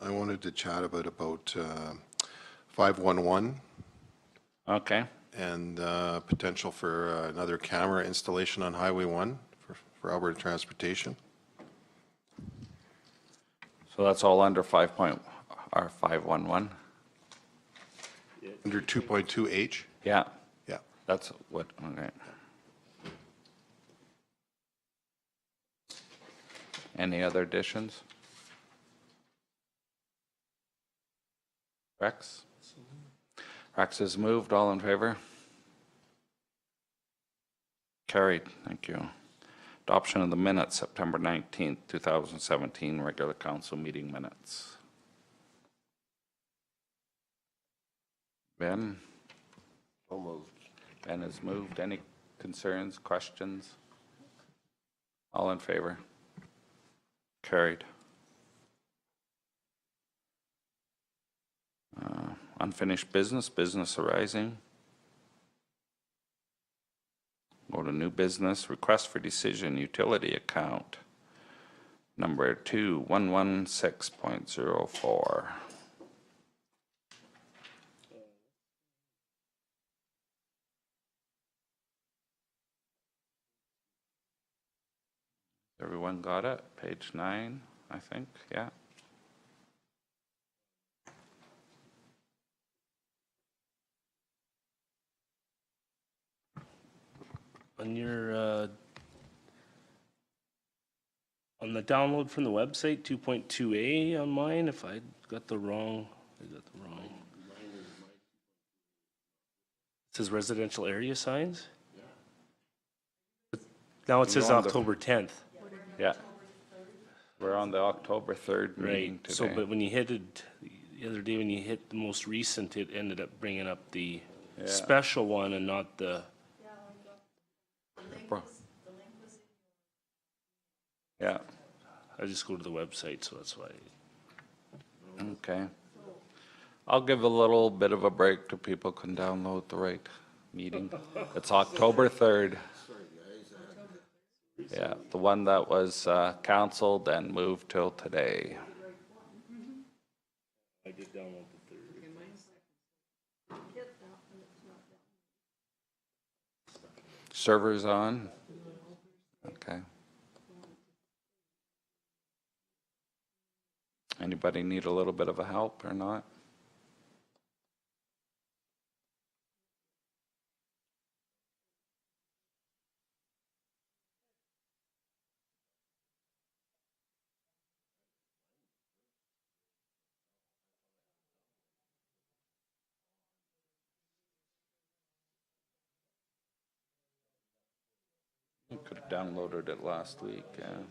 I wanted to chat about 511 Okay. and potential for another camera installation on Highway 1 for Alberta Transportation. So that's all under 5.R511? Under 2.2H? Yeah, Yeah. that's what, okay. Any other additions? Rex? Rex is moved, all in favor? Carried, thank you. Adoption of the minutes, September 19th, 2017, regular council meeting minutes. Ben? Ben is moved. Any concerns, questions? All in favor? Carried. Unfinished business, business arising. Go to new business, request for decision, utility account, number 2116.04. Everyone got it? Page 9, I think, yeah. On your on the download from the website, 2.2A on mine. If I got the wrong, It says residential area signs. Now it says You're on the- October 10th. Yeah. We're on the October 3rd meeting Right. today. So, but when you hit it the other day, when you hit the most recent, it ended up bringing up the special one and not the. Yeah, I just go to the website, so that's why. okay. I'll give a little bit of a break so people can download the right meeting. It's October 3rd. Yeah, the one that was canceled and moved till today. I did download the 3rd. Servers on? Okay. Anybody need a little bit of a help or not? You could have downloaded it last week, yeah.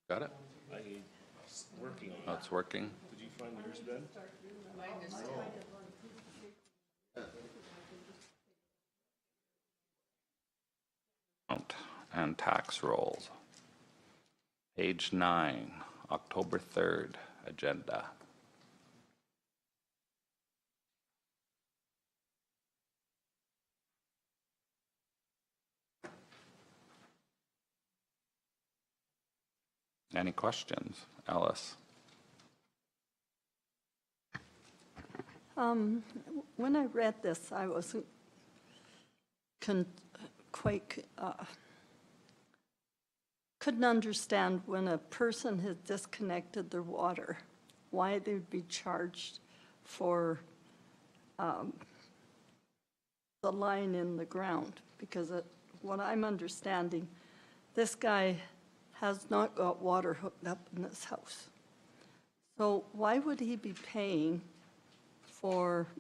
Got it? Working on Oh, it's working? Did you find yours, Ben? And tax rolls. Page 9, October 3rd, agenda. Any questions? Alice? When I read this, I wasn't quite, couldn't understand when a person has disconnected their water, why they'd be charged for the line in the ground. Because what I'm understanding, this guy has not got water hooked up in this house. So why would he be paying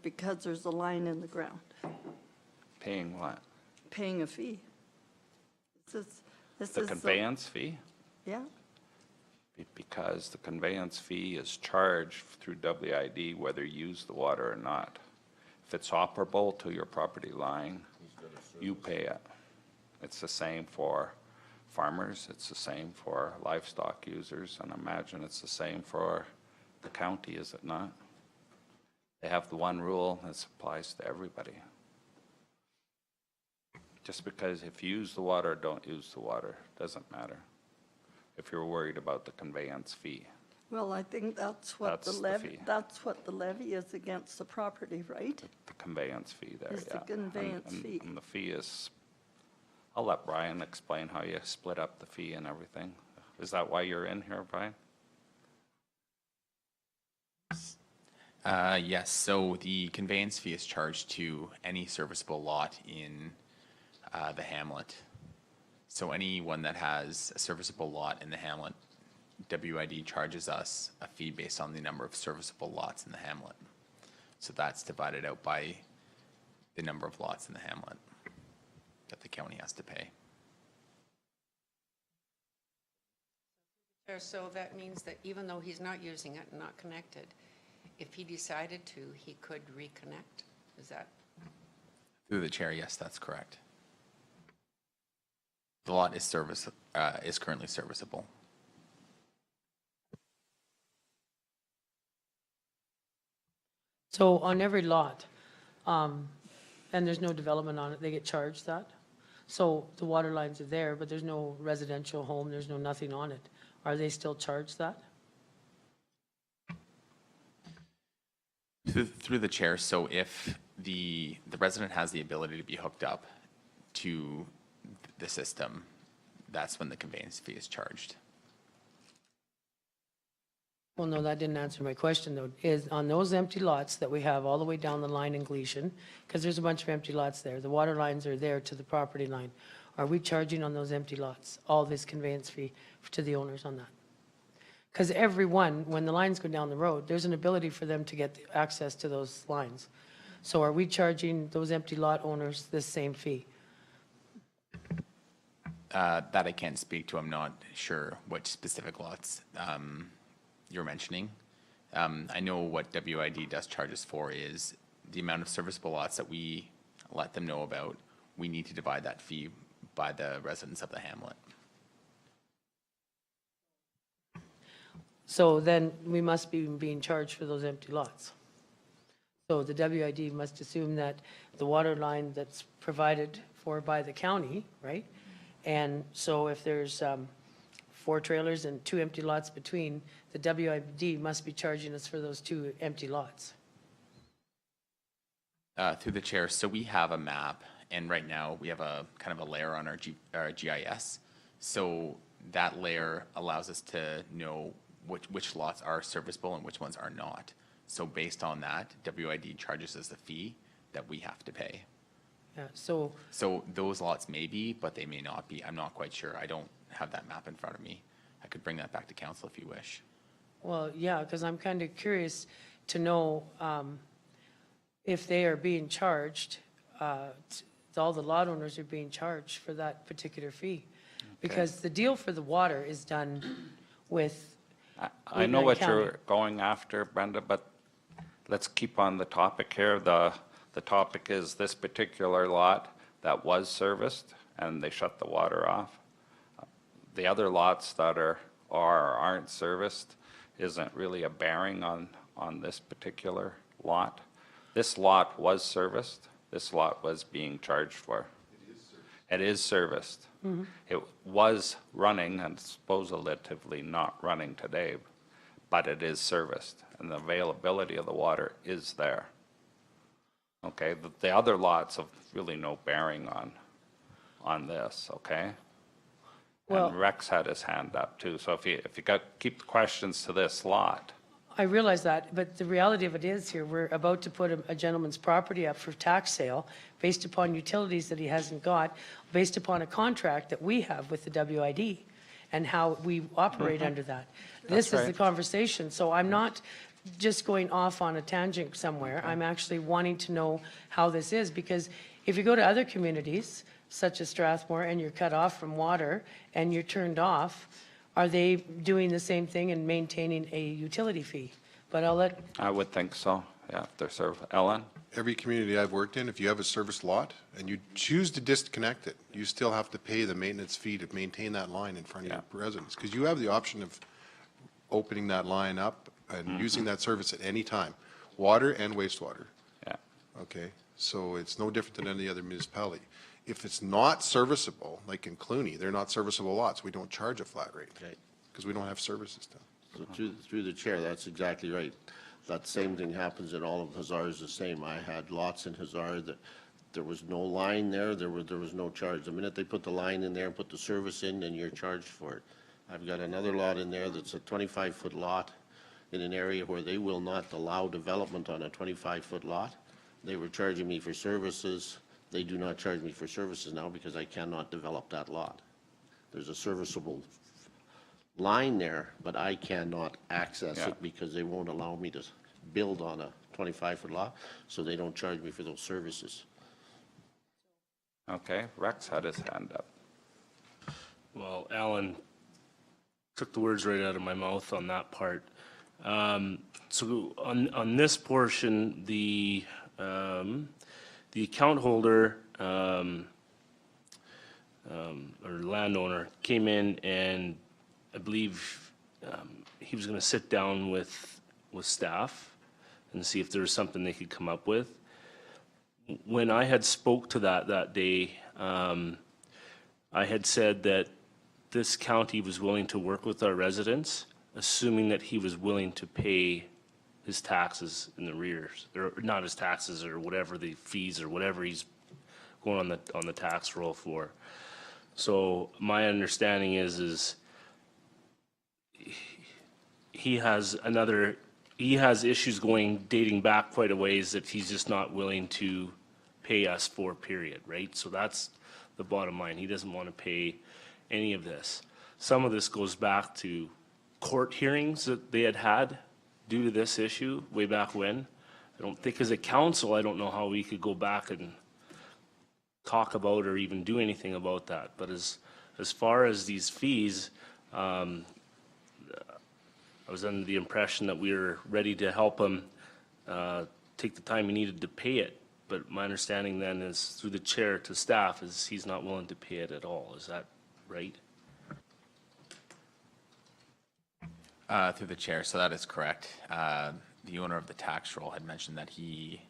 because there's a line in the ground, Paying what? paying a fee? This is The conveyance fee? Yeah, Because the conveyance fee is charged through WID whether you use the water or not. If it's operable to your property line, you pay it. It's the same for farmers, it's the same for livestock users, and I imagine it's the same for the county, is it not? They have the one rule that applies to everybody. Just because if you use the water or don't use the water, doesn't matter. If you're worried about the conveyance fee. Well, I think that's what the That's the levy, fee. that's what the levy is against the property, right? The conveyance fee there, yeah. Is the conveyance And- fee. And the fee is, I'll let Brian explain how you split up the fee and everything. Is that why you're in here, Brian? Yes, so the conveyance fee is charged to any serviceable lot in the hamlet. So anyone that has a serviceable lot in the hamlet, WID charges us a fee based on the number of serviceable lots in the hamlet. So that's divided out by the number of lots in the hamlet that the county has to pay. So that means that even though he's not using it and not connected, if he decided to, he could reconnect? Is that? Through the chair, yes, that's correct. The lot is currently serviceable. So on every lot, and there's no development on it, they get charged that? So the water lines are there, but there's no residential home, there's no nothing on it. Are they still charged that? Through the chair, so if the resident has the ability to be hooked up to the system, that's when the conveyance fee is charged. Well, no, that didn't answer my question, though. Is on those empty lots that we have all the way down the line in Gleason, because there's a bunch of empty lots there, the water lines are there to the property line. Are we charging on those empty lots, all this conveyance fee to the owners on that? Because everyone, when the lines go down the road, there's an ability for them to get access to those lines. So are we charging those empty lot owners this same fee? That I can't speak to. I'm not sure which specific lots you're mentioning. I know what WID does charge us for is the amount of serviceable lots that we let them know about. We need to divide that fee by the residents of the hamlet. So then we must be being charged for those empty lots. So the WID must assume that the water line that's provided for by the county, right? And so if there's 4 trailers and 2 empty lots between, the WID must be charging us for those 2 empty lots. Through the chair, so we have a map, and right now we have a kind of a layer on our GIS. So that layer allows us to know which lots are serviceable and which ones are not. So based on that, WID charges us a fee that we have to pay. Yeah, so, So those lots may be, but they may not be. I'm not quite sure. I don't have that map in front of me. I could bring that back to council if you wish. well, yeah, because I'm kind of curious to know if they are being charged, all the lot owners are being charged for that particular fee. Because the deal for the water is done with I know Woodland what County. you're going after, Brenda, but let's keep on the topic here. The topic is this particular lot that was serviced and they shut the water off. The other lots that are or aren't serviced isn't really a bearing on this particular lot. This lot was serviced. This lot was being charged for. It is serviced. It was running and supposedly not running today, but it is serviced and the availability of the water is there. Okay, the other lots have really no bearing on this, okay? Well- And Rex had his hand up too, so if you keep the questions to this lot. I realize that, but the reality of it is here, we're about to put a gentleman's property up for tax sale based upon utilities that he hasn't got, based upon a contract that we have with the WID and how we operate under that. This is the right. conversation, so I'm not just going off on a tangent somewhere. I'm actually wanting to know how this is, because if you go to other communities, such as Strathmore, and you're cut off from water and you're turned off, are they doing the same thing and maintaining a utility fee? But I'll let, I would think so. Yeah, if they're Ellen? Every community I've worked in, if you have a service lot and you choose to disconnect it, you still have to pay the maintenance fee to maintain that line in front of your residence. Because you have the option of opening that line up and using that service at any time, water and wastewater. Yeah, Okay, so it's no different than any other municipality. If it's not serviceable, like in Clooney, they're not serviceable lots, we don't charge a flat rate. Okay. Because we don't have services to. So through the chair, that's exactly right. That same thing happens in all of Hazard is the same. I had lots in Hazard that there was no line there, there was no charge. The minute they put the line in there and put the service in, then you're charged for it. I've got another lot in there that's a 25-foot lot in an area where they will not allow development on a 25-foot lot. They were charging me for services. They do not charge me for services now because I cannot develop that lot. There's a serviceable line there, but I cannot access Yeah. it because they won't allow me to build on a 25-foot lot, so they don't charge me for those services. okay. Rex had his hand up. Well, Alan took the words right out of my mouth on that part. So on this portion, the account holder, or landowner came in and I believe, he was gonna sit down with staff and see if there was something they could come up with. When I had spoke to that day, I had said that this county was willing to work with our residents, assuming that he was willing to pay his taxes in the arrears, or not his taxes, or whatever the fees, or whatever he's going on the tax roll for. So my understanding is he has issues dating back quite a ways that he's just not willing to pay us for, period, right? So that's the bottom line. He doesn't want to pay any of this. Some of this goes back to court hearings that they had due to this issue way back when. I don't think as a council, I don't know how we could go back and talk about or even do anything about that. But as far as these fees, I was under the impression that we were ready to help him take the time he needed to pay it. But my understanding then is through the chair to staff is he's not willing to pay it at all. Is that right? Through the chair, so that is correct. The owner of the tax roll had mentioned that he,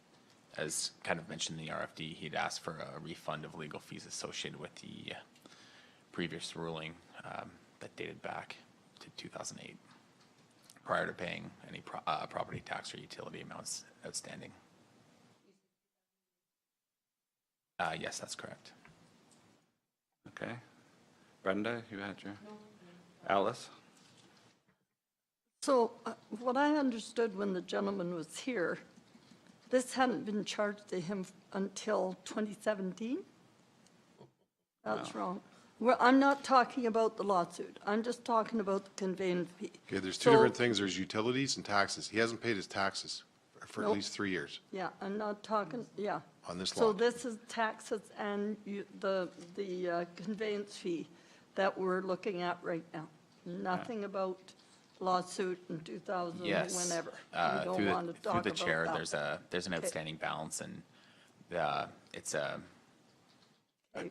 as kind of mentioned in the RFD, he'd asked for a refund of legal fees associated with the previous ruling that dated back to 2008, prior to paying any property tax or utility amounts outstanding. Yes, that's correct. Okay. Brenda, you had your? Alice? So what I understood when the gentleman was here, this hadn't been charged to him until 2017? That's wrong. Well, I'm not talking about the lawsuit. I'm just talking about the conveyance fee. Okay, there's two different things. There's utilities and taxes. He hasn't paid his taxes for at Nope. least 3 years Yeah, I'm not talking, yeah. on this So lot. this is taxes and the conveyance fee that we're looking at right now. Nothing about lawsuit in 2000, Yes. whenever. We Through don't want to talk the about chair, that. there's an Okay. outstanding balance, and it's a Okay.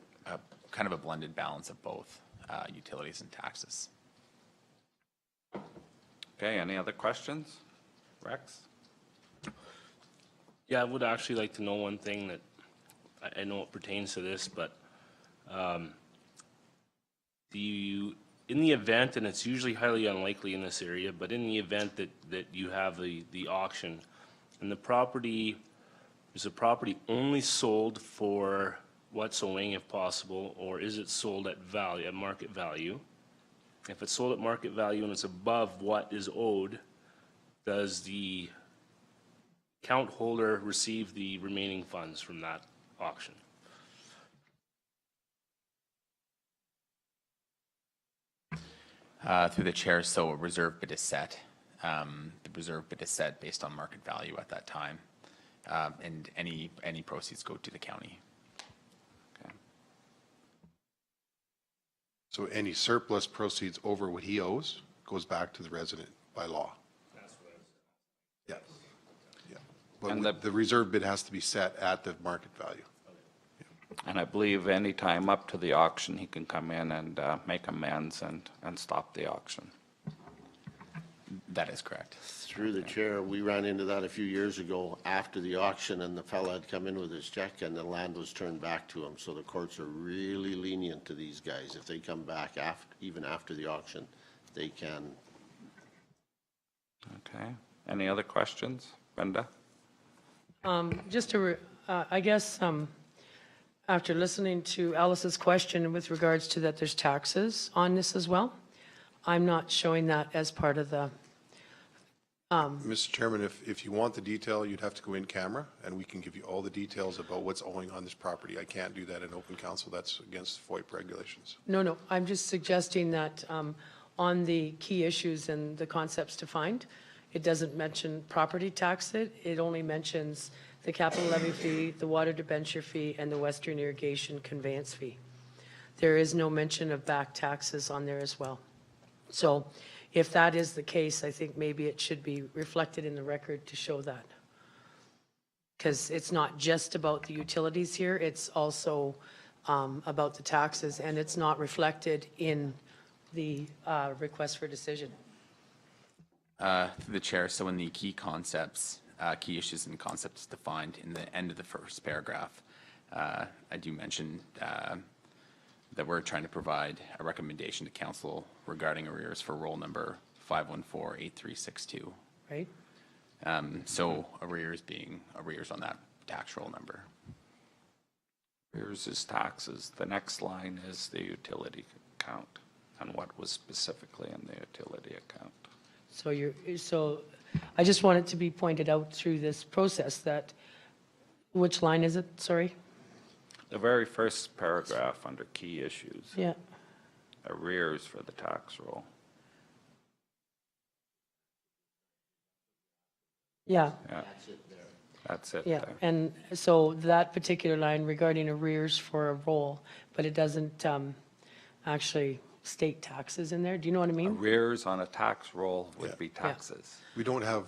kind of a blended balance of both utilities and taxes. Okay, any other questions? Rex? Yeah, I would actually like to know one thing that, I know it pertains to this, but do you, in the event, and it's usually highly unlikely in this area, but in the event that you have the auction, and the property, is the property only sold for what's owing if possible, or is it sold at value, at market value? If it's sold at market value and it's above what is owed, does the account holder receive the remaining funds from that auction? Through the chair, so a reserve bid is set. The reserve bid is set based on market value at that time, and any proceeds go to the county. Okay. So any surplus proceeds over what he owes goes back to the resident by law. Yeah. Yeah. And But the reserve bid has to be set at the market value. And I believe any time up to the auction, he can come in and make amends and stop the auction. That is correct. Through the chair, we ran into that a few years ago after the auction, and the fella had come in with his check, and the land was turned back to him. So the courts are really lenient to these guys. If they come back even after the auction, they can. Okay. Any other questions? Brenda? Just I guess, after listening to Alice's question with regards to that there's taxes on this as well, I'm not showing that as part of the, Mr. Chairman, if you want the detail, you'd have to go in camera, and we can give you all the details about what's owing on this property. I can't do that in open council. That's against FOIP regulations. no, I'm just suggesting that on the key issues and the concepts defined, it doesn't mention property tax. It only mentions the capital levy fee, the water debenture fee, and the Western irrigation conveyance fee. There is no mention of back taxes on there as well. So if that is the case, I think maybe it should be reflected in the record to show that. Because it's not just about the utilities here, it's also about the taxes, and it's not reflected in the request for decision. Through the chair, so in the key concepts, key issues and concepts defined in the end of the first paragraph, I do mention that we're trying to provide a recommendation to council regarding arrears for roll number 5148362. Right? So arrears being arrears on that tax roll number. Here's his taxes. The next line is the utility account and what was specifically in the utility account. So I just want it to be pointed out through this process that, which line is it? Sorry? The very first paragraph under key issues, Yeah. arrears for the tax roll. Yeah. Yeah. That's it Yeah, there. and so that particular line regarding arrears for a roll, but it doesn't actually state taxes in there. Do you know what I mean? Arrears on a tax roll Yeah. would be taxes. We don't have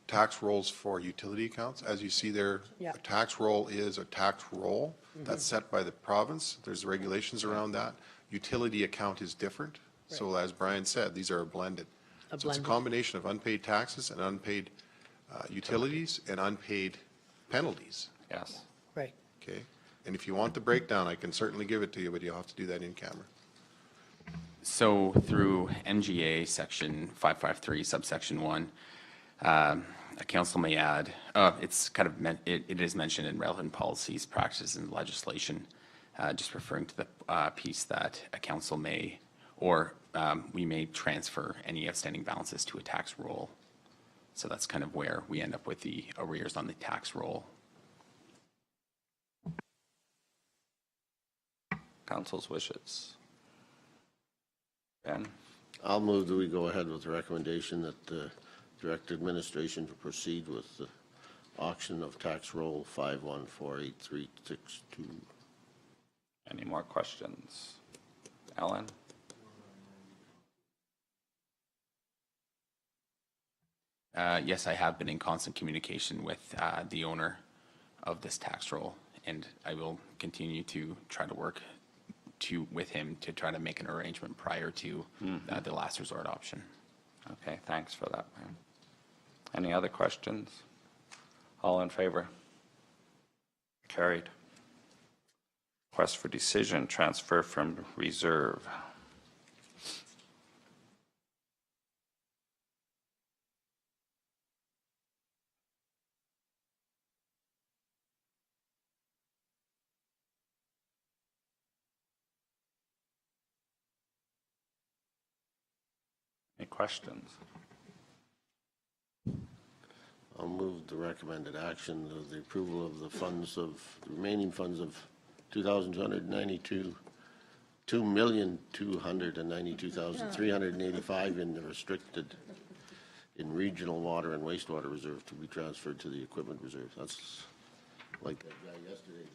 tax rolls for utility accounts. As you see there, Yeah. a tax roll is a tax roll that's set by the province. There's regulations around that. Utility account is different. So as Brian said, these are blended. So it's a blended. combination of unpaid taxes and unpaid utilities and unpaid penalties, Yes. Right. okay? And if you want the breakdown, I can certainly give it to you, but you'll have to do that in camera. So through MGA section 553 subsection 1, a council may add, it's kind of, it is mentioned in relevant policies, practices, and legislation, just referring to the piece that a council may, or we may transfer any outstanding balances to a tax roll. So that's kind of where we end up with the arrears on the tax roll. Council's wishes. Ben? I'll move that we go ahead with the recommendation that the direct administration to proceed with the auction of tax roll 5148362. Any more questions? Ellen? Yes, I have been in constant communication with the owner of this tax roll, and I will continue to try to work with him to try to make an arrangement prior to the last resort option. Okay, thanks for that, man. Any other questions? All in favor? Carried. Request for decision, transfer from reserve. Any questions? I'll move the recommended action of the approval of the funds of, the remaining funds of 2,292,385 in the restricted, in regional water and wastewater reserve to be transferred to the equipment reserve. That's like that guy yesterday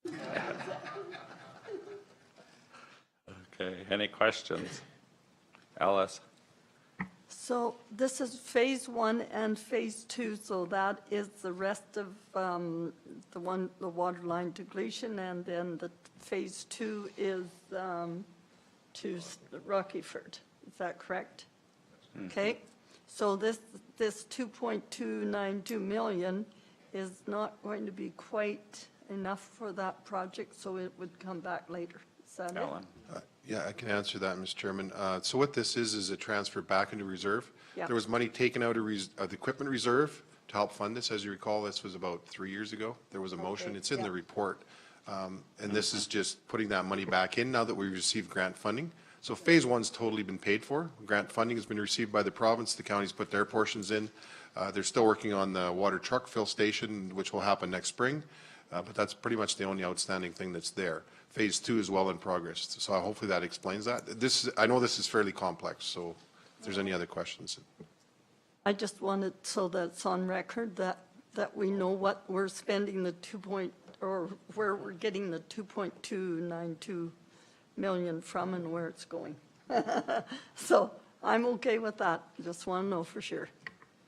that thought he Okay, any questions? Alice? So this is phase 1 and phase 2, so that is the rest of the water line to Gleason, and then the phase 2 is to Rockyford. Is that correct? Okay, so this 2.292 million is not going to be quite enough for that project, so it would come back later. Is that it? Alan? Yeah, I can answer that, Mr. Chairman. So what this is a transfer back into reserve. Yeah. There was money taken out of the equipment reserve to help fund this. As you recall, this was about 3 years ago. There was a motion. Okay, It's in yeah. the report. And this is just putting that money back in now that we've received grant funding. So phase 1's totally been paid for. Grant funding has been received by the province. The county's put their portions in. They're still working on the water truck fill station, which will happen next spring. But that's pretty much the only outstanding thing that's there. Phase 2 is well in progress. So hopefully that explains that. I know this is fairly complex, so if there's any other questions. I just wanted, so that it's on record, that we know what we're spending or where we're getting the 2.292 million from and where it's going. So I'm okay with that. Just want to know for sure.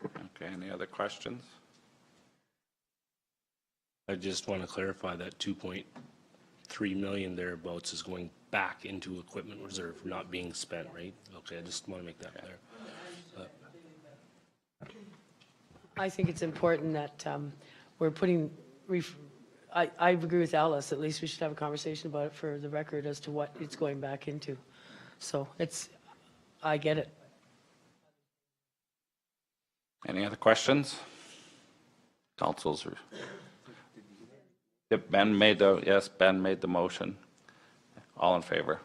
Okay, any other questions? I just want to clarify that 2.3 million thereabouts is going back into equipment reserve, not being spent, right? Okay, I just want to make that clear. I think it's important that we're putting, I agree with Alice, at least we should have a conversation about it for the record as to what it's going back into. So I get it. Any other questions? Council's. Yep, Ben made the motion. All in favor?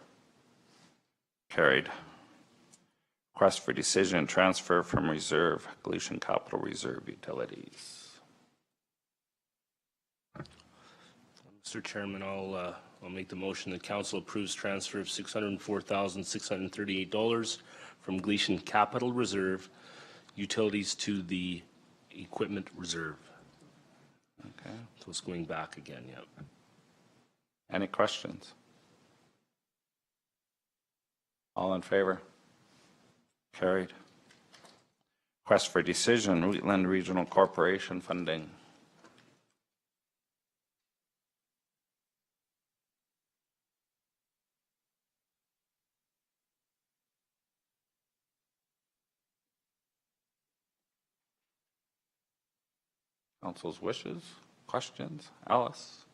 Carried. Request for decision, transfer from reserve, Gleason Capital Reserve Utilities. Mr. Chairman, I'll make the motion that council approves transfer of $604,638 from Gleason Capital Reserve Utilities to the Equipment Reserve. Okay. So it's going back again, yeah. Any questions? All in favor? Carried. Request for decision, Wheatland Regional Corporation funding. Council's wishes, questions? Alice?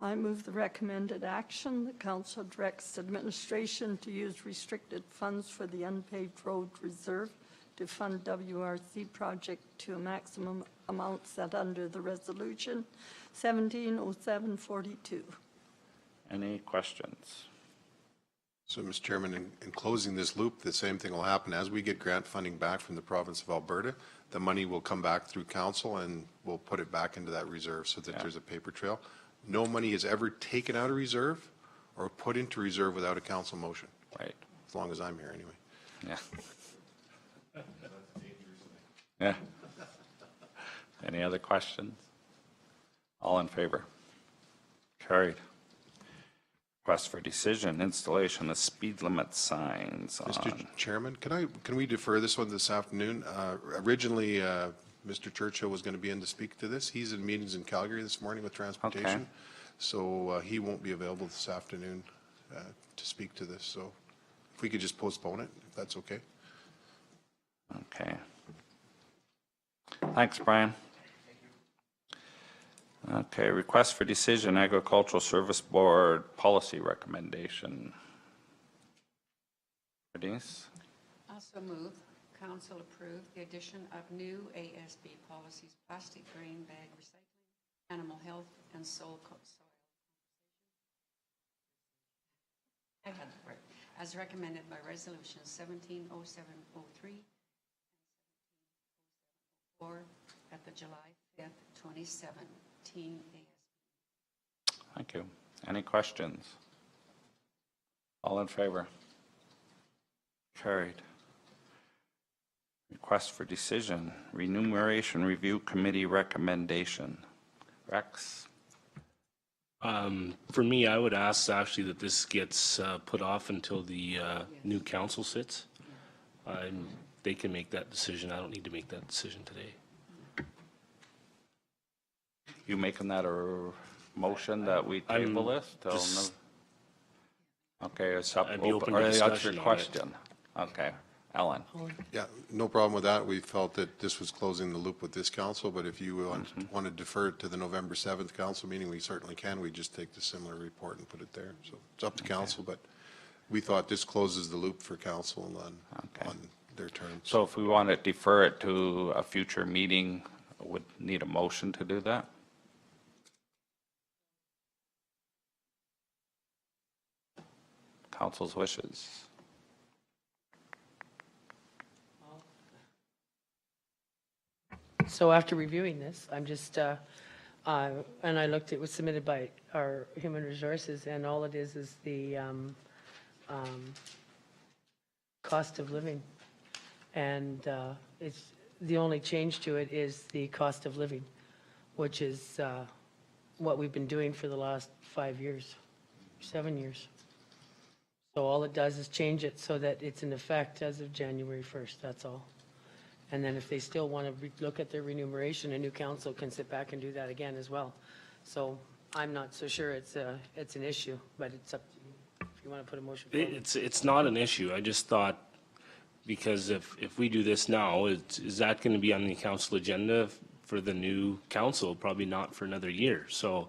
I move the recommended action. The council directs administration to use restricted funds for the unpaved road reserve to fund WRC project to a maximum amount set under the resolution 170742. Any questions? So, Mr. Chairman, in closing this loop, the same thing will happen. As we get grant funding back from the province of Alberta, the money will come back through council and we'll put it back into that reserve so that there's a paper trail. No money is ever taken out of reserve or put into reserve without a council motion, Right, as long as I'm here anyway. yeah. Yeah. Any other questions? All in favor? Carried. Request for decision, installation of speed limit signs on. Mr. Chairman, can we defer this one this afternoon? Originally, Mr. Churchill was going to be in to speak to this. He's in meetings in Calgary this morning with transportation. So he won't be available this afternoon to speak to this. So if we could just postpone it, if that's okay. Okay. Thanks, Brian. Okay, request for decision, Agricultural Service Board policy recommendation. Denise? Also move, council approve the addition of new ASB policies, plastic grain bag recycling, animal health, and soil. I had it right. As recommended by resolution 170703 or at the July 5th, 2017 ASB. Thank you. Any questions? All in favor? Carried. Request for decision, remuneration review committee recommendation. Rex? For me, I would ask actually that this gets put off until the new council sits. They can make that decision. I don't need to make that decision today. You making that a motion that we table this till? just- Okay, it's up. I'd be open to or that's your discussion on it. question. Okay, Ellen. Yeah, no problem with that. We felt that this was closing the loop with this council, but if you want to defer it to the November 7th council meeting, we certainly can. We just take the similar report and put it there. So it's up to council, but we thought this closes the loop for council Okay. on their terms. So if we want to defer it to a future meeting, would need a motion to do that? Council's wishes. So after reviewing this, I'm just, and I looked, it was submitted by our Human Resources, and all it is the cost of living. And it's, the only change to it is the cost of living, which is what we've been doing for the last 5 years, 7 years. So all it does is change it so that it's in effect as of January 1st, that's all. And then if they still want to look at their remuneration, a new council can sit back and do that again as well. So I'm not so sure it's an issue, but it's up to you if you want to put a motion forward. It's not an issue. I just thought, because if we do this now, is that going to be on the council agenda for the new council? Probably not for another year. So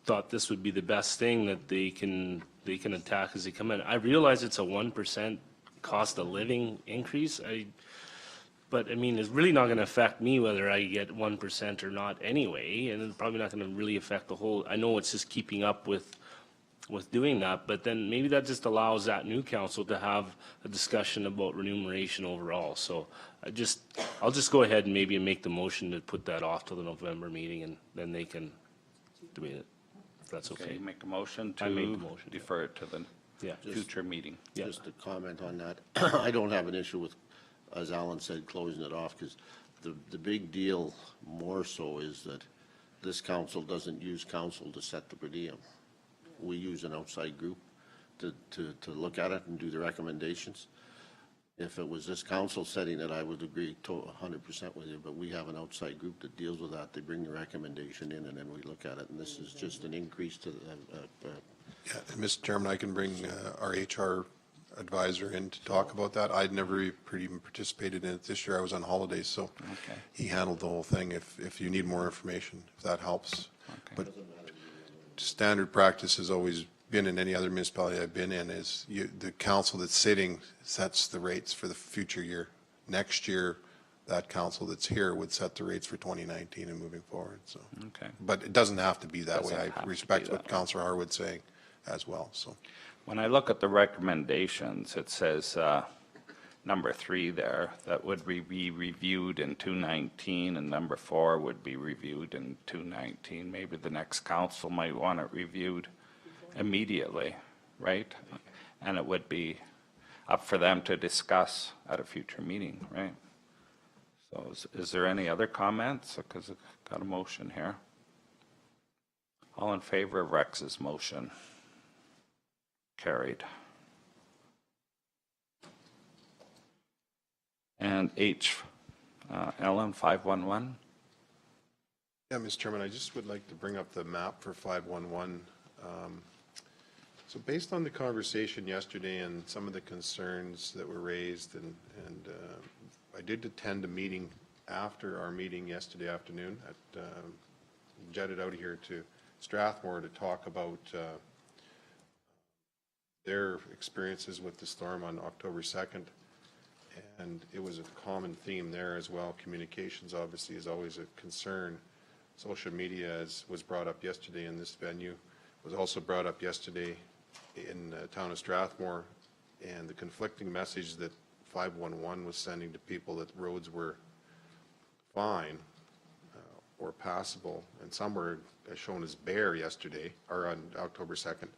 thought this would be the best thing that they can attack as they come in. I realize it's a 1% cost of living increase. But I mean, it's really not going to affect me whether I get 1% or not anyway, and it's probably not going to really affect the whole. I know it's just keeping up with doing that, but then maybe that just allows that new council to have a discussion about remuneration overall. So I'll just go ahead and maybe make the motion to put that off till the November meeting, and then they can debate it, if that's okay. Okay, make a motion I made the to motion, yeah. defer it to the Yeah. future meeting. Yeah. Just to comment on that, I don't have an issue with, as Alan said, closing it off, because the big deal more so is that this council doesn't use council to set the per diem. We use an outside group to look at it and do the recommendations. If it was this council setting it, I would agree 100% with you, but we have an outside group that deals with that. They bring the recommendation in, and then we look at it, and this is just an increase to Yeah, and Mr. Chairman, I can bring our HR advisor in to talk about that. I'd never even participated in it this year. I was on holidays, so Okay. he handled the whole thing. If you need more information, if that helps. But standard practice has always been in any other municipality I've been in is the council that's sitting sets the rates for the future year. Next year, that council that's here would set the rates for 2019 and moving forward, so. Okay. But it doesn't have to be that way. Doesn't have I to respect be what that way. Councillor Harwood's saying as well, so. When I look at the recommendations, it says, number 3 there, that would be reviewed in 2019, and number 4 would be reviewed in 2019. Maybe the next council might want it reviewed immediately, right? And it would be up for them to discuss at a future meeting, right? So is there any other comments? Because I've got a motion here. All in favor of Rex's motion? Carried. And H, Ellen, 511? Yeah, Mr. Chairman, I just would like to bring up the map for 511. So based on the conversation yesterday and some of the concerns that were raised, and I did attend a meeting after our meeting yesterday afternoon. Jetted out here to Strathmore to talk about their experiences with the storm on October 2nd. And it was a common theme there as well. Communications obviously is always a concern. Social media, as was brought up yesterday in this venue, was also brought up yesterday in the town of Strathmore, and the conflicting message that 511 was sending to people that roads were fine or passable, and some were shown as bare yesterday, or on October 2nd,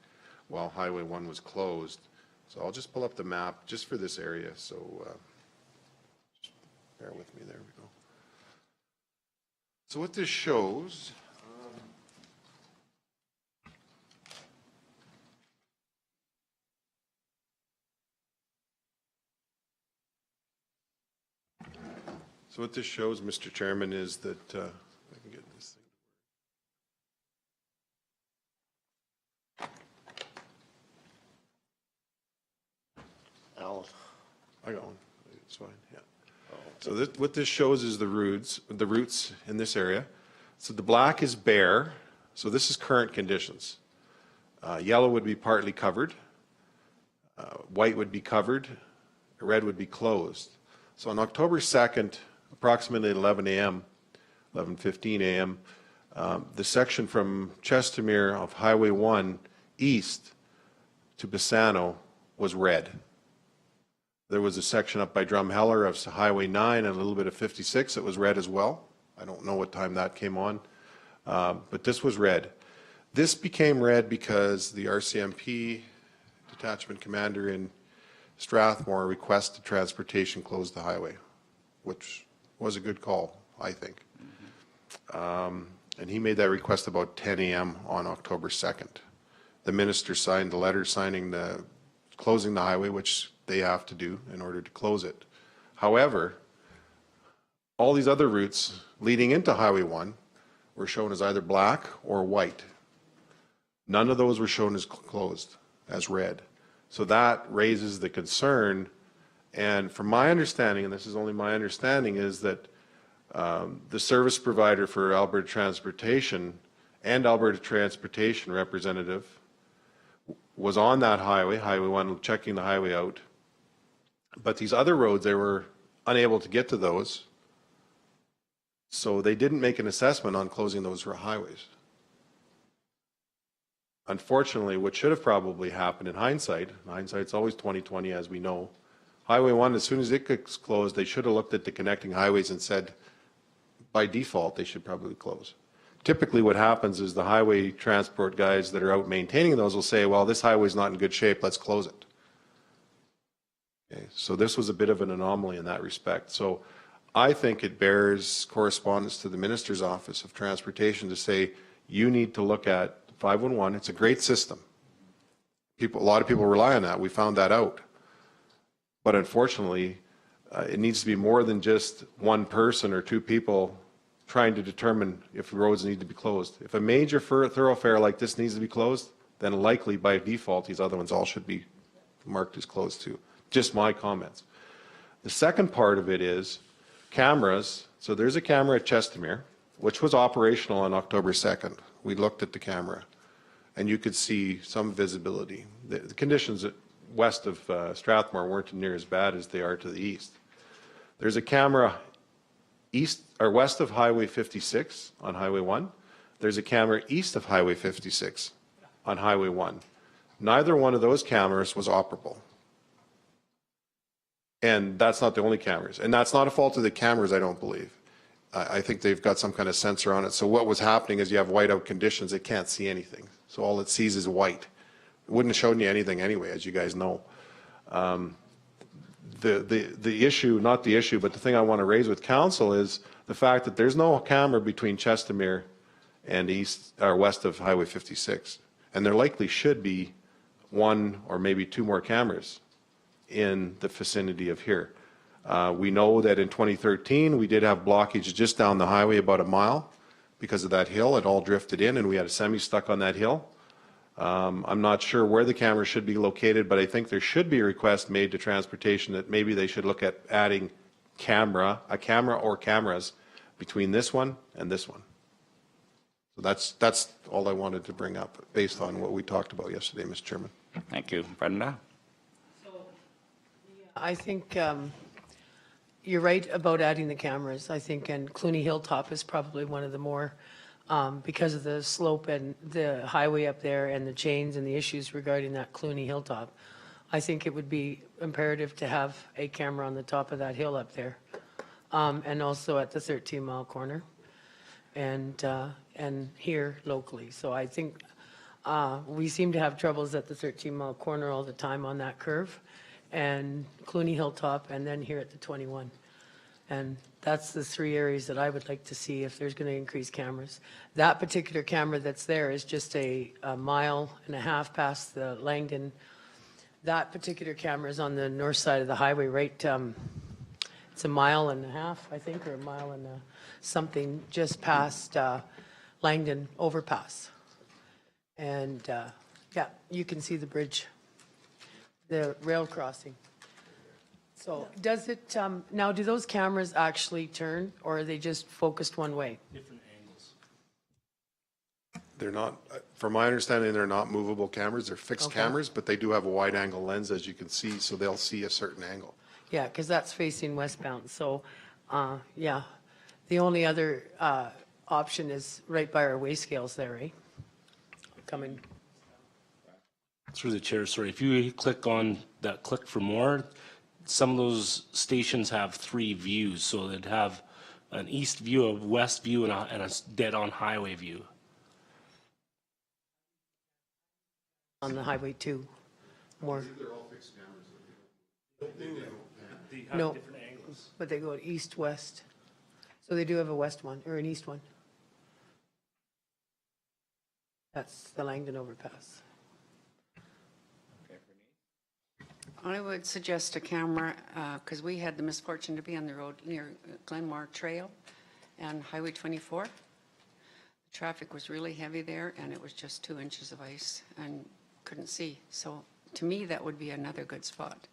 while Highway 1 was closed. So I'll just pull up the map just for this area, so just bear with me. There we go. So what this shows, So what this shows, Mr. Chairman, is that, if I can get this thing. Al, I got one. It's fine, yeah. So this, what this shows is the roots in this area. So the black is bare, so this is current conditions. Yellow would be partly covered. White would be covered. Red would be closed. So on October 2nd, approximately 11 a.m., 11:15 a.m., the section from Chestermere of Highway 1 east to Bassano was red. There was a section up by Drumheller of Highway 9 and a little bit of 56 that was red as well. I don't know what time that came on, but this was red. This became red because the RCMP detachment commander in Strathmore requested transportation close the highway, which was a good call, I think. And he made that request about 10 a.m. on October 2nd. The minister signed the letter closing the highway, which they have to do in order to close it. However, all these other routes leading into Highway 1 were shown as either black or white. None of those were shown as closed, as red. So that raises the concern, and from my understanding, and this is only my understanding, is that the service provider for Alberta Transportation and Alberta Transportation representative was on that highway, Highway 1, checking the highway out. But these other roads, they were unable to get to those. So they didn't make an assessment on closing those highways. Unfortunately, what should have probably happened in hindsight's always 20/20 as we know, Highway 1, as soon as it gets closed, they should have looked at the connecting highways and said, by default, they should probably close. Typically what happens is the highway transport guys that are out maintaining those will say, well, this highway's not in good shape, let's close it. Okay, so this was a bit of an anomaly in that respect. So I think it bears correspondence to the Minister's Office of Transportation to say, you need to look at 511. It's a great system. A lot of people rely on that. We found that out. But unfortunately, it needs to be more than just one person or two people trying to determine if roads need to be closed. If a major thoroughfare like this needs to be closed, then likely by default, these other ones all should be marked as closed too. Just my comments. The second part of it is cameras. So there's a camera at Chestermere, which was operational on October 2nd. We looked at the camera and you could see some visibility. The conditions west of Strathmore weren't near as bad as they are to the east. There's a camera east or west of Highway 56 on Highway 1. There's a camera east of Highway 56 on Highway 1. Neither one of those cameras was operable. And that's not the only cameras. And that's not a fault of the cameras, I don't believe. I think they've got some kind of sensor on it. So what was happening is you have whiteout conditions, it can't see anything. So all it sees is white. It wouldn't have shown you anything anyway, as you guys know. The issue, not the issue, but the thing I want to raise with council is the fact that there's no camera between Chestermere and east or west of Highway 56. And there likely should be one or maybe two more cameras in the vicinity of here. We know that in 2013 we did have blockage just down the highway about a mile because of that hill. It all drifted in and we had a semi stuck on that hill. I'm not sure where the camera should be located, but I think there should be a request made to transportation that maybe they should look at adding a camera or cameras between this one and this one. So that's all I wanted to bring up based on what we talked about yesterday, Mr. Chairman. Thank you. Brenda? I think you're right about adding the cameras, I think, and Clooney Hilltop is probably one of the more, because of the slope and the highway up there and the chains and the issues regarding that Clooney Hilltop. I think it would be imperative to have a camera on the top of that hill up there, and also at the 13 Mile Corner and here locally. So I think we seem to have troubles at the 13 Mile Corner all the time on that curve, and Clooney Hilltop, and then here at the 21. And that's the three areas that I would like to see if there's going to increase cameras. That particular camera that's there is just a mile and a half past the Langdon. That particular camera is on the north side of the highway, right It's a mile and a half, I think, or a mile and something just past Langdon Overpass. And, yeah, you can see the bridge, the rail crossing. So does it, now, do those cameras actually turn, or are they just focused one way? Different angles. They're not, from my understanding, they're not movable cameras. They're fixed Okay. cameras, but they do have a wide angle lens, as you can see, so they'll see a certain angle. Yeah, because that's facing westbound, so, yeah. The only other option is right by our weigh scales there, eh? Coming, Through the chair, sorry, if you click on that click for more, some of those stations have 3 views, so they'd have an east view, a west view, and a dead-on highway view. on the highway too, more. They're all fixed cameras. They No. different angles. But they go east-west. So they do have a west one, or an east one. That's the Langdon Overpass. I would suggest a camera, because we had the misfortune to be on the road near Glenmore Trail and Highway 24. The traffic was really heavy there, and it was just 2 inches of ice and couldn't see. So to me, that would be another good spot,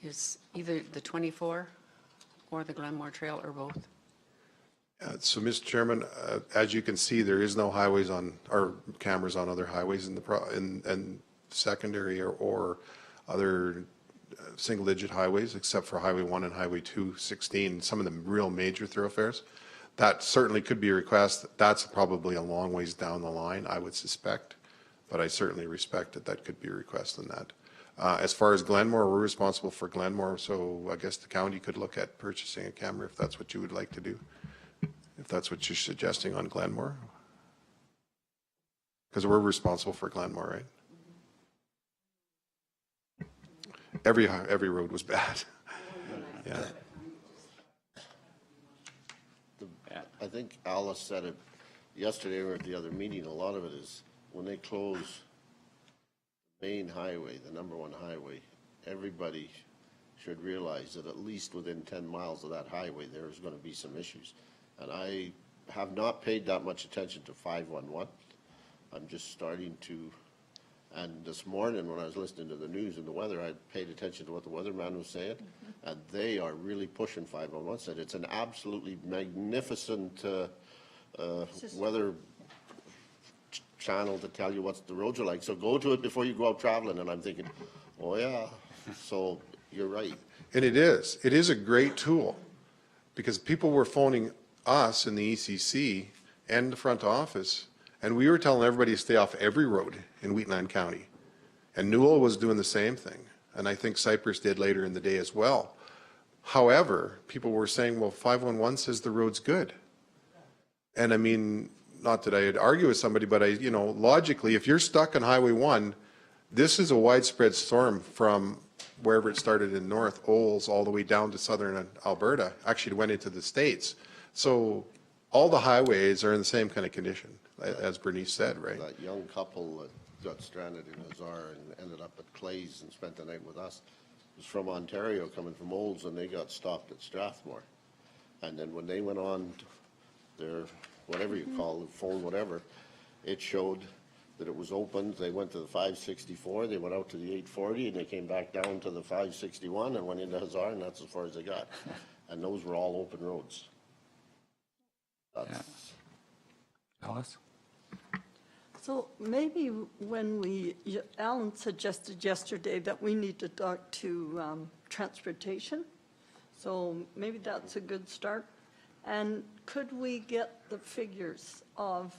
is either the 24 or the Glenmore Trail, or both. So, Mr. Chairman, as you can see, there is no highways on, or cameras on other highways in in secondary or other single-digit highways, except for Highway 1 and Highway 216, some of the real major thoroughfares. That certainly could be a request. That's probably a long ways down the line, I would suspect, but I certainly respect that that could be a request in that. As far as Glenmore, we're responsible for Glenmore, so I guess the county could look at purchasing a camera if that's what you would like to do, if that's what you're suggesting on Glenmore. Because we're responsible for Glenmore, right? Every road was bad. Yeah. I think Alice said it yesterday or at the other meeting, a lot of it is when they close main highway, the #1 highway, everybody should realize that at least within 10 miles of that highway, there's going to be some issues. And I have not paid that much attention to 511. I'm just starting to, and this morning when I was listening to the news and the weather, I paid attention to what the weatherman was saying, and they are really pushing 511. Said it's an absolutely magnificent weather channel to tell you what the roads are like. So go to it before you go out traveling. And I'm thinking, oh yeah. So you're right. And it is a great tool, because people were phoning us in the ECC and the front office, and we were telling everybody to stay off every road in Wheatland County. And Newell was doing the same thing, and I think Cypress did later in the day as well. However, people were saying, well, 511 says the road's good. And I mean, not that I'd argue with somebody, but logically, if you're stuck on Highway 1, this is a widespread storm from wherever it started in North Olds all the way down to southern Alberta. Actually, it went into the States. So all the highways are in the same kind of condition, as Bernice said, right? That young couple that got stranded in Hazard and ended up at Clay's and spent the night with us was from Ontario, coming from Olds, and they got stopped at Strathmore. And then when they went on their, whatever you call it, phone, whatever, it showed that it was opened. They went to the 564, they went out to the 840, and they came back down to the 561 and went into Hazard, and that's as far as they got. And those were all open roads. That's, Alice? So maybe when Alan suggested yesterday that we need to talk to transportation. So maybe that's a good start. And could we get the figures of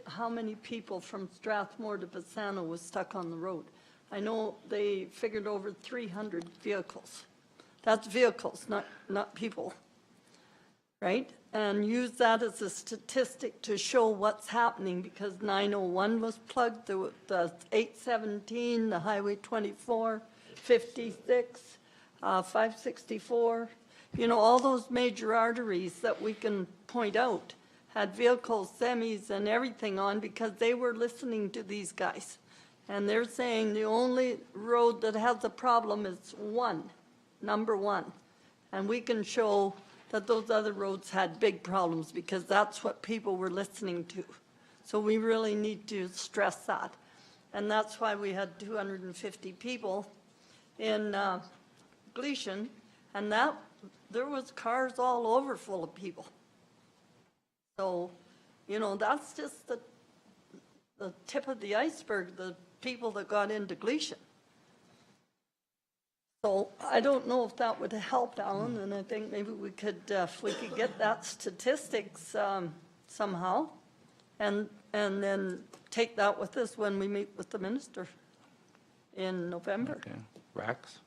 how many people from Strathmore to Bassano was stuck on the road? I know they figured over 300 vehicles. That's vehicles, not people, right? And use that as a statistic to show what's happening, because 901 was plugged, the 817, the Highway 24, 56, 564, all those major arteries that we can point out had vehicles, semis, and everything on, because they were listening to these guys. And they're saying the only road that has a problem is #1. and we can show that those other roads had big problems, because that's what people were listening to. So we really need to stress that. And that's why we had 250 people in Gleason, and there was cars all over full of people. So, you know, that's just the tip of the iceberg, the people that got into Gleason. So I don't know if that would help, Alan, and I think maybe we could, if we could get that statistics somehow, and then take that with us when we meet with the minister in November. Okay. Rex?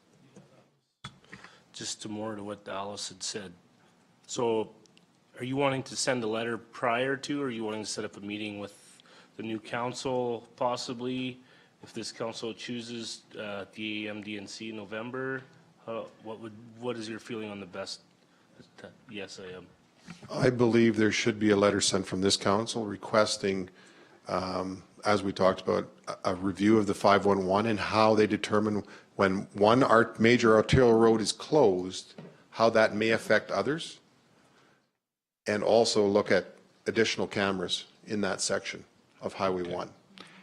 Just more to what Alice had said. So are you wanting to send a letter prior to, or are you wanting to set up a meeting with the new council possibly? If this council chooses the AMDNC in November, what is your feeling on the best? Yes, I am. I believe there should be a letter sent from this council requesting, as we talked about, a review of the 511 and how they determine when one major arterial road is closed, how that may affect others, and also look at additional cameras in that section of Highway 1.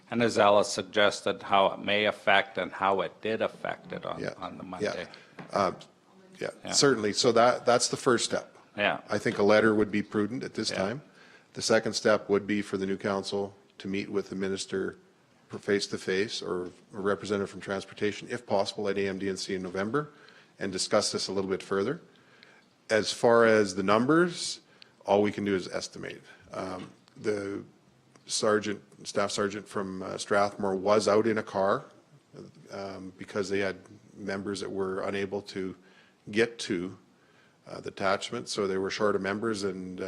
And as Alice suggested, how it may affect and how it did affect it on the Monday. Yeah, certainly. So that's the first step. Yeah. I think a letter would be prudent at this Yeah. time. The second step would be for the new council to meet with the minister face-to-face or a representative from transportation, if possible, at AMDNC in November, and discuss this a little bit further. As far as the numbers, all we can do is estimate. The staff sergeant from Strathmore was out in a car because they had members that were unable to get to the detachment, so they were short of members, and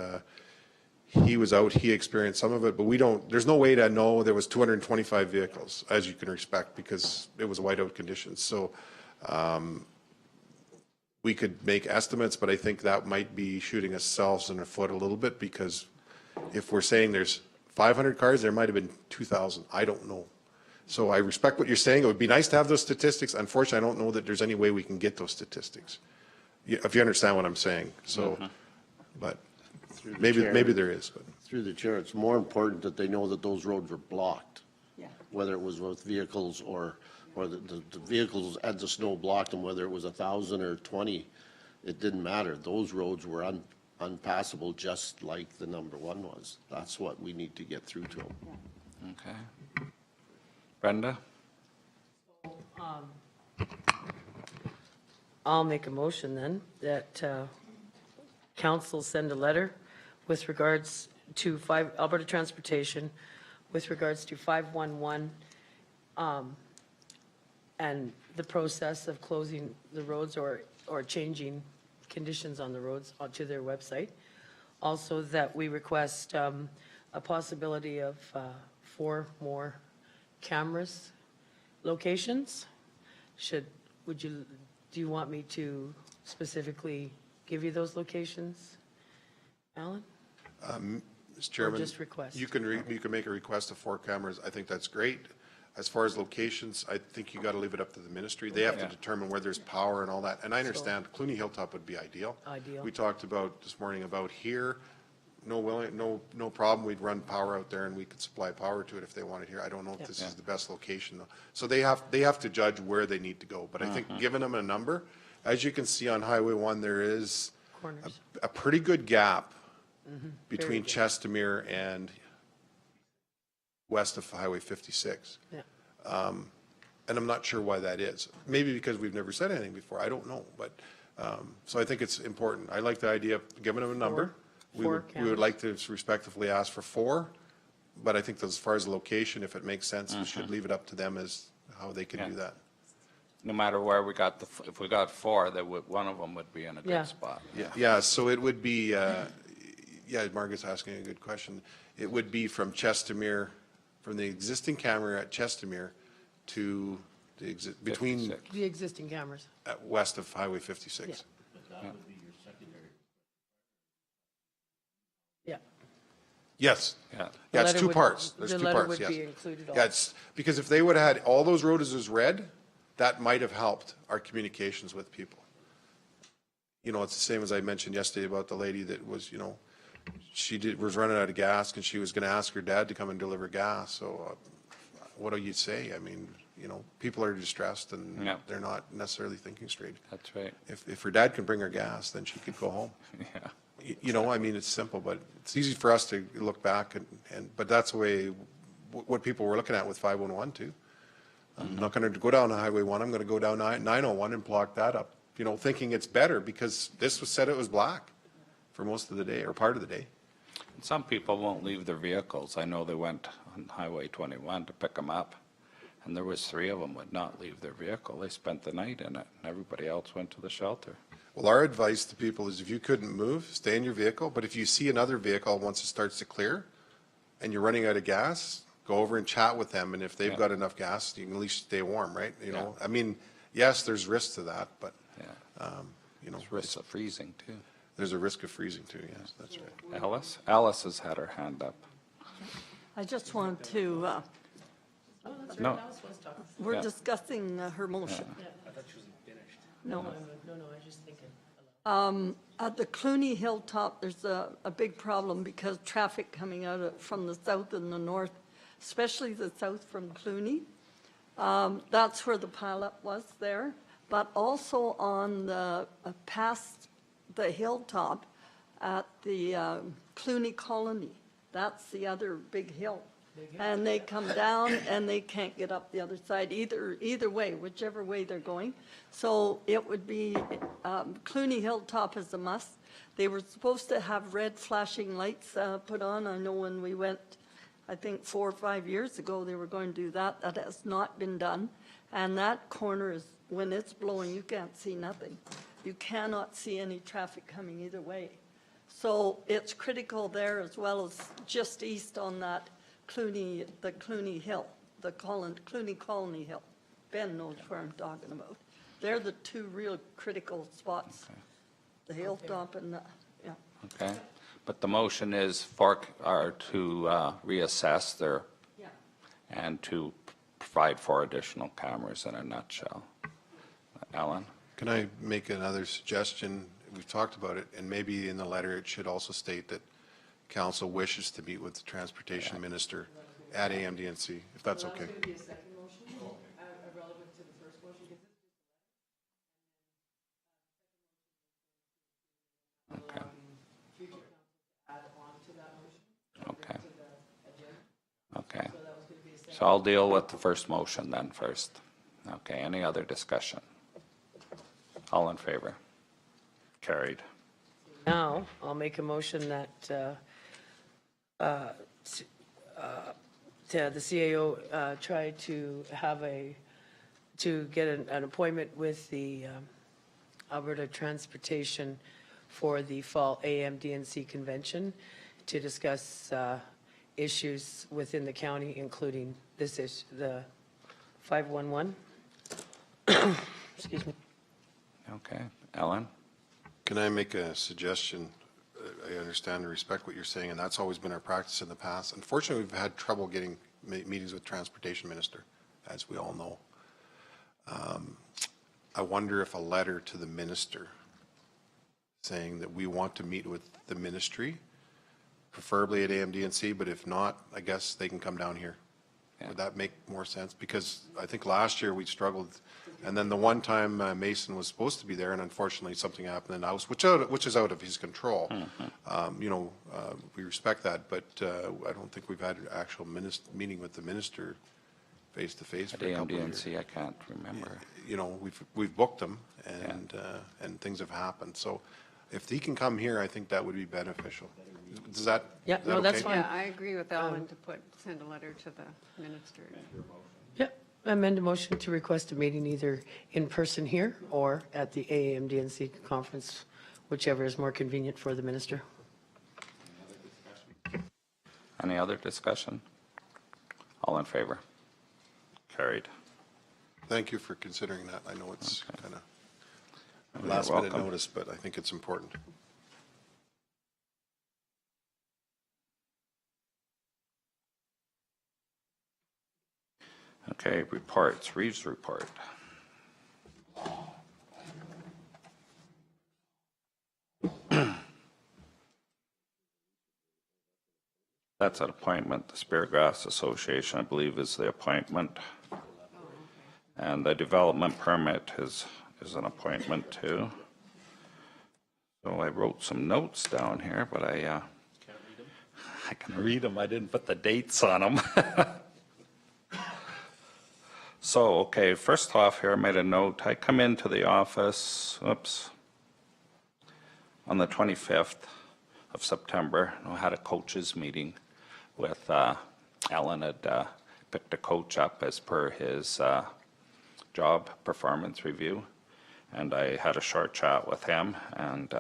he was out, he experienced some of it, but there's no way to know. There was 225 vehicles, as you can expect, because it was whiteout conditions. So we could make estimates, but I think that might be shooting ourselves in the foot a little bit, because if we're saying there's 500 cars, there might have been 2,000. I don't know. So I respect what you're saying. It would be nice to have those statistics. Unfortunately, I don't know that there's any way we can get those statistics, if you understand what I'm saying. So, but maybe there is. But. Through the chair, it's more important that they know that those roads were blocked. Yeah. Whether it was with vehicles or the vehicles had the snow blocked them, whether it was 1,000 or 20, it didn't matter. Those roads were unpassable, just like the number one was. That's what we need to get through to them. Okay. Brenda? I'll make a motion then that council send a letter with regards to Alberta Transportation, with regards to 511, and the process of closing the roads or changing conditions on the roads onto their website. Also, that we request a possibility of 4 more cameras locations. Do you want me to specifically give you those locations, Alan? Mr. Chairman, just request? you can make a request of 4 cameras. I think that's great. As far as locations, I think you got to leave it up to the ministry. They have to determine where there's power and all that. And I understand Clooney Hilltop would be ideal. Ideal. We talked about this morning about here. No problem. We'd run power out there and we could supply power to it if they wanted here. I don't know if this is the best location though. So they have to judge where they need to go. But I think giving them a number, as you can see on Highway 1, there is a pretty good gap between Chestermere and west of Highway 56. Yeah. And I'm not sure why that is. Maybe because we've never said anything before. I don't know. But so I think it's important. I like the idea of giving them a number. We would like to respectively ask for 4. But I think that as far as the location, if it makes sense, we should leave it up to them as how they can do that. No matter where we got if we got 4, one of them would be in a good spot. Yeah, so it would be, Margaret's asking a good question. It would be from Chestermere, from the existing camera at Chestermere to between 56. The existing cameras. west of Highway 56. Yeah. Yes. Yeah. Yeah, it's letter 2 would- parts. There's the 2 letter parts, would yes. be included Yeah, also. it's, because if they would have had all those roads as red, that might have helped our communications with people. you know, it's the same as I mentioned yesterday about the lady that was, you know, was running out of gas and she was going to ask her dad to come and deliver gas. So what do you say? I mean, you know, people are distressed and Yeah. they're not necessarily thinking straight. That's right. If her dad can bring her gas, then she could go home. Yeah. You know, I mean, it's simple, but it's easy for us to look back but that's the way, what people were looking at with 511 too. I'm not going to go down Highway 1, I'm going to go down 901 and block that up, you know, thinking it's better because this was said it was black for most of the day or part of the day. Some people won't leave their vehicles. I know they went on Highway 21 to pick them up, and there was 3 of them would not leave their vehicle. They spent the night in it, and everybody else went to the shelter. Well, our advice to people is if you couldn't move, stay in your vehicle, but if you see another vehicle once it starts to clear and you're running out of gas, go over and chat with them, and if they've got enough gas, you can at least stay warm, right? You know, I mean, yes, there's risks to that, but, you know, There's risks of freezing, too. there's a risk of freezing too, yes, that's right. Alice has had her hand up. I just want to, No, we're Yeah. discussing her motion. No. No, I was just thinking. At the Clooney Hilltop, there's a big problem because traffic coming out from the south and the north, especially the south from Clooney. That's where the pileup was there, but also on the, past the hilltop at the Clooney Colony. That's the other big hill. And they come down and they can't get up the other side either way, whichever way they're going. So it would be, Clooney Hilltop is a must. They were supposed to have red flashing lights put on. I know when we went, I think 4 or 5 years ago, they were going to do that. That has not been done. And that corner is, when it's blowing, you can't see nothing. You cannot see any traffic coming either way. So it's critical there as well as just east on that Clooney, the Clooney Hill, the Clooney Colony Hill. Ben knows where I'm talking about. They're the 2 real critical spots, the hilltop and the, yeah. okay. But the motion is to reassess their, and to provide 4 additional cameras in a nutshell. Alan? Can I make another suggestion? We've talked about it, and maybe in the letter it should also state that council wishes to meet with the transportation minister at AMDNC, if that's okay. be a second motion, relevant to the first motion. Okay. Future council to add on to that motion. Okay. To the agenda. Okay. So that was going to be a second. So I'll deal with the first motion then first. Okay, any other discussion? All in favor? Carried. Now, I'll make a motion that the CAO try to have to get an appointment with the Alberta Transportation for the fall AMDNC convention to discuss issues within the county, including this issue, the 511. Excuse me. Okay, Ellen? Can I make a suggestion? I understand and respect what you're saying, and that's always been our practice in the past. Unfortunately, we've had trouble getting meetings with transportation minister, as we all know. I wonder if a letter to the minister saying that we want to meet with the ministry, preferably at AMDNC, but if not, I guess they can come down here. Would that make more sense? Because I think last year we struggled, and then the one time Mason was supposed to be there, and unfortunately something happened in the house, which is out of his control. You know, we respect that, but I don't think we've had an actual meeting with the minister face to face At for a couple of years. AMDNC, I can't remember. You know, we've booked them, and things have happened. So if he can come here, I think that would be beneficial. Does that? Yeah, is that no, that's okay? fine. Yeah, I agree with Ellen to send a letter to the minister. Yep, amend a motion to request a meeting either in person here or at the AMDNC conference, whichever is more convenient for the minister. Any other discussion? All in favor? Carried. Thank you for considering that. I know it's kind of You're last minute welcome. notice, but I think it's important. Okay, reports, Reeves report. That's an appointment. The Speargrass Association, I believe, is the appointment. And the development permit is an appointment too. So I wrote some notes down here, but I can read them. I didn't put the dates on them. So, okay, first off here, I made a note. I come into the office, on the 25th of September. I had a coaches meeting with Alan had picked a coach up as per his job performance review. And I had a short chat with him, and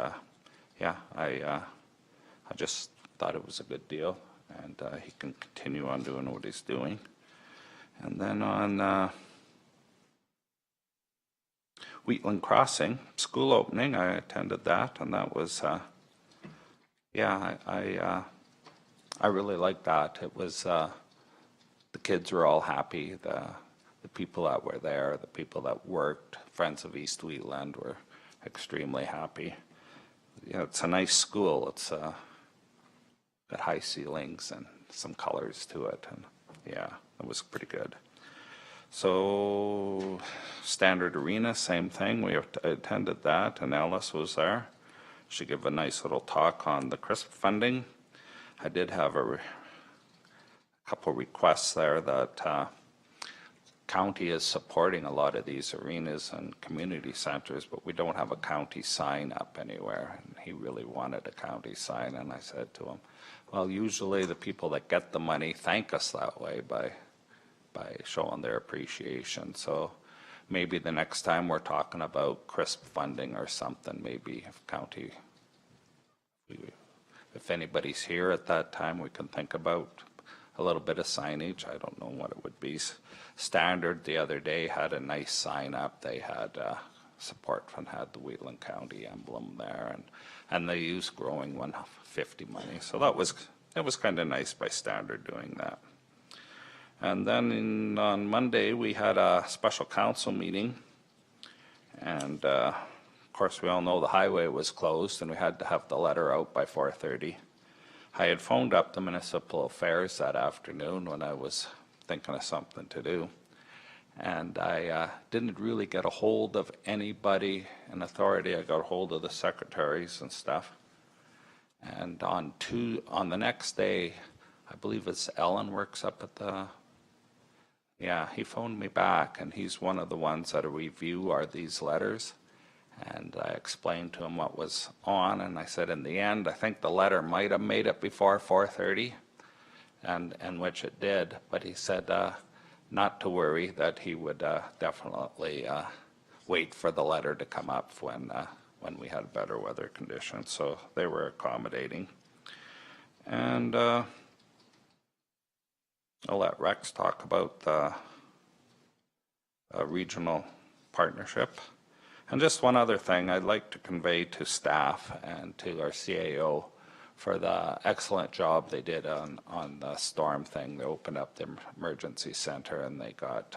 yeah, I just thought it was a good deal, and he can continue on doing what he's doing. And then on Wheatland Crossing, school opening, I attended that, and that was, yeah, I really liked that. It was, the kids were all happy, the people that were there, the people that worked, Friends of East Wheatland were extremely happy. Yeah, it's a nice school. It's got high ceilings and some colors to it, and yeah, it was pretty good. So Standard Arena, same thing. We attended that, and Alice was there. She gave a nice little talk on the CRISP funding. I did have a couple requests there that county is supporting a lot of these arenas and community centers, but we don't have a county sign up anywhere. And he really wanted a county sign, and I said to him, well, usually the people that get the money thank us that way by showing their appreciation. So maybe the next time we're talking about CRISP funding or something, maybe if county, if anybody's here at that time, we can think about a little bit of signage. I don't know what it would be. Standard the other day had a nice sign up. They had support from had the Wheatland County emblem there, and they used Growing 150 money. So it was kind of nice by Standard doing that. And then on Monday we had a special council meeting, and of course we all know the highway was closed, and we had to have the letter out by 4:30. I had phoned up the Municipal Affairs that afternoon when I was thinking of something to do, and I didn't really get a hold of anybody in authority. I got a hold of the secretaries and stuff, and on the next day, I believe it's Ellen works up at the, yeah, he phoned me back, and he's one of the ones that review these letters. And I explained to him what was on, and I said, in the end, I think the letter might have made it before 4:30, and which it did. But he said not to worry, that he would definitely wait for the letter to come up when we had better weather conditions. So they were accommodating. And I'll let Rex talk about the regional partnership. And just one other thing I'd like to convey to staff and to our CAO for the excellent job they did on the storm thing. They opened up the emergency center, and they got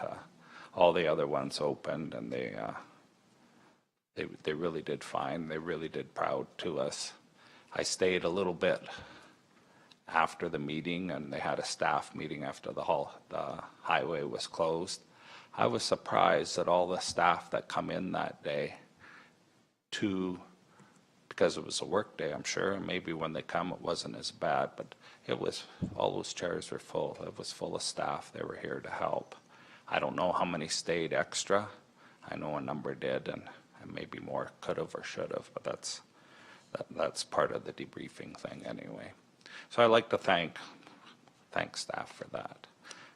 all the other ones opened, and they really did fine. They really did proud to us. I stayed a little bit after the meeting, and they had a staff meeting after the highway was closed. I was surprised at all the staff that come in that day because it was a work day, I'm sure, and maybe when they come it wasn't as bad, but all those chairs were full. It was full of staff. They were here to help. I don't know how many stayed extra. I know a number did, and maybe more could have or should have, but that's part of the debriefing thing anyway. So I'd like to thank staff for that.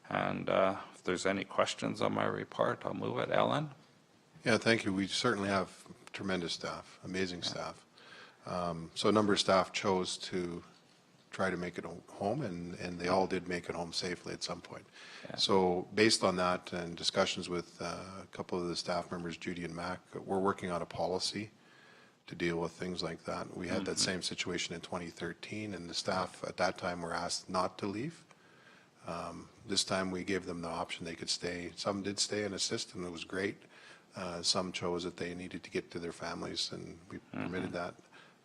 And if there's any questions on my report, I'll move it. Ellen? Yeah, thank you. We certainly have tremendous staff, amazing staff. So a number of staff chose to try to make it home, and they all did make it home safely at some point. Yeah. So based on that and discussions with a couple of the staff members, Judy and Mac, we're working on a policy to deal with things like that. We had that same situation in 2013, and the staff at that time were asked not to leave. This time we gave them the option they could stay. Some did stay and assist, and it was great. Some chose that they needed to get to their families, and we permitted that.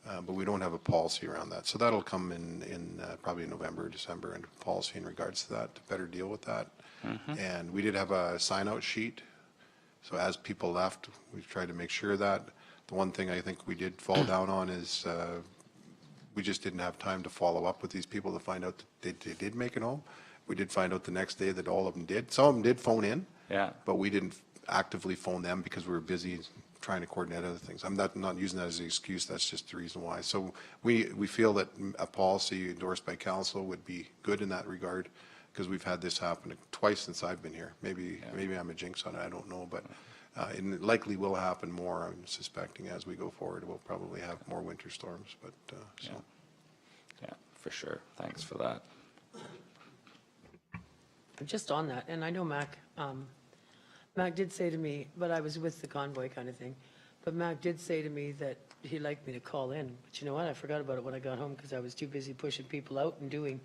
But we don't have a policy around that. So that'll come in probably November, December, and policy in regards to that, to better deal with that. And we did have a sign-out sheet. So as people left, we've tried to make sure that. The one thing I think we did fall down on is we just didn't have time to follow up with these people to find out that they did make it home. We did find out the next day that all of them did. Some of them did phone in. Yeah. But we didn't actively phone them because we were busy trying to coordinate other things. I'm not using that as an excuse, that's just the reason why. So we feel that a policy endorsed by council would be good in that regard, because we've had this happen twice since I've been here. Maybe I'm a jinx on it, I don't know, but it likely will happen more, I'm suspecting, as we go forward. We'll probably have more winter storms, but, so. Yeah, for sure. Thanks for that. Just on that, and I know Mac did say to me, but I was with the convoy kind of thing, but Mac did say to me that he'd like me to call in. But you know what? I forgot about it when I got home because I was too busy pushing people out and doing.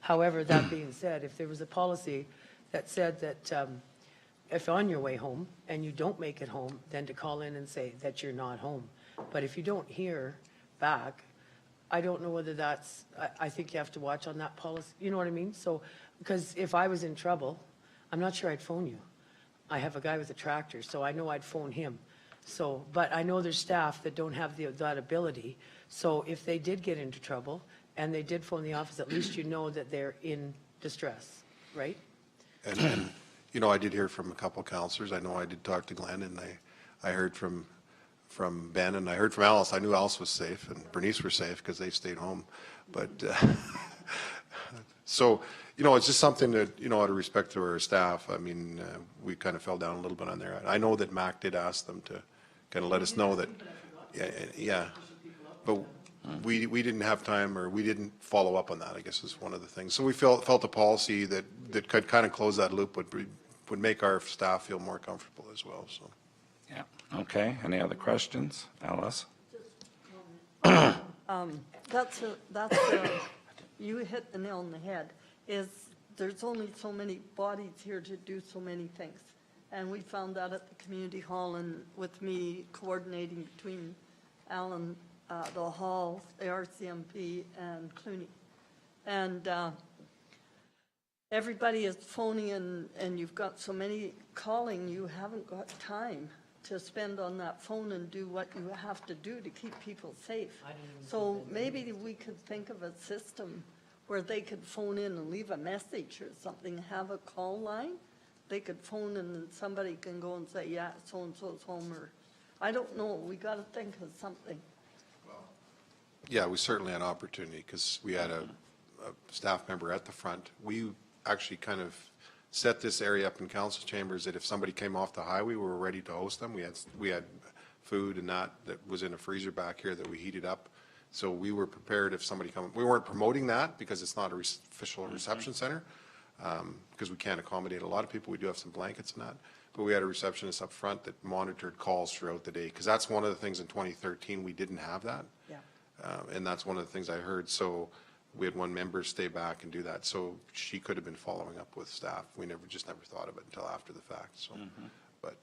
However, that being said, if there was a policy that said that if on your way home and you don't make it home, then to call in and say that you're not home. But if you don't hear back, I don't know whether that's, I think you have to watch on that policy. You know what I mean? So, because if I was in trouble, I'm not sure I'd phone you. I have a guy with a tractor, so I know I'd phone him. So, but I know there's staff that don't have that ability. So if they did get into trouble and they did phone the office, at least you know that they're in distress, right? And you know, I did hear from a couple of councillors. I know I did talk to Glenn, and I heard from Ben, and I heard from Alice. I knew Alice was safe and Bernice were safe because they stayed home. But so, you know, it's just something that, you know, out of respect to our staff, I mean, we kind of fell down a little bit on there. I know that Mac did ask them to kind of let us know that, yeah, but we didn't have time, or we didn't follow up on that, I guess is one of the things. So we felt a policy that could kind of close that loop would make our staff feel more comfortable as well, so. Yeah. Okay. Any other questions? Alice? You hit the nail on the head, is there's only so many bodies here to do so many things. And we found that at the community hall, and with me coordinating between Alan, the hall, the RCMP, and Clooney. And everybody is phoning, and you've got so many calling, you haven't got time to spend on that phone and do what you have to do to keep people safe. So maybe we could think of a system where they could phone in and leave a message or something, have a call line. They could phone and somebody can go and say, yeah, so-and-so's home, or, I don't know, we got to think of something. Yeah, we certainly had an opportunity because we had a staff member at the front. We actually kind of set this area up in council chambers that if somebody came off the highway, we were ready to host them. We had food and that was in a freezer back here that we heated up. So we were prepared if somebody come. We weren't promoting that because it's not an official reception center, because we can't accommodate a lot of people. We do have some blankets and that. But we had a receptionist up front that monitored calls throughout the day, because that's one of the things in 2013 we didn't have that. Yeah. And that's one of the things I heard. So we had one member stay back and do that. So she could have been following up with staff. We just never thought of it until after the fact. So, but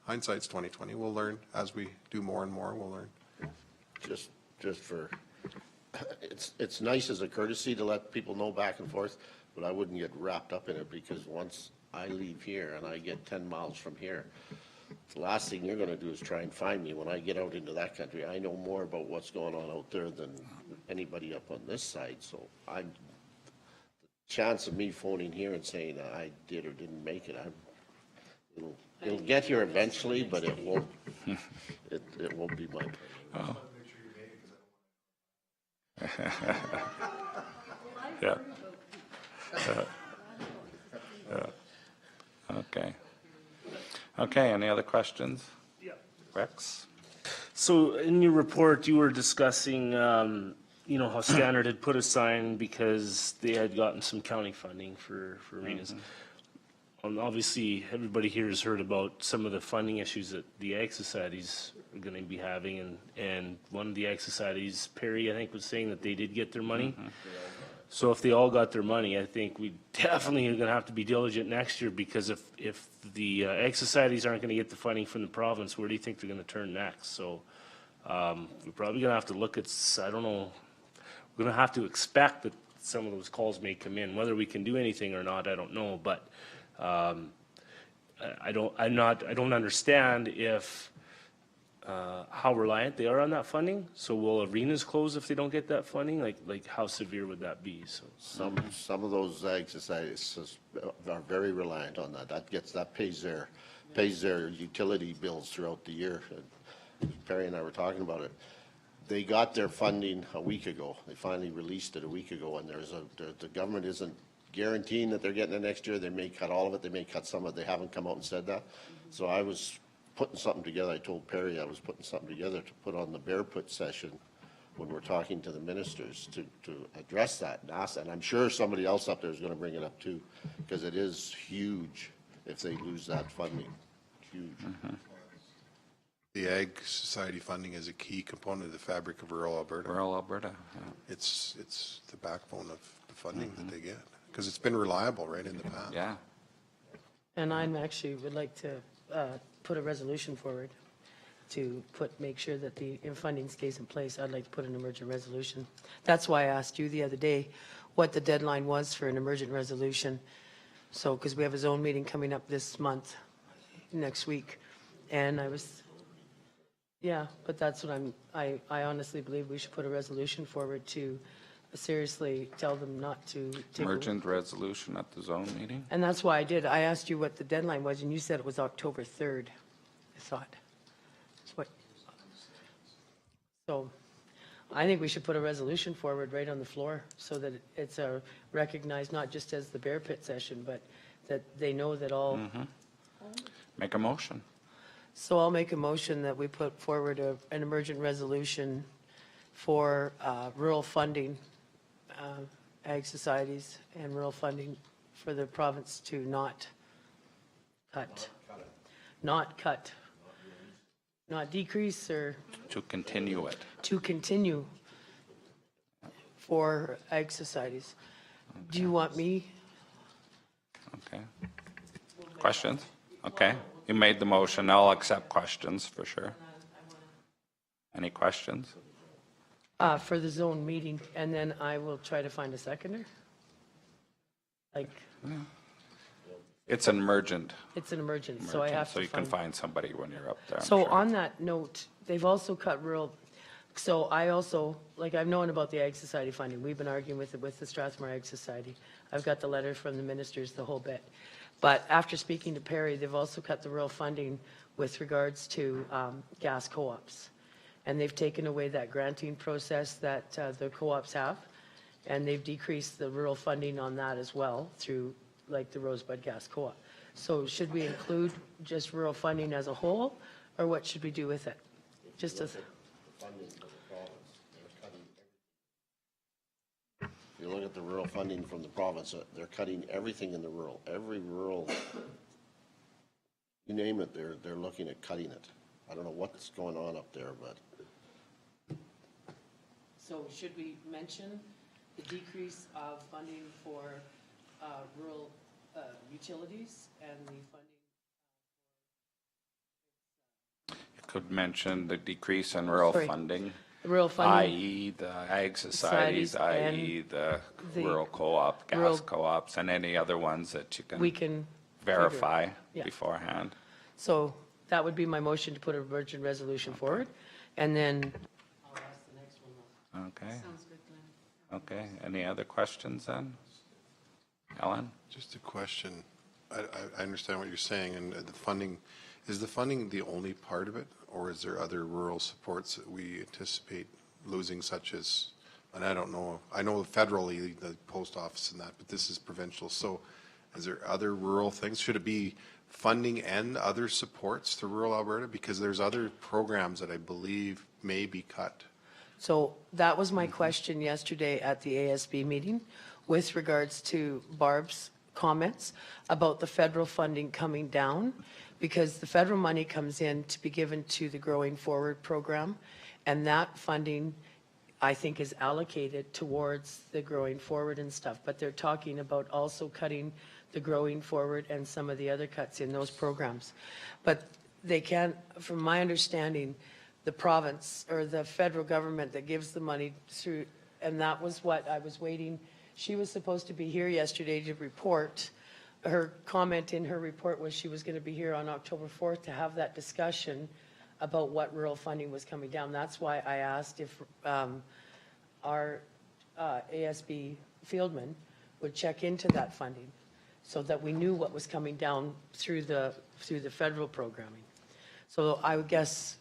hindsight's 20/20. We'll learn as we do more and more. We'll learn. Just for, it's nice as a courtesy to let people know back and forth, but I wouldn't get wrapped up in it, because once I leave here and I get 10 miles from here, the last thing you're going to do is try and find me when I get out into that country. I know more about what's going on out there than anybody up on this side, so the chance of me phoning here and saying I did or didn't make it, it'll get here eventually, but it won't. It won't be my pleasure. Yeah. Okay. Okay, any other questions? Yeah. Rex? So in your report, you were discussing, you know, how Standard had put a sign because they had gotten some county funding for arenas. Obviously, everybody here has heard about some of the funding issues that the Ag Societies are going to be having, and one of the Ag Societies, Perry, I think, was saying that they did get their money. So if they all got their money, I think we definitely are going to have to be diligent next year, because if the Ag Societies aren't going to get the funding from the province, where do you think they're going to turn next? So We're probably gonna have to look at, I don't know, we're gonna have to expect that some of those calls may come in. Whether we can do anything or not, I don't know, but, I don't understand if, how reliant they are on that funding. So will arenas close if they don't get that funding? Like how severe would that be? So, Some of those ag societies are very reliant on that. That pays their utility bills throughout the year. And Perry and I were talking about it. They got their funding a week ago. They finally released it a week ago, and the government isn't guaranteeing that they're getting it next year. They may cut all of it. They may cut some of it. They haven't come out and said that. So I was putting something together. I told Perry I was putting something together to put on the Bear Pit session when we're talking to the ministers to address that and ask that. And I'm sure somebody else up there is going to bring it up too, because it is huge if they lose that funding. Huge. The Ag Society funding is a key component of the fabric of rural Alberta. Rural Alberta, yeah. It's the backbone of the funding that they get, because it's been reliable, right, in the past. Yeah. And I'm actually would like to put a resolution forward to make sure that the funding stays in place. I'd like to put an emergent resolution. That's why I asked you the other day what the deadline was for an emergent resolution. So, because we have a zone meeting coming up this month, next week. And yeah, but that's what I honestly believe we should put a resolution forward to seriously tell them not to take. Emergent resolution at the zone meeting? And that's why I did. I asked you what the deadline was, and you said it was October 3rd, I thought. So I think we should put a resolution forward right on the floor so that it's recognized not just as the Bear Pit session, but that they know that all. Make a motion. So I'll make a motion that we put forward an emergent resolution for rural funding, ag societies and rural funding for the province to not decrease or To continue it. to continue for ag societies. Do you want me? Okay. Questions? Okay. You made the motion. I'll accept questions for sure. Any questions? For the zone meeting, and then I will try to find a seconder? Like, It's an emergent. it's an emergent, so I have So to you can find. find somebody when you're up there. I'm So sure. on that note, they've also cut rural, so I also, like, I've known about the Ag Society funding. We've been arguing with the Strathmore Ag Society. I've got the letter from the ministers, the whole bit. But after speaking to Perry, they've also cut the rural funding with regards to gas co-ops. And they've taken away that granting process that the co-ops have, and they've decreased the rural funding on that as well through, like, the Rosebud Gas Co-op. So should we include just rural funding as a whole, or what should we do with it? Just as, If you look at the rural funding from the province, they're cutting everything in the rural, every rural, you name it, they're looking at cutting it. I don't know what's going on up there, but so should we mention the decrease of funding for rural utilities and the funding? You could mention the decrease in rural Sorry. funding, Rural funding, i.e. the ag societies, Societies i.e. the the rural co-op, rural- gas co-ops, and any other ones that you we can can. verify Yeah. beforehand. So that would be my motion to put a emergent resolution forward, and then. I'll ask the next one. Okay, Sounds good, Glenn. okay. Any other questions then? Ellen? Just a question. I understand what you're saying, and the funding, is the funding the only part of it, or is there other rural supports that we anticipate losing, such as, and I don't know, I know federally, the post office and that, but this is provincial, so is there other rural things? Should it be funding and other supports to rural Alberta? Because there's other programs that I believe may be cut. So that was my question yesterday at the ASB meeting with regards to Barb's comments about the federal funding coming down, because the federal money comes in to be given to the Growing Forward program, and that funding, I think, is allocated towards the Growing Forward and stuff, but they're talking about also cutting the Growing Forward and some of the other cuts in those programs. But they can't, from my understanding, the province or the federal government that gives the money through, and that was what I was waiting. She was supposed to be here yesterday to report. Her comment in her report was she was going to be here on October 4th to have that discussion about what rural funding was coming down. That's why I asked if our ASB Fieldman would check into that funding so that we knew what was coming down through the federal programming. So I would guess,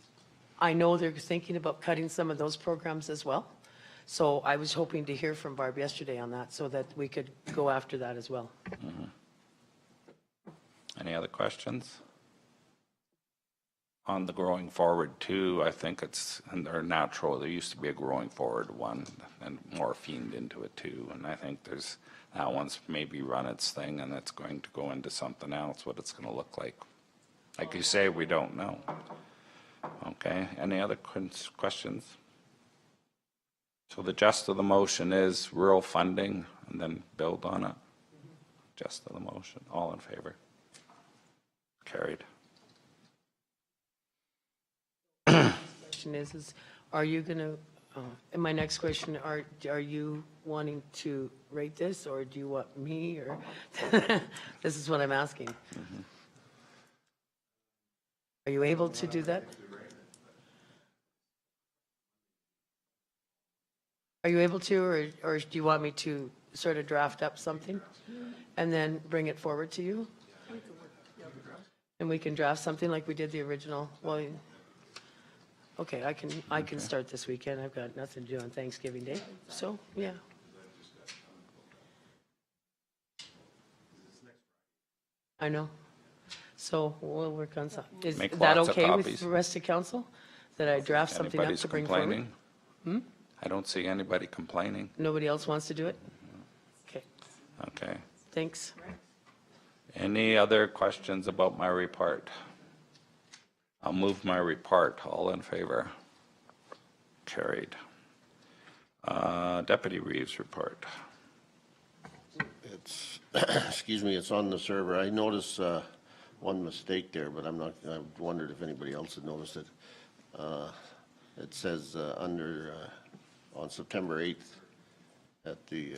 I know they're thinking about cutting some of those programs as well. So I was hoping to hear from Barb yesterday on that so that we could go after that as well. Any other questions? On the growing forward too, I think it's, and they're natural, there used to be a growing forward one and morphined into it too. And I think there's, that one's maybe run its thing and it's going to go into something else, what it's gonna look like. Like you say, we don't know. Okay, any other questions? So the gist of the motion is rural funding and then build on it. Gist of the motion, all in favor? Carried. Question is are you going to, and my next question, are you wanting to rate this or do you want me or, this is what I'm asking. Are you able to do that? Are you able to, or do you want me to sort of draft up something and then bring it forward to you? And we can draft something like we did the original, well, okay, I can start this weekend. I've got nothing to do on Thanksgiving Day, so, yeah. I know. So we'll work on something. Is Make that lots of okay with copies. the rest of council? That I draft something up Anybody's to bring forward? complaining? I don't see anybody complaining. Nobody else wants to do it? Okay, Okay. thanks. Any other questions about my report? I'll move my report. All in favor? Carried. Deputy Reeves report. It's, excuse me, it's on the server. I noticed one mistake there, but I wondered if anybody else had noticed it. It says on September 8th at the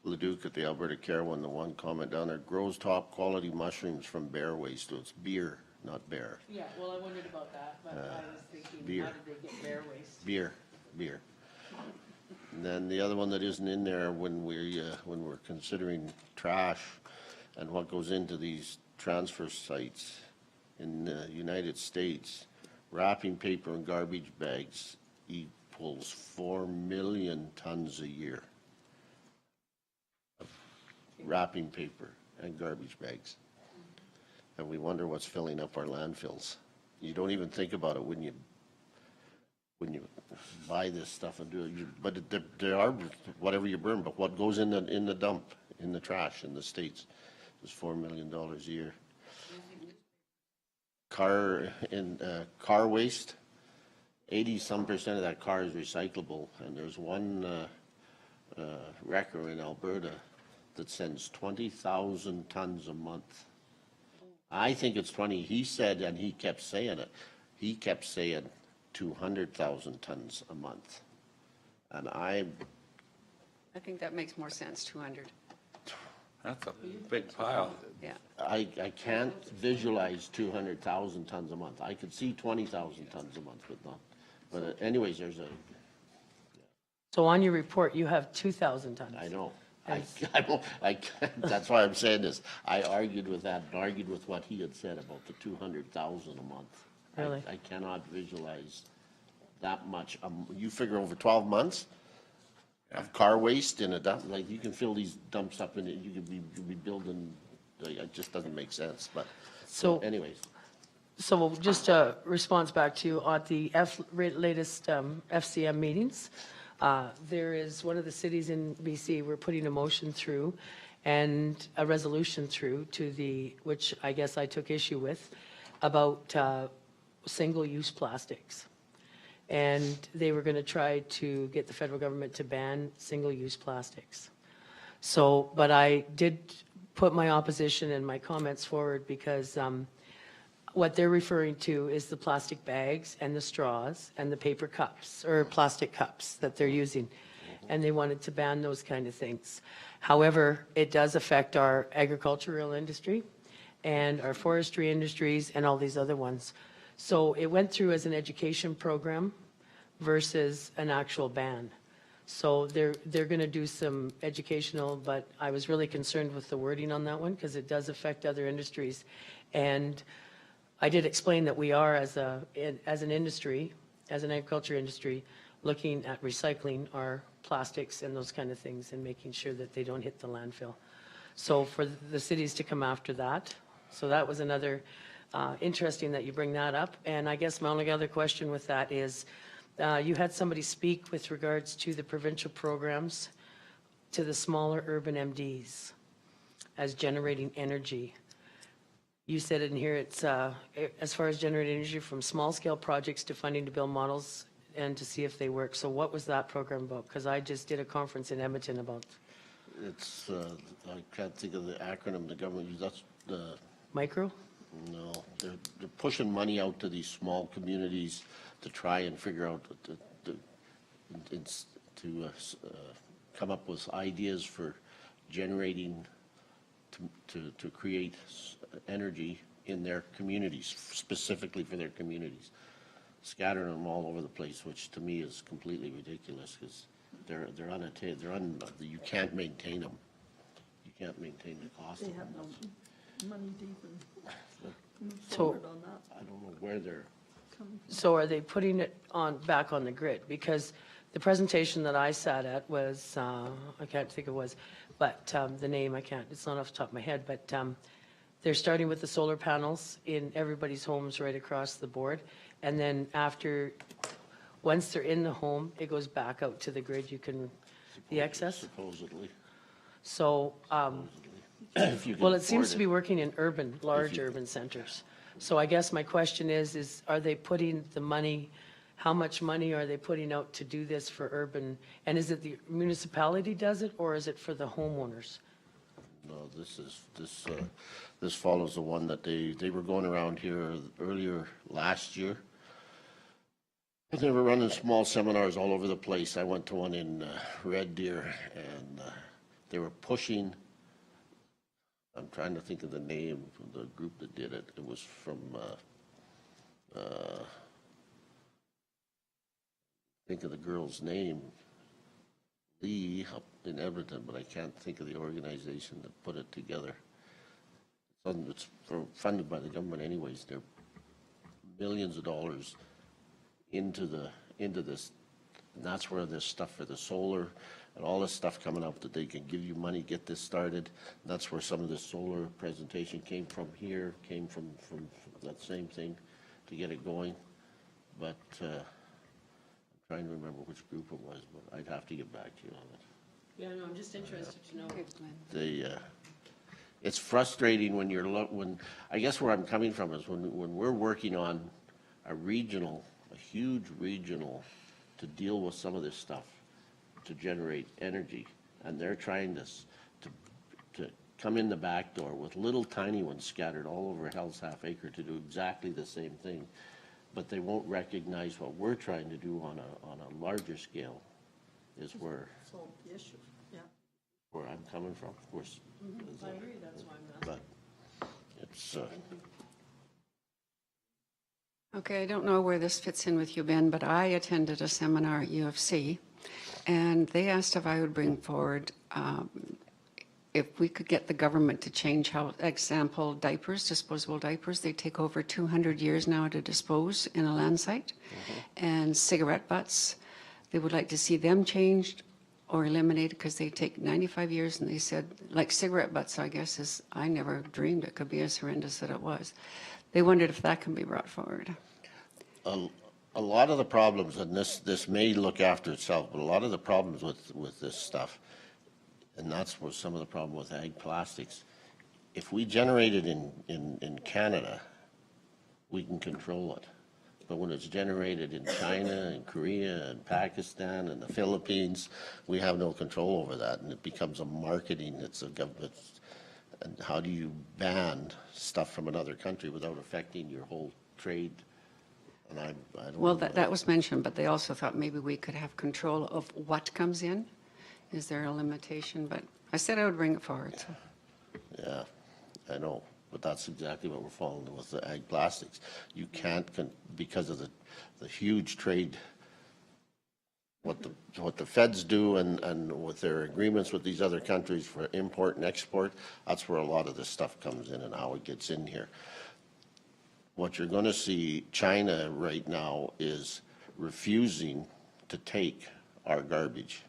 Leduc at the Alberta Carewin, the one comment down there, grows top quality mushrooms from bear waste. So it's beer, not bear. Yeah, well, I wondered about that, but I was thinking, beer. how did they get bear waste? Beer. And then the other one that isn't in there when we're considering trash and what goes into these transfer sites in the United States, wrapping paper and garbage bags equals 4 million tons a year of wrapping paper and garbage bags. And we wonder what's filling up our landfills. You don't even think about it when you buy this stuff and do it, but there are whatever you burn, but what goes in the dump, in the trash in the States is $4 million a year. Car waste, 80-some% of that car is recyclable, and there's one wrecker in Alberta that sends 20,000 tons a month. I think it's 20. He said, and he kept saying it, 200,000 tons a month. And I think that makes more sense, 200. That's a big pile. Yeah. I can't visualize 200,000 tons a month. I could see 20,000 tons a month, but not. But anyways, there's a, So on your report, you have 2,000 tons. I know. That's why I'm saying this. I argued with that and argued with what he had said about the 200,000 a month. Really? I cannot visualize that much. You figure over 12 months of car waste in a dump, like you can fill these dumps up in it, you could be building, it just doesn't make sense, but So- anyways. So just a response back to you at the latest FCM meetings. There is one of the cities in BC, we're putting a motion through and a resolution through to which I guess I took issue with, about single-use plastics. And they were going to try to get the federal government to ban single-use plastics. So, but I did put my opposition and my comments forward because What they're referring to is the plastic bags and the straws and the paper cups or plastic cups that they're using. And they wanted to ban those kind of things. However, it does affect our agricultural industry and our forestry industries and all these other ones. So it went through as an education program versus an actual ban. So they're going to do some educational, but I was really concerned with the wording on that one because it does affect other industries. And I did explain that we are, as an industry, as an agriculture industry, looking at recycling our plastics and those kind of things and making sure that they don't hit the landfill. So for the cities to come after that, so that was another interesting that you bring that up. And I guess my only other question with that is, you had somebody speak with regards to the provincial programs to the smaller urban MDs as generating energy. You said in here it's, as far as generating energy from small-scale projects to funding to build models and to see if they work. So what was that program about? Because I just did a conference in Edmonton about It's, I can't think of the acronym the government uses, that's the, micro. no, they're pushing money out to these small communities to try and figure out, to come up with ideas for generating, to create energy in their communities, specifically for their communities. Scattering them all over the place, which to me is completely ridiculous because they're you can't maintain them. You can't maintain the cost They of have them. no money to even move So- forward on that. I don't know where they're, So are they putting it back on the grid? Because the presentation that I sat at was, I can't think it was, but the name, it's not off the top of my head, but they're starting with the solar panels in everybody's homes right across the board. And then once they're in the home, it goes back out to the grid. You can, the excess. supposedly. So, If you can well, it seems afford to be working in large urban centers. So I guess my question is are they putting the money, how much money are they putting out to do this for urban? And is it the municipality does it, or is it for the homeowners? No, this follows the one that they were going around here earlier last year. And they were running small seminars all over the place. I went to one in Red Deer, and they were pushing, I'm trying to think of the name of the group that did it. It was from, think of the girl's name, Lee, up in Edmonton, but I can't think of the organization that put it together. It's funded by the government anyways. They're millions of dollars into this, and that's where this stuff for the solar and all this stuff coming up that they can give you money, get this started. And that's where some of the solar presentation came from here, came from that same thing to get it going. But I'm trying to remember which group it was, but I'd have to get back to you on it. Yeah, no, I'm just interested to know. Okay, Glenn. It's frustrating when I guess where I'm coming from is when we're working on a huge regional to deal with some of this stuff, to generate energy, and they're trying to come in the back door with little tiny ones scattered all over Hell's Half Acre to do exactly the same thing, but they won't recognize what we're trying to do on a larger scale is where Solve the issue, yeah. I'm coming from, of course. I agree, that's why I'm asking. But it's, Okay, I don't know where this fits in with you, Ben, but I attended a seminar at UFC, and they asked if I would bring forward if we could get the government to change how, example, diapers, disposable diapers, they take over 200 years now to dispose in a land site. And cigarette butts, they would like to see them changed or eliminated because they take 95 years. And they said, like cigarette butts, I guess, I never dreamed it could be as horrendous as it was. They wondered if that can be brought forward. a lot of the problems, and this may look after itself, but a lot of the problems with this stuff, and that's where some of the problem with ag plastics, if we generate it in Canada, we can control it. But when it's generated in China and Korea and Pakistan and the Philippines, we have no control over that, and it becomes a marketing, it's a government, And how do you ban stuff from another country without affecting your whole trade? And I don't. Well, know. that was mentioned, but they also thought maybe we could have control of what comes in. Is there a limitation? But I said I would bring it forward, so. Yeah, I know, but that's exactly what we're following with the ag plastics. You can't, because of the huge trade, what the feds do and with their agreements with these other countries for import and export, that's where a lot of this stuff comes in and how it gets in here. What you're going to see, China right now is refusing to take our garbage,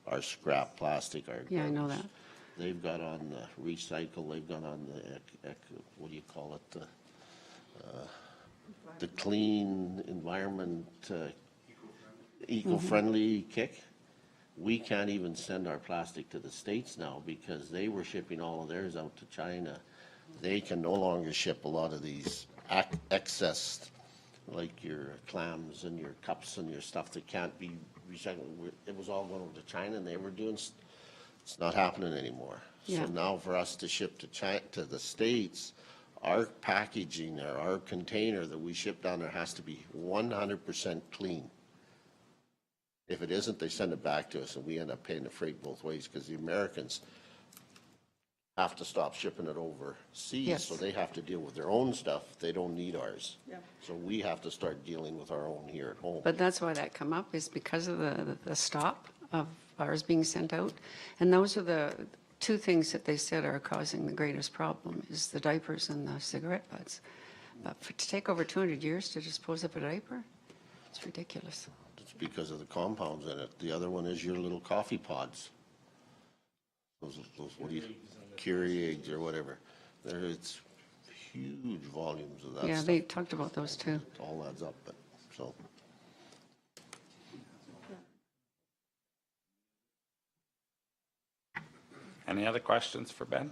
our scrap plastic, our garbage. Yeah, I know that. They've got on the recycle, they've got on the, what do you call it, the clean environment, eco-friendly kick. We can't even send our plastic to the States now because they were shipping all of theirs out to China. They can no longer ship a lot of these excess, like your clams and your cups and your stuff that can't be recycled. It was all going to China and they were doing, it's not happening anymore. Yeah. So now for us to ship to China, to the States, our packaging or our container that we ship down there has to be 100% clean. If it isn't, they send it back to us and we end up paying the freight both ways because the Americans have to stop shipping it overseas. Yes. So they have to deal with their own stuff. They don't need ours. Yeah. So we have to start dealing with our own here at home. But that's why that come up, is because of the stop of ours being sent out. And those are the two things that they said are causing the greatest problem, is the diapers and the cigarette butts. But to take over 200 years to dispose of a diaper, it's ridiculous. It's because of the compounds in it. The other one is your little coffee pods. Those what do you, Curie eggs or whatever. It's huge volumes of that Yeah, stuff. they talked about those too. It all adds up, but, so. Any other questions for Ben?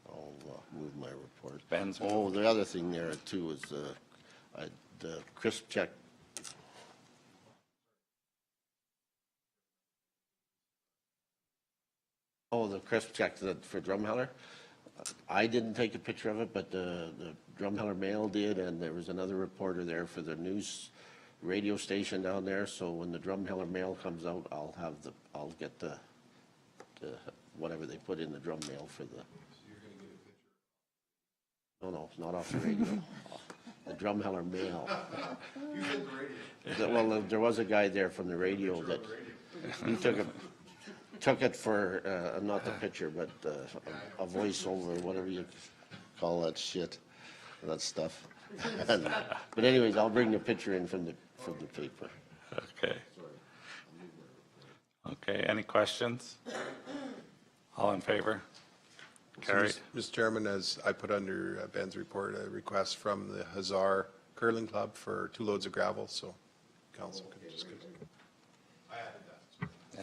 I'll move my report. Ben's Oh, the other thing there too is the crisp check. Oh, the crisp check for Drumheller. I didn't take a picture of it, but the Drumheller Mail did, and there was another reporter there for the news radio station down there. So when the Drumheller Mail comes out, I'll get the whatever they put in the drum mail for the. No, it's not off the radio. The Drumheller Mail. Well, there was a guy there from the radio that he took it for not the picture, but a voiceover, whatever you call that shit, that stuff. But anyways, I'll bring the picture in from the paper. Okay. Okay, any questions? All in favor? Carried. Mr. Chairman, as I put under Ben's report, a request from the Hazar Curling Club for 2 loads of gravel, so council could just.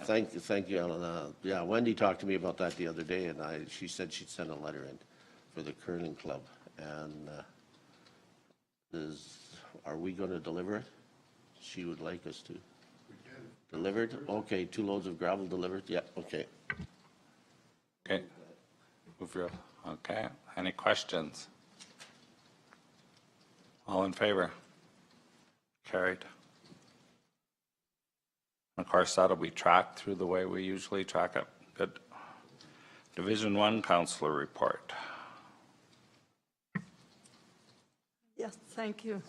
Thank you, Alan. Yeah, Wendy talked to me about that the other day, and she said she'd send a letter in for the curling club. And are we going to deliver it? She would like us to. Delivered? Okay, 2 loads of gravel delivered? Yeah, okay. Okay. Okay, any questions? All in favor? Carried. Of course, that'll be tracked through the way we usually track it. Good. Division 1 Councillor report. Yes, thank you.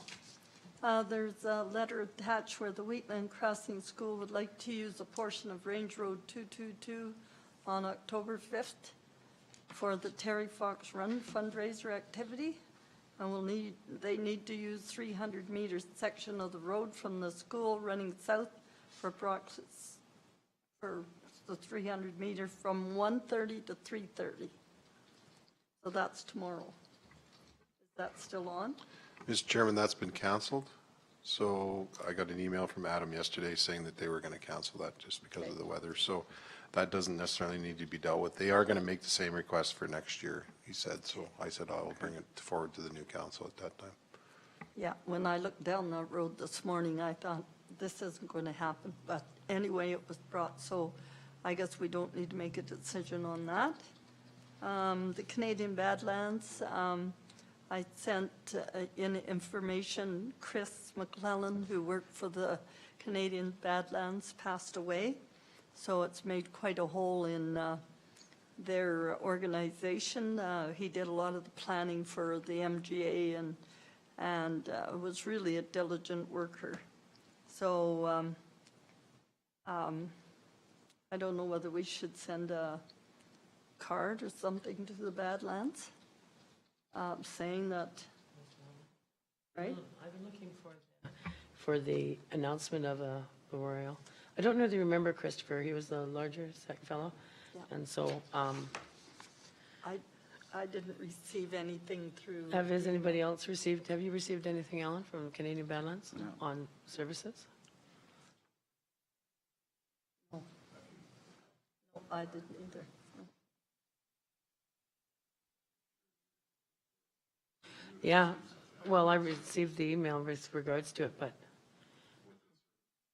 There's a letter attached where the Wheatland Crossing School would like to use a portion of Range Road 222 on October 5th for the Terry Fox Run fundraiser activity. And they need to use 300 meters section of the road from the school running south for the 300 meter from 1:30 to 3:30. So that's tomorrow. Is that still on? Mr. Chairman, that's been canceled. So I got an email from Adam yesterday saying that they were going to cancel that just because of the weather. So that doesn't necessarily need to be dealt with. They are going to make the same request for next year, he said. So I said I will bring it forward to the new council at that time. Yeah, when I looked down that road this morning, I thought, this isn't going to happen. But anyway, it was brought, so I guess we don't need to make a decision on that. The Canadian Badlands, I sent in information, Chris McClellan, who worked for the Canadian Badlands, passed away. So it's made quite a hole in their organization. He did a lot of the planning for the MGA and was really a diligent worker. So I don't know whether we should send a card or something to the Badlands saying that, right? I've been looking for the announcement of a memorial. I don't know if you remember Christopher, he was the larger fellow. Yeah. And so, I didn't receive anything through. has anybody else received, have you received anything, Alan, from Canadian Badlands on services? No, I didn't either. Yeah, well, I received the email with regards to it, but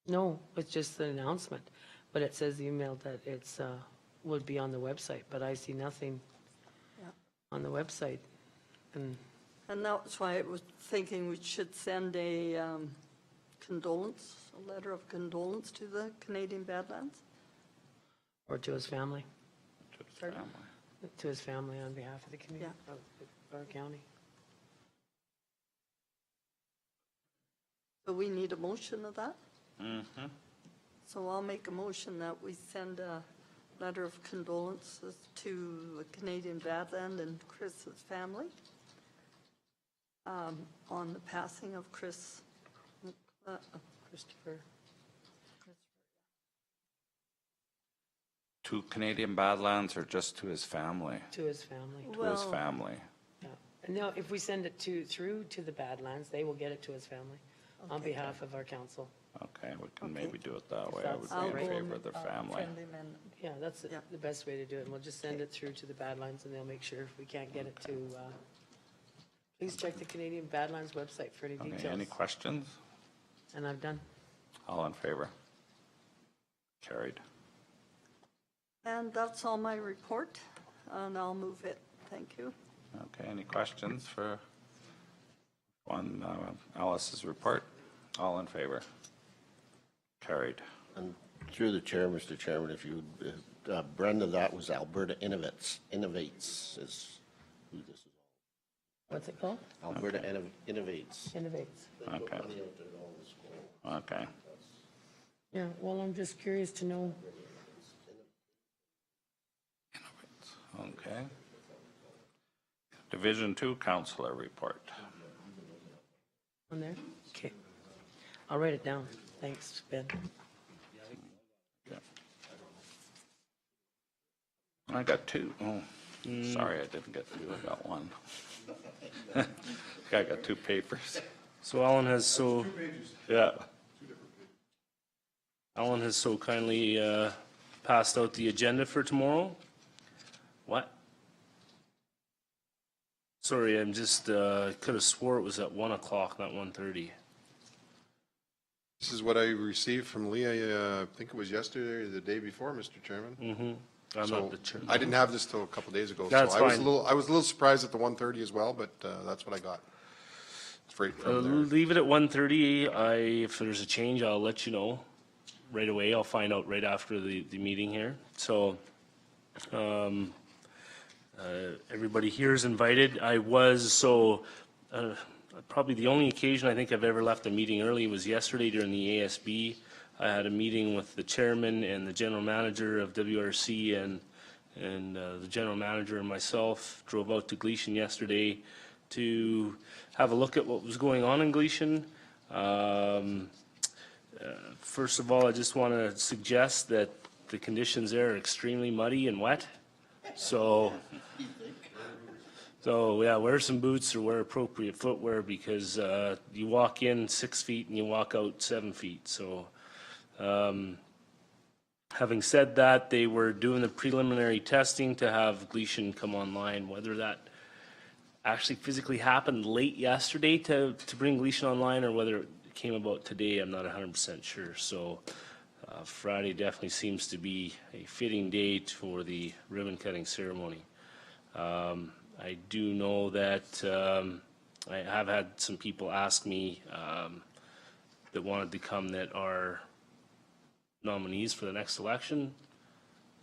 no, it's just an announcement. But it says email that it's, would be on the website, but I see nothing Yeah. on the website. And And that's why I was thinking we should send a condolence, a letter of condolence to the Canadian Badlands. or to his family, To his Pardon? family. to his family on behalf of the community, Yeah. of our county. So we need a motion of that? So I'll make a motion that we send a letter of condolences to the Canadian Badland and Chris's family on the passing of Christopher. To Canadian Badlands or just to his family? To his family. To his Well- family. Yeah. And now, if we send it through to the Badlands, they will get it to his family on Okay. behalf of our council. Okay, we can Okay. maybe do it that If way. I that's would I'll be go in and favor of the make a family. friendly amendment. Yeah, that's Yeah. the best way to do it, and we'll just send it through to the Badlands, and they'll make sure if we can't get it to, please check the Canadian Badlands website for any Okay, any details. questions? And I've done. All in favor? Carried. And that's all my report, and I'll move it. Thank you. Okay, any questions for on Alice's report? All in favor? Carried. And through the chair, Mr. Chairman, if you, Brenda, that was Alberta Innovates is who this is. What's it called? Alberta Innovates. Innovates. They put Okay. money out there to all the schools. Okay. Yeah, well, I'm just curious to know, Okay. Division 2 Counselor report. on there? Okay. I'll write it down. Thanks, Ben. Yeah. I got two. Oh, sorry, I didn't get two. I got one. I got two papers. So Alan has so, Yeah. Alan has so kindly passed out the agenda for tomorrow. What? Sorry, I'm just, could have swore it was at 1 o'clock, not 1:30. This is what I received from Leah, I think it was yesterday or the day before, Mr. Chairman. I'm So not the chair. I didn't have this till a couple days ago. That's So I was a fine. little, I was a little surprised at the 1:30 as well, but that's what I got. Straight from there. Leave it at 1:30. If there's a change, I'll let you know right away. I'll find out right after the meeting here. So, everybody here is invited. Probably the only occasion I think I've ever left a meeting early was yesterday during the ASB. I had a meeting with the chairman and the general manager of WRC and the general manager and myself drove out to Gleason yesterday to have a look at what was going on in Gleason. First of all, I just want to suggest that the conditions there are extremely muddy and wet. So yeah, wear some boots or wear appropriate footwear because you walk in 6 feet and you walk out 7 feet. So having said that, they were doing the preliminary testing to have Gleason come online. Whether that actually physically happened late yesterday to bring Gleason online or whether it came about today, I'm not 100% sure. So Friday definitely seems to be a fitting date for the ribbon cutting ceremony. I do know that I have had some people ask me that wanted to come that are nominees for the next election.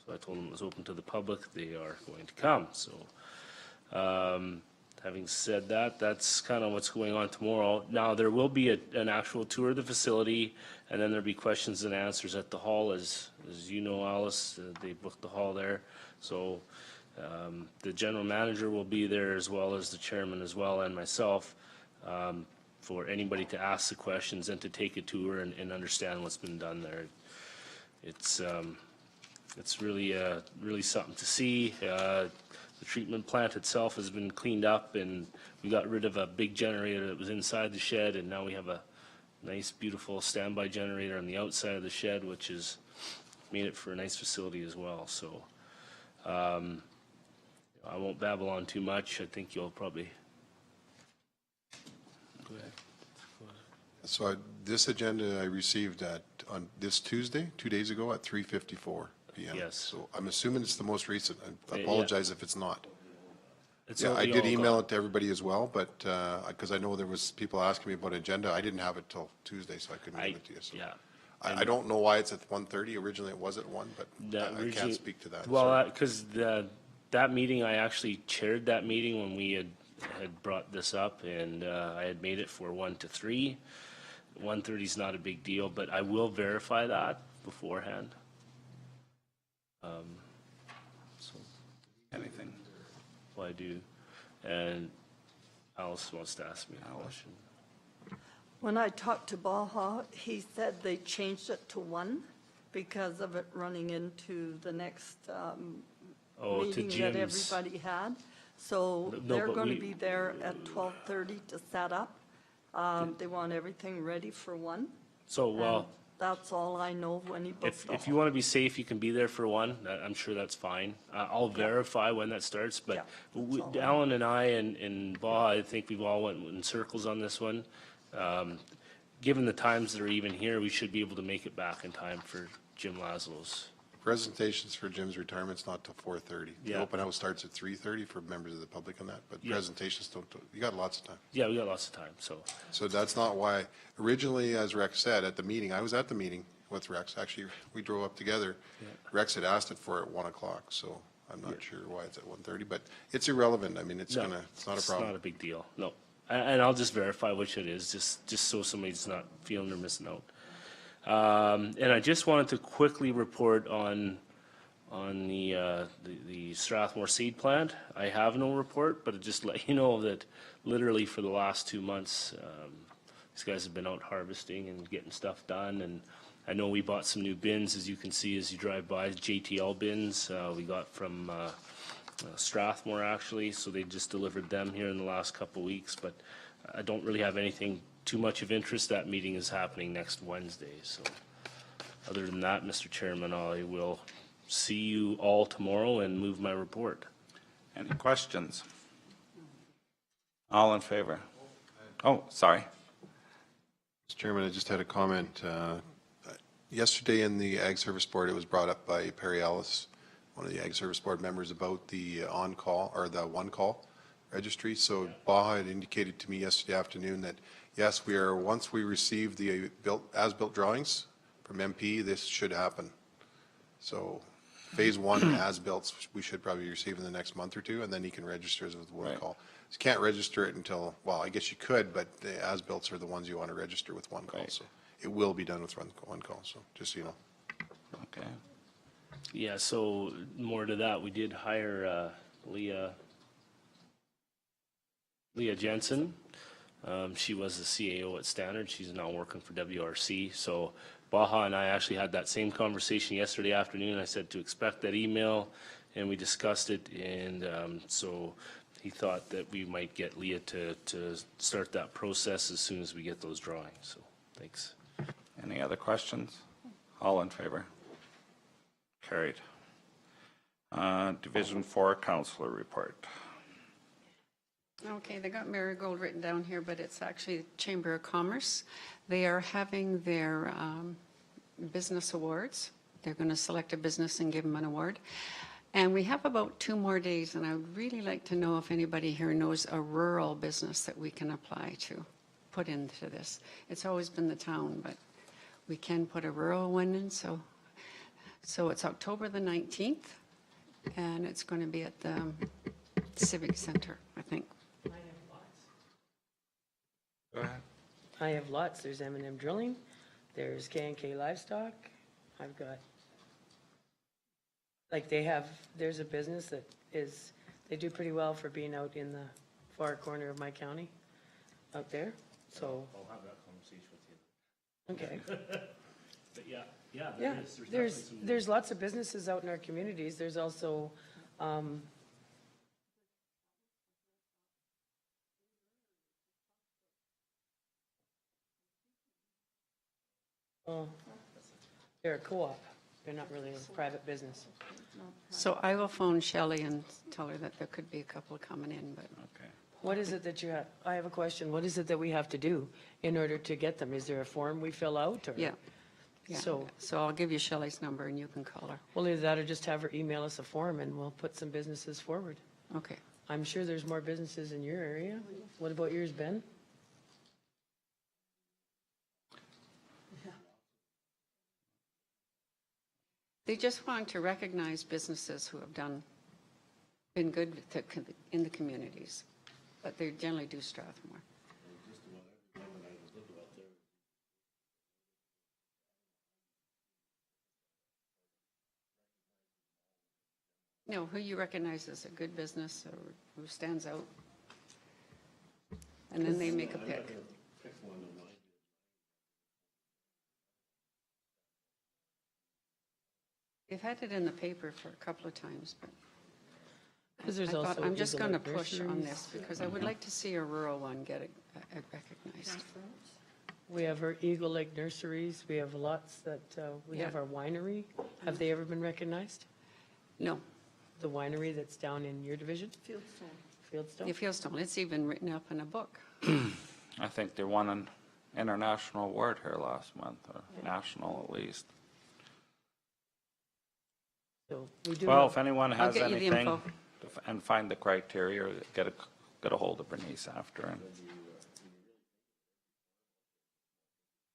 So I told them it was open to the public. They are going to come. So having said that, that's kind of what's going on tomorrow. Now, there will be an actual tour of the facility, and then there'll be questions and answers at the hall. As you know, Alice, they booked the hall there. So the general manager will be there, as well as the chairman as well, and myself, for anybody to ask the questions and to take a tour and understand what's been done there. It's really really something to see. The treatment plant itself has been cleaned up, and we got rid of a big generator that was inside the shed, and now we have a nice, beautiful standby generator on the outside of the shed, which has made it for a nice facility as well. So I won't babble on too much. I think you'll probably go ahead. So this agenda I received on this Tuesday, 2 days ago at 3:54 PM. Yes. So I'm assuming it's the most recent. I Yeah. apologize if it's not. It's Yeah, I already did all email gone. it to everybody as well, but, because I know there was people asking me about agenda. I didn't have it till Tuesday, so I couldn't give it to you. So Yeah. I don't know why it's at 1:30. Originally it was at 1, but That I originally- can't speak to that. Well, Sorry. because that meeting, I actually chaired that meeting when we had brought this up, and I had made it for 1 to 3. 1:30 is not a big deal, but I will verify that beforehand. So, Anything? well, I do. And Alice wants to ask me a question. When I talked to Baja, he said they changed it to 1 because of it running into the next Oh, to meeting that Jim's. everybody had. So No, they're but going to we- be there at 12:30 to set up. They want everything ready for 1. So, well, And that's all I know when he booked the if you want to be safe, you can be there for 1. I'm sure that's fine. I'll verify when that starts, but Yeah, that's all. Alan and I and Baja, I think we've all went in circles on this one. Given the times that are even here, we should be able to make it back in time for Jim Laszlo's. Presentations for Jim's retirement's not till 4:30. The Yeah. open house starts at 3:30 for members of the public on that, but Yeah. presentations don't, you got lots of time. Yeah, we got lots of time, so. So that's not why, originally, as Rex said, at the meeting, I was at the meeting with Rex, actually, we drove up together. Rex had asked it for at 1 o'clock, so I'm not sure why it's at 1:30, but it's irrelevant. I mean, it's No, gonna, it's not a It's not problem. a big deal, no. And I'll just verify which it is, just so somebody's not feeling they're missing out. And I just wanted to quickly report on the Strathmore seed plant. I have no report, but just let you know that literally for the last 2 months, these guys have been out harvesting and getting stuff done. And I know we bought some new bins, as you can see as you drive by, JTL bins. We got from Strathmore, actually, so they just delivered them here in the last couple weeks. But I don't really have anything too much of interest. That meeting is happening next Wednesday, so. Other than that, Mr. Chairman, I will see you all tomorrow and move my report. Any questions? All in favor? Oh, sorry. Mr. Chairman, I just had a comment. Yesterday in the Ag Service Board, it was brought up by Perry Ellis, one of the Ag Service Board members, about the on-call, or the one-call registry. So Baja had indicated to me yesterday afternoon that, yes, once we receive the as-built drawings from MP, this should happen. So phase 1 as-built, we should probably receive in the next month or 2, and then he can register as with one Right. call. You can't register it until, well, I guess you could, but the as-built are the ones you want to register with one call. Right. So it will be done with one call, so just so you know. Okay. Yeah, so more to that, we did hire Leah Jensen. She was the CAO at Standard. She's now working for WRC. So Baja and I actually had that same conversation yesterday afternoon. I said to expect that email, and we discussed it. And so he thought that we might get Leah to start that process as soon as we get those drawings. So thanks. Any other questions? All in favor? Carried. Division 4 Councillor Report. Okay, they got Marigold written down here, but it's actually Chamber of Commerce. They are having their business awards. They're going to select a business and give them an award. And we have about 2 more days, and I would really like to know if anybody here knows a rural business that we can apply to, put into this. It's always been the town, but we can put a rural one in, so it's October the 19th, and it's going to be at the Civic Center, I think. Go ahead. I have lots. There's M&M Drilling, there's K&K Livestock. I've got, like there's a business that they do pretty well for being out in the far corner of my county, out there, so. I'll have that conversation with you. Okay. But yeah, Yeah, there is. Definitely there's, some- there's lots of businesses out in our communities. There's also, oh, they're a co-op. They're not really a private business. So I will phone Shelley and tell her that there could be a couple coming in, but Okay. What is it that you have, I have a question. What is it that we have to do in order to get them? Is there a form we fill out or? yeah. Yeah. So- So I'll give you Shelley's number and you can call her. Well, either that or just have her email us a form and we'll put some businesses forward. Okay. I'm sure there's more businesses in your area. What about yours, Ben? They just want to recognize businesses who have been good in the communities, but they generally do Strathmore. No, who you recognize as a good business or who stands out. And then they make a pick. They've had it in the paper for a couple of times, but Because I there's thought, also I'm just Eagle going to Lake push on Nurseries. this because I would like to see a rural one get it recognized. We have our Eagle Lake Nurseries. We have lots that, we have Yeah. our winery. Have they ever been recognized? No, The winery that's down in your division, Fieldstone. Fieldstone? you feel stone. It's even written up in a book. I think they won an international award here last month, or national at least. So we do. Well, have- if anyone I'll has get you the anything info. and find the criteria, or get a hold of Bernice after. And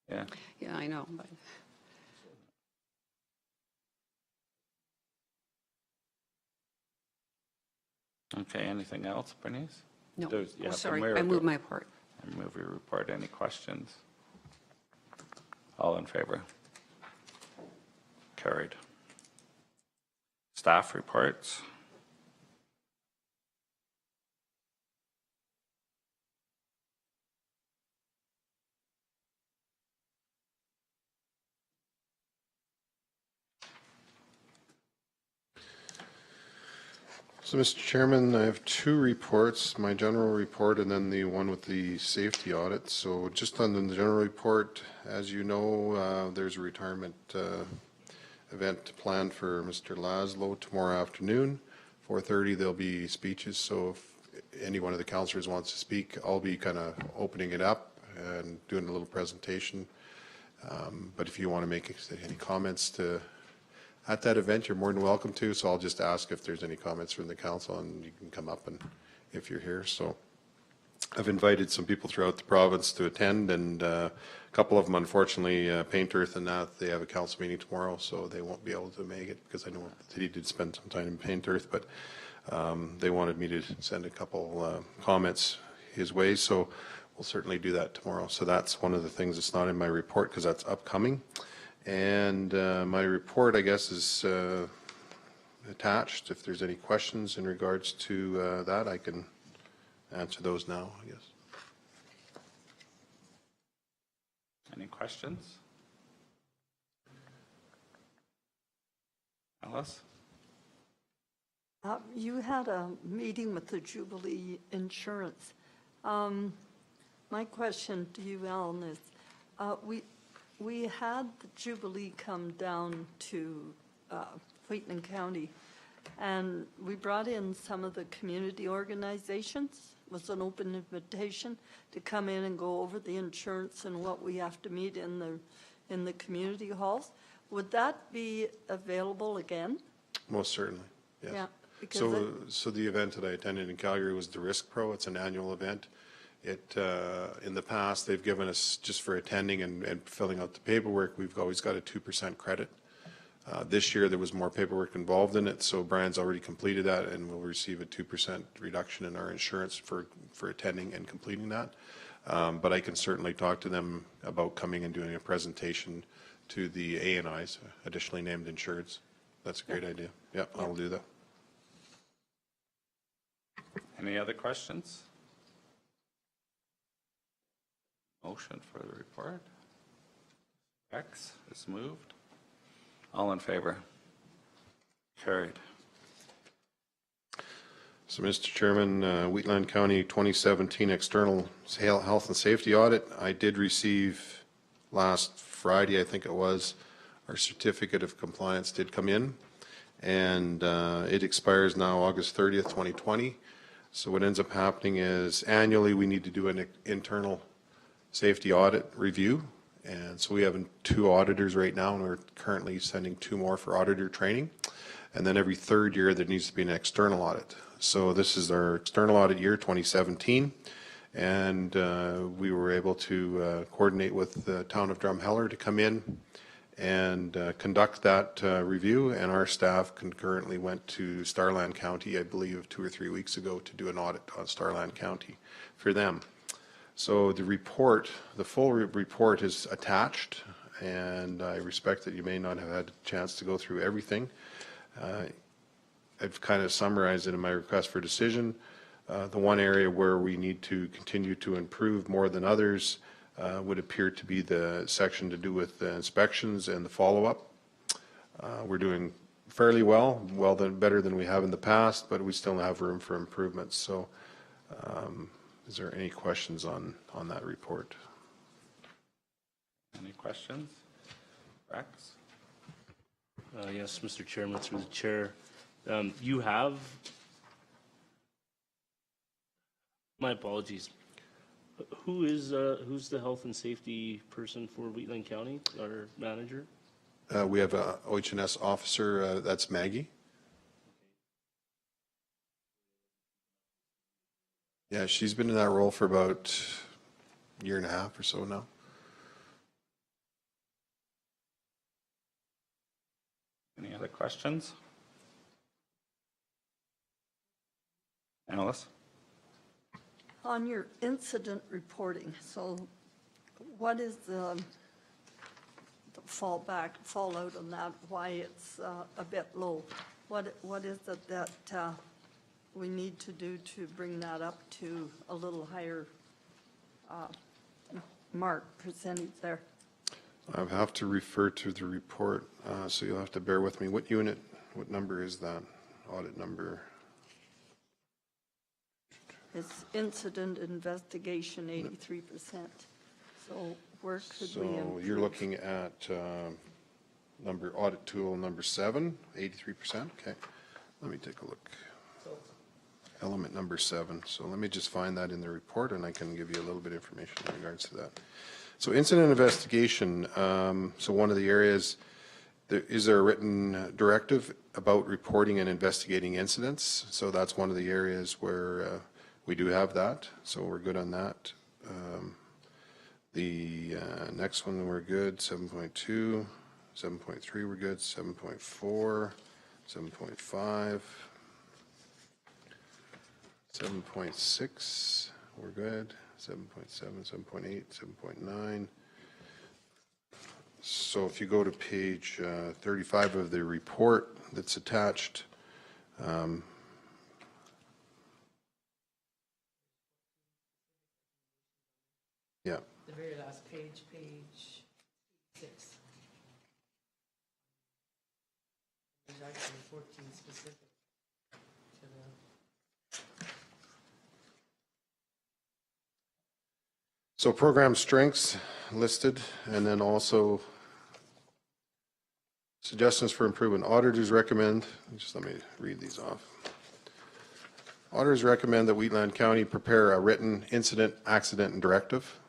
yeah, Yeah, I know, but okay, anything else, Bernice? no. There's- you Oh, have the sorry, mayor I moved to- my part. And move your report. Any questions? All in favor? Carried. Staff reports. So, Mr. Chairman, I have two reports, my general report and then the one with the safety audit. So just on the general report, as you know, there's a retirement event planned for Mr. Laszlo tomorrow afternoon. 4:30, there'll be speeches, so if any one of the councillors wants to speak, I'll be kind of opening it up and doing a little presentation. But if you want to make any comments at that event, you're more than welcome to, so I'll just ask if there's any comments from the council, and you can come up and if you're here. So I've invited some people throughout the province to attend, and a couple of them, unfortunately, Paint Earth and that, they have a council meeting tomorrow, so they won't be able to make it, because I know that he did spend some time in Paint Earth, but they wanted me to send a couple comments his way, so we'll certainly do that tomorrow. So that's one of the things that's not in my report, because that's upcoming. And my report, I guess, is attached. If there's any questions in regards to that, I can answer those now, I guess. Any questions? Alice? You had a meeting with the Jubilee Insurance. My question to you, Alan, is we had the Jubilee come down to Wheaton County, and we brought in some of the community organizations. It was an open invitation to come in and go over the insurance and what we have to meet in the community halls. Would that be available again? Most certainly. Yes. Yeah, because So the event that I attended in Calgary was the Risk Pro. It's an annual event. It, in the past, they've given us, just for attending and filling out the paperwork, we've always got a 2% credit. This year, there was more paperwork involved in it, so Brian's already completed that and will receive a 2% reduction in our insurance for attending and completing that. But I can certainly talk to them about coming and doing a presentation to the A&Is, additionally named insureds. That's a great idea. Yeah, I'll do that. Any other questions? Motion for the report. X is moved. All in favor? Carried. So, Mr. Chairman, Wheatland County 2017 External Health and Safety Audit. I did receive last Friday, I think it was, our certificate of compliance did come in, and it expires now August 30th, 2020. So what ends up happening is annually we need to do an internal safety audit review. And so we have 2 auditors right now, and we're currently sending 2 more for auditor training. And then every 3rd year, there needs to be an external audit. So this is our external audit year, 2017. And we were able to coordinate with the town of Drumheller to come in and conduct that review. And our staff concurrently went to Starland County, I believe 2 or 3 weeks ago, to do an audit on Starland County for them. So the report, the full report is attached, and I respect that you may not have had a chance to go through everything. I've kind of summarized it in my request for decision. The one area where we need to continue to improve more than others would appear to be the section to do with the inspections and the follow-up. We're doing fairly well, better than we have in the past, but we still have room for improvements. So is there any questions on that report? Any questions? Rex? Yes, Mr. Chairman, through the chair. You have, my apologies, who's the health and safety person for Wheatland County, our manager? We have a OH&S officer, that's Maggie. Yeah, she's been in that role for about a year and a half or so now. Any other questions? Alice? on your incident reporting, so what is the fallout on that, why it's a bit low? What is it that we need to do to bring that up to a little higher mark percentage there? I have to refer to the report, so you'll have to bear with me. What unit, what number is that? Audit number? It's incident investigation, 83%. So where could we improve? So you're looking at audit tool number 7, 83%? Okay, let me take a look. Element number 7. So let me just find that in the report and I can give you a little bit of information in regards to that. So incident investigation, so one of the areas, is there a written directive about reporting and investigating incidents? So that's one of the areas where we do have that, so we're good on that. The next one we're good, 7.2, 7.3 we're good, 7.4, 7.5, 7.6 we're good, 7.7, 7.8, 7.9. So if you go to page 35 of the report that's attached, yeah. The very last page, page 6. There's actually 14 specific to the. So program strengths listed, and then also suggestions for improvement. Auditors recommend, just let me read these off. Auditors recommend that Wheatland County prepare a written incident, accident, and directive.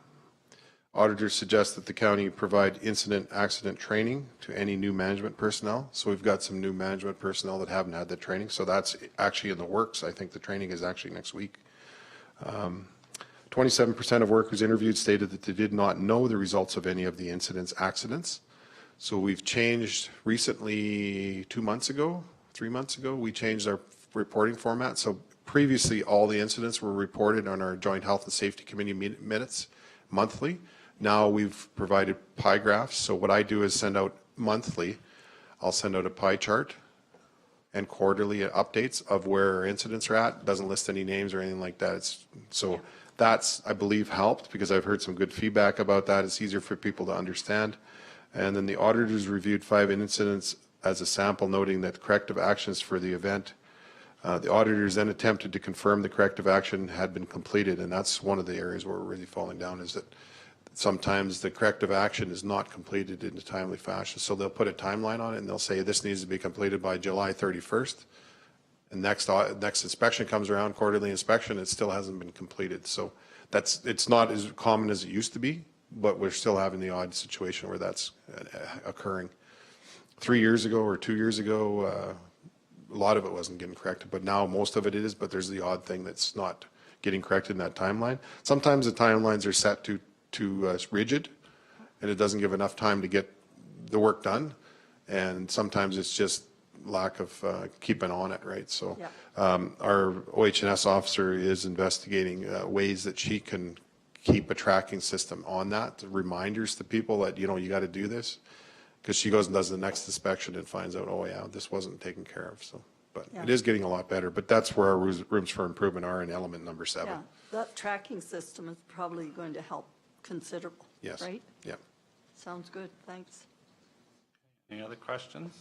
Auditors suggest that the county provide incident accident training to any new management personnel. So we've got some new management personnel that haven't had the training. So that's actually in the works. I think the training is actually next week. 27% of workers interviewed stated that they did not know the results of any of the accidents. So we've changed recently, 2 months ago, 3 months ago, we changed our reporting format. So previously, all the incidents were reported on our Joint Health and Safety Committee minutes monthly. Now we've provided pie graphs. So what I do is send out monthly, I'll send out a pie chart and quarterly updates of where our incidents are at. Doesn't list any names or anything like that. So that's, I believe, helped because I've heard some good feedback about that. It's easier for people to understand. And then the auditors reviewed 5 incidents as a sample, noting that corrective actions for the event. The auditors then attempted to confirm the corrective action had been completed, and that's one of the areas where we're really falling down, is that sometimes the corrective action is not completed in a timely fashion. So they'll put a timeline on it and they'll say this needs to be completed by July 31st. And next inspection comes around, quarterly inspection, it still hasn't been completed. So it's not as common as it used to be, but we're still having the odd situation where that's occurring. 3 years ago or 2 years ago, a lot of it wasn't getting corrected, but now most of it is, but there's the odd thing that's not getting corrected in that timeline. Sometimes the timelines are set too rigid, and it doesn't give enough time to get the work done. And sometimes it's just lack of keeping on it, right? So our OH&S officer is investigating ways that she can keep a tracking system on that, reminders to people that, you got to do this. Because she goes and does the next inspection and finds out, oh yeah, this wasn't taken care of. So, but it is getting a lot better. But that's where our rooms for improvement are in element number 7. Yeah, that tracking system is probably going to help considerable, Yes. right? Yeah. Sounds good, thanks. Any other questions?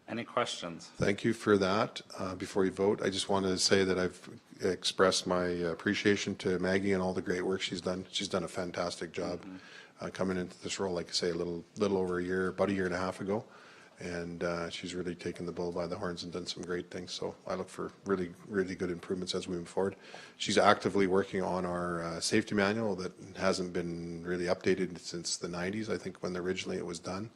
Any questions? Thank you for that. Before you vote, I just wanted to say that I've expressed my appreciation to Maggie and all the great work she's done. She's done a fantastic job coming into this role, like I say, a little over a year, about a year and a half ago. And she's really taken the bull by the horns and done some great things. So I look for really, really good improvements as we move forward. She's actively working on our safety manual that hasn't been really updated since the 90s, I think, when originally it was done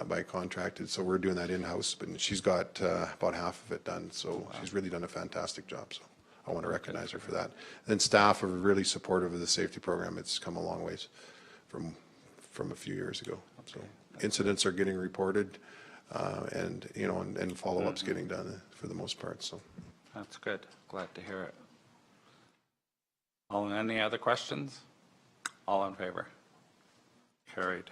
by contracted. So we're doing that in-house, but she's got about half of it done. So she's really done a fantastic job. So I want to recognize her for that. And staff are really supportive of the safety program. It's come a long ways from a few years ago. So incidents are getting reported. And follow-ups getting done for the most part. So That's good. Glad to hear it. Any other questions? All in favor? Carried.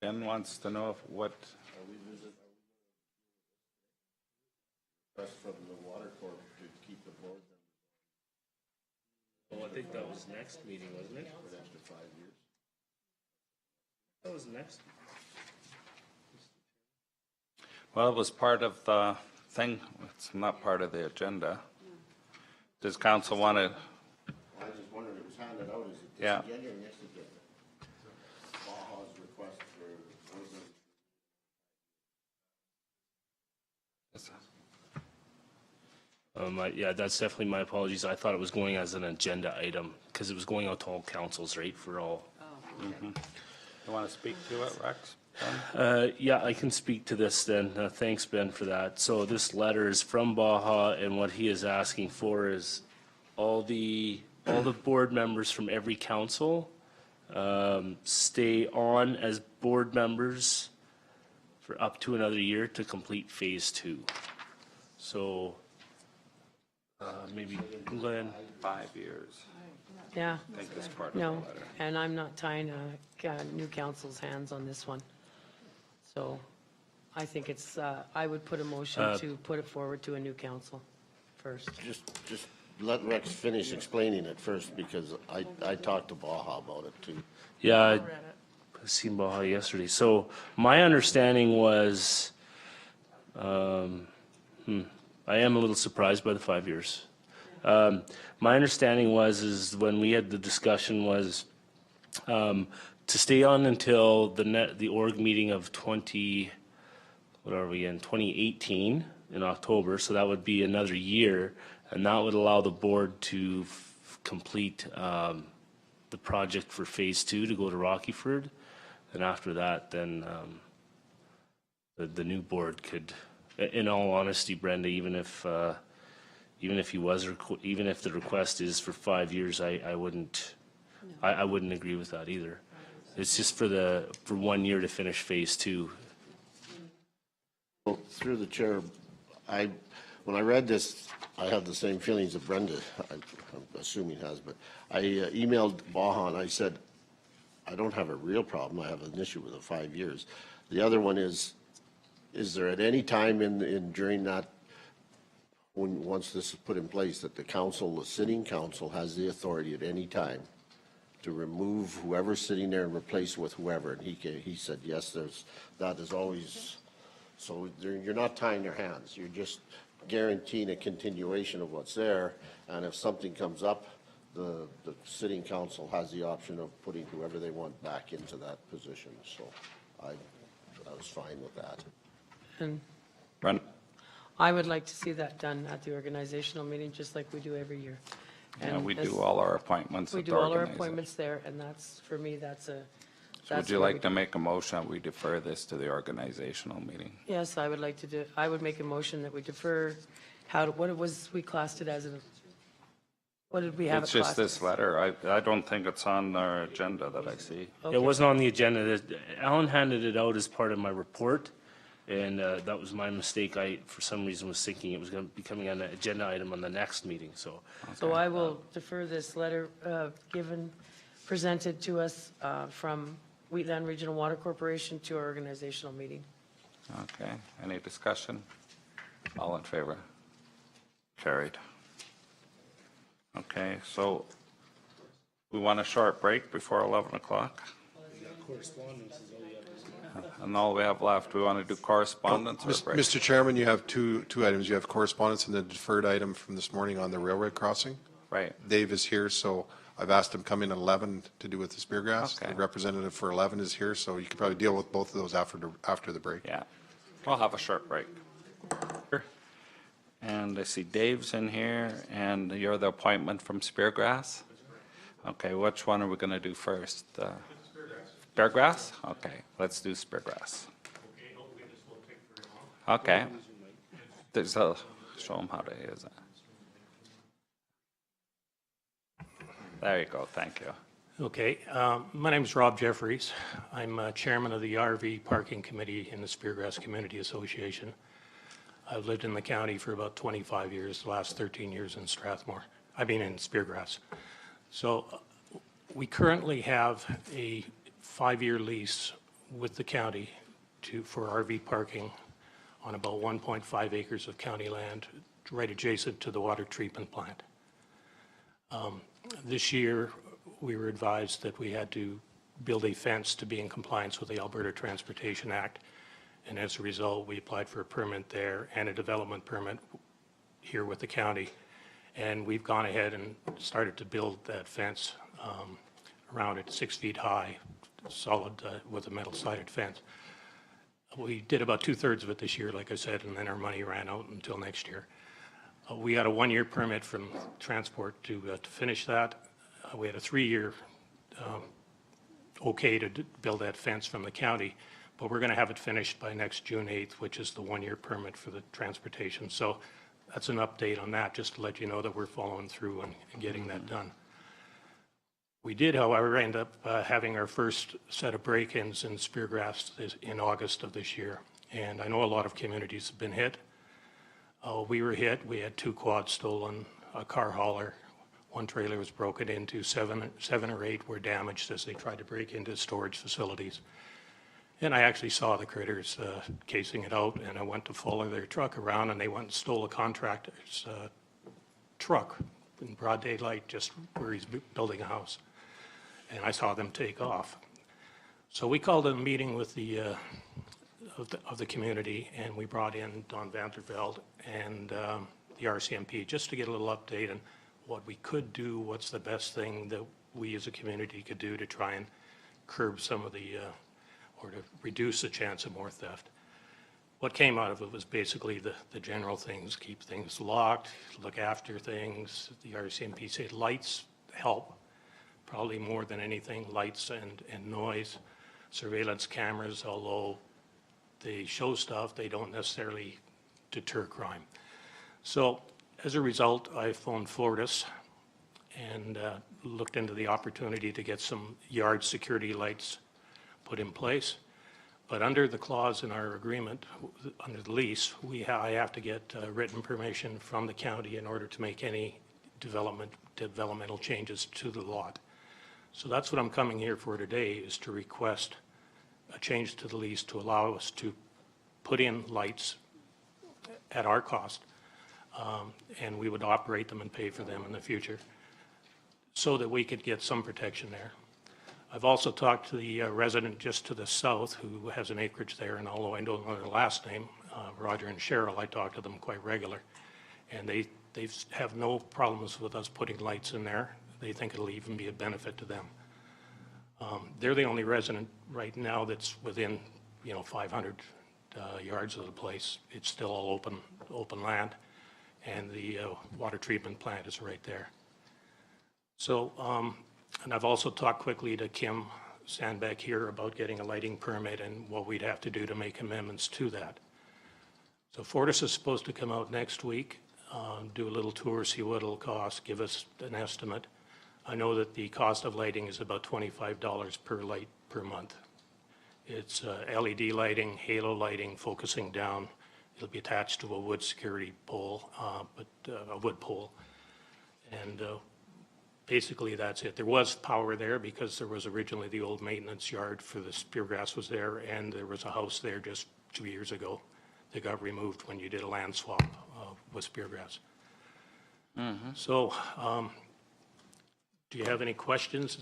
Ben wants to know what. From the water corp to keep the board. Well, I think that was next meeting, wasn't it? After 5 years. That was next. Well, it was part of the thing. It's not part of the agenda. Does council want to? I just wondered, it was handed out as a Yeah. agenda or next agenda? Baja's request for ordinance. Yeah, that's definitely my apologies. I thought it was going as an agenda item because it was going out to all councils, right, for all. You want to speak to it, Rex? Yeah, I can speak to this then. Thanks, Ben, for that. So this letter is from Baja, and what he is asking for is all the board members from every council stay on as board members for up to another year to complete phase 2. So maybe Glenn. 5 years. Yeah, I think it's part of the no, letter. and I'm not tying new council's hands on this one. So I think it's, I would put a motion to put it forward to a new council first. Just let Rex finish explaining it first, because I talked to Baja about it too. Yeah, I seen Baja yesterday. So my understanding was, I am a little surprised by the 5 years. My understanding is when we had the discussion was to stay on until the org meeting of 2018 in October. So that would be another year, and that would allow the board to complete the project for phase 2 to go to Rockyford. And after that, then the new board could, in all honesty, Brenda, even if even if the request is for 5 years, I wouldn't agree with that either. It's just for 1 year to finish phase 2. Well, through the chair, when I read this, I had the same feelings that Brenda, I'm assuming has, but I emailed Baja and I said, I don't have a real problem. I have an issue with the 5 years. The other one is there at any time during that, once this is put in place, that the council, the sitting council, has the authority at any time to remove whoever's sitting there and replace with whoever? And he said, yes, that is always, so you're not tying your hands. You're just guaranteeing a continuation of what's there. And if something comes up, the sitting council has the option of putting whoever they want back into that position. So I was fine with that. And Brenda? I would like to see that done at the organizational meeting, just like we do every year. Yeah, And we as- do all our appointments We at the do all our organization. appointments there, and that's, for me, that's a. So would you like to make a motion that we defer this to the organizational meeting? Yes, I would like to do, I would make a motion that we defer, what was, we classed it as what did we have it It's just classed this as? letter. I don't think it's on our agenda that I see. Okay. It wasn't on the agenda. Alan handed it out as part of my report, and that was my mistake. I, for some reason, was thinking it was going to be coming on an agenda item on the next meeting, so. So I will defer this letter presented to us from Wheatland Regional Water Corporation to our organizational meeting. Okay, any discussion? All in favor? Carried. Okay, so we want a short break before 11 o'clock? And all we have left, we want to do correspondence or break? Mr. Chairman, you have two items. You have correspondence and the deferred item from this morning on the railroad crossing. Right, Dave is here, so I've asked him to come in at 11 to do with the Speargrass. Okay. The representative for 11 is here, so you could probably deal with both of those after the break. yeah. We'll have a short break. And I see Dave's in here, and you're the appointment from Speargrass? Okay, which one are we going to do first? Speargrass? Okay, let's do Speargrass. Okay. Show them how to use it. There you go, thank you. Okay, my name is Rob Jeffries. I'm chairman of the RV Parking Committee in the Speargrass Community Association. I've lived in the county for about 25 years, the last 13 years in Strathmore. I mean in Speargrass. So we currently have a 5-year lease with the county for RV parking on about 1.5 acres of county land right adjacent to the water treatment plant. This year, we were advised that we had to build a fence to be in compliance with the Alberta Transportation Act. And as a result, we applied for a permit there and a development permit here with the county. And we've gone ahead and started to build that fence around it, 6 feet high, solid with a metal sided fence. We did about 2/3 of it this year, like I said, and then our money ran out until next year. We had a 1-year permit from transport to finish that. We had a 3-year okay to build that fence from the county, but we're going to have it finished by next June 8th, which is the 1-year permit for the transportation. So that's an update on that, just to let you know that we're following through and getting that done. We did, however, end up having our first set of break-ins in Speargrass in August of this year. And I know a lot of communities have been hit. We were hit. We had 2 quads stolen, a car hauler. 1 trailer was broken into, 7 or 8 were damaged as they tried to break into storage facilities. And I actually saw the critters casing it out, and I went to follow their truck around, and they went and stole a contractor's truck in broad daylight, just where he's building a house. And I saw them take off. So we called a meeting with the of the community, and we brought in Don Vanderveld and the RCMP just to get a little update on what we could do, what's the best thing that we as a community could do to try and curb some of the, or to reduce the chance of more theft. What came out of it was basically the general things: keep things locked, look after things. The RCMP said lights help, probably more than anything, lights and noise. Surveillance cameras, although they show stuff, they don't necessarily deter crime. So as a result, I phoned Fortis and looked into the opportunity to get some yard security lights put in place. But under the clause in our agreement, under the lease, I have to get written permission from the county in order to make any developmental changes to the lot. So that's what I'm coming here for today, is to request a change to the lease to allow us to put in lights at our cost, and we would operate them and pay for them in the future, so that we could get some protection there. I've also talked to the resident just to the south who has an acreage there, and although I don't know their last name, Roger and Cheryl, I talk to them quite regular, and they have no problems with us putting lights in there. They think it'll even be a benefit to them. They're the only resident right now that's within, 500 yards of the place. It's still all open land, and the water treatment plant is right there. So, and I've also talked quickly to Kim Sandbeck here about getting a lighting permit and what we'd have to do to make amendments to that. So Fortis is supposed to come out next week, do a little tour, see what it'll cost, give us an estimate. I know that the cost of lighting is about $25 per light per month. It's LED lighting, halo lighting, focusing down. It'll be attached to a wood security pole, a wood pole. And basically that's it. There was power there because there was originally the old maintenance yard for the speargrass was there, and there was a house there just 2 years ago that got removed when you did a land swap with speargrass. So, do you have any questions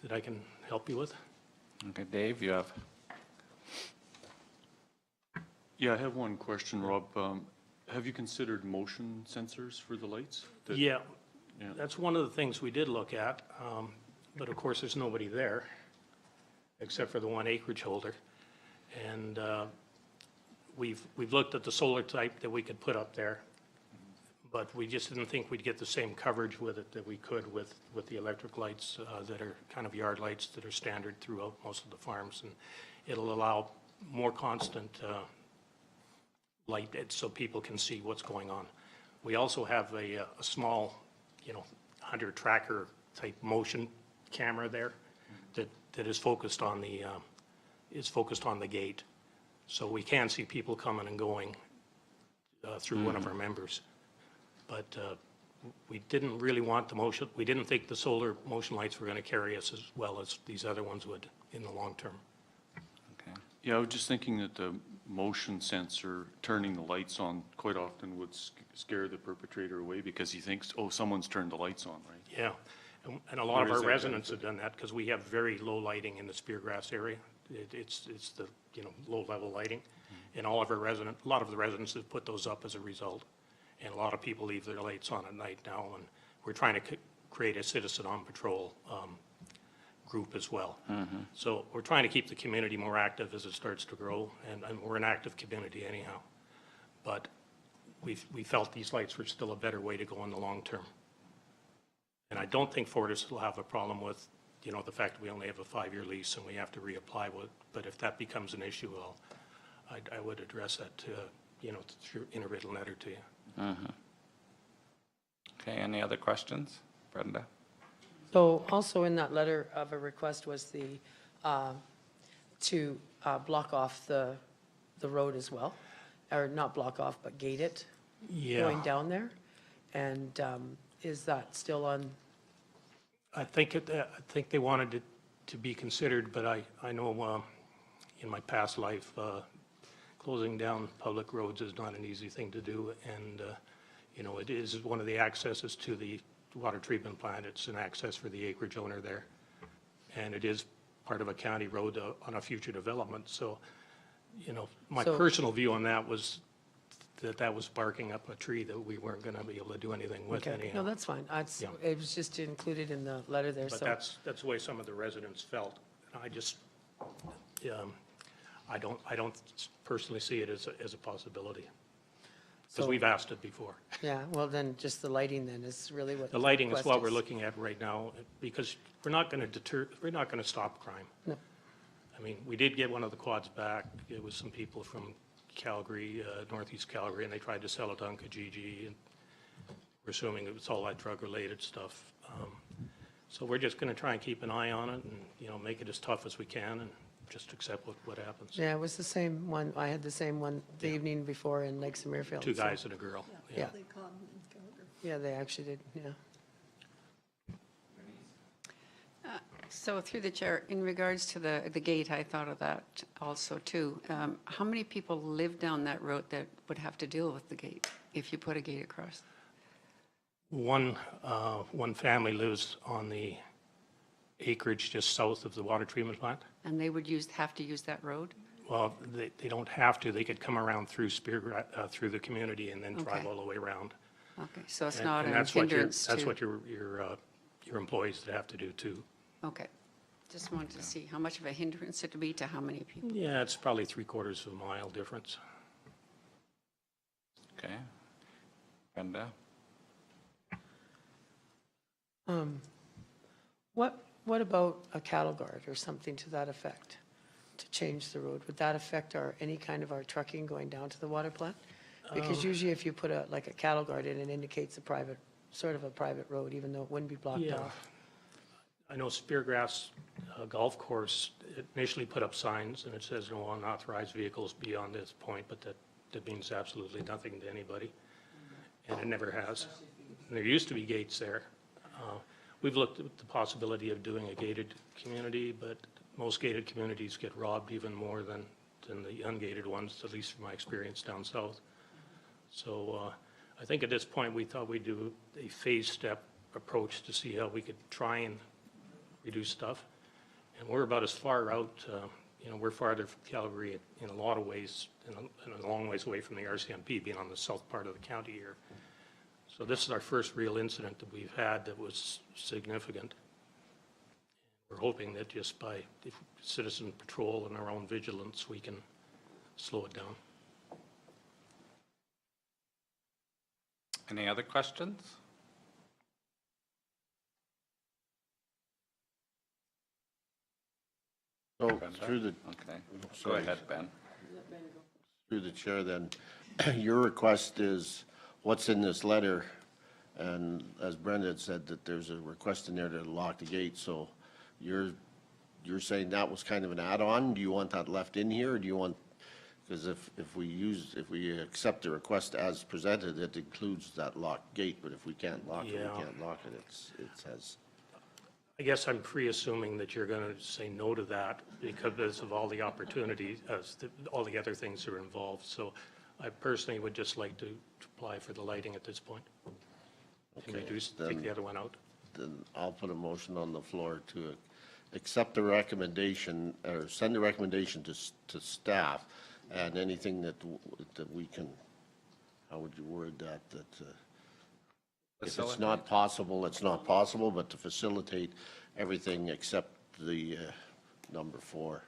that I can help you with? Okay, Dave, you have? Yeah, I have one question, Rob. Have you considered motion sensors for the lights? Yeah, that's one of the things we did look at, but of course there's nobody there except for the one acreage holder. And we've looked at the solar type that we could put up there, but we just didn't think we'd get the same coverage with it that we could with the electric lights that are kind of yard lights that are standard throughout most of the farms. And it'll allow more constant light so people can see what's going on. We also have a small, hunter tracker type motion camera there that is focused on the gate. So we can see people coming and going through one of our members. But we didn't really want the motion, we didn't think the solar motion lights were going to carry us as well as these other ones would in the long term. Okay. Yeah, I was just thinking that the motion sensor, turning the lights on quite often would scare the perpetrator away because he thinks, oh, someone's turned the lights on, right? Yeah, and a lot of Or is our that residents have done that because we have very low lighting in the speargrass area. It's the, low level lighting. And a lot of the residents have put those up as a result. And a lot of people leave their lights on at night now, and we're trying to create a citizen on patrol group as well. So we're trying to keep the community more active as it starts to grow, and we're an active community anyhow. But we felt these lights were still a better way to go in the long term. And I don't think Fortis will have a problem with, the fact that we only have a 5-year lease and we have to reapply with, but if that becomes an issue, I would address that to, in a written letter to you. Okay, any other questions? Brenda? So also in that letter of a request was to block off the road as well, or not block off, but gate it going down there. And is that still on? I think they wanted it to be considered, but I know, in my past life, closing down public roads is not an easy thing to do, and, you know, it is one of the accesses to the water treatment plant. It's an access for the acreage owner there, and it is part of a county road on a future development, so, you know, my So- personal view on that was that was barking up a tree that we weren't gonna be able to do anything with Okay, no, anyhow. that's fine. Yeah. It was just included in the letter there, But so. that's the way some of the residents felt. And I just, I don't personally see it as a possibility. Because So- we've asked it before. Yeah, well, then just the lighting then is really what. The lighting is request what we're looking at right now, because we're not gonna we're not gonna stop crime. No. I mean, we did get one of the quads back. It was some people from Calgary, northeast Calgary, and they tried to sell it on Kijiji, and we're assuming it was all that drug-related stuff. So we're just gonna try and keep an eye on it and, you know, make it as tough as we can and just accept what happens. Yeah, it was the same one. I had the same one the evening before in Lake Samirfield. Two so- guys and a girl. Yeah. They caught him in Calgary. Yeah, they actually did, yeah. So through the chair, in regards to the gate, I thought of that also too. How many people live down that road that would have to deal with the gate if you put a gate across? One family lives on the acreage just south of the water treatment plant. And they would have to use that road? Well, they don't have to. They could come around through through the community and then drive Okay. all the way around. Okay, so it's And- not and a that's what your- hindrance to... That's what your employees have to do too. Okay. Just wanted to see how much of a hindrance it would be to how many people. Yeah, it's probably 3/4 of a mile difference. Okay. Brenda? What about a cattle guard or something to that effect, to change the road? Would that affect any kind of our trucking going down to the water plant? Because usually if you put like a cattle guard in, it indicates sort of a private road, even though it wouldn't be blocked Yeah. off. I know Speargrass Golf Course initially put up signs and it says no unauthorized vehicles beyond this point, but that means absolutely nothing to anybody. And it never has. And there used to be gates there. We've looked at the possibility of doing a gated community, but most gated communities get robbed even more than the ungated ones, at least from my experience down south. So I think at this point, we thought we'd do a phase step approach to see how we could try and reduce stuff. And we're about as far out, you know, we're farther from Calgary in a lot of ways, and a long ways away from the RCMP, being on the south part of the county here. So this is our first real incident that we've had that was significant. We're hoping that just by citizen patrol and our own vigilance, we can slow it down. Any other questions? So Brenda? through the, Okay. Go sorry. ahead, Ben. through the chair then, your request is what's in this letter, and as Brenda had said, that there's a request in there to lock the gate, so you're saying that was kind of an add-on? Do you want that left in here, or do you want, because if we accept the request as presented, it includes that locked gate, but if we can't lock it, Yeah. we can't lock it, it says. I guess I'm pre-assuming that you're going to say no to that because of all the opportunities, all the other things that are involved. So I personally would just like to apply for the lighting at this point. And Okay, reduce, take then- the other one out. Then I'll put a motion on the floor to accept the recommendation, or send the recommendation to staff, and anything that we can, how would you word that, if it's not possible, it's not possible, but to facilitate everything except the number 4.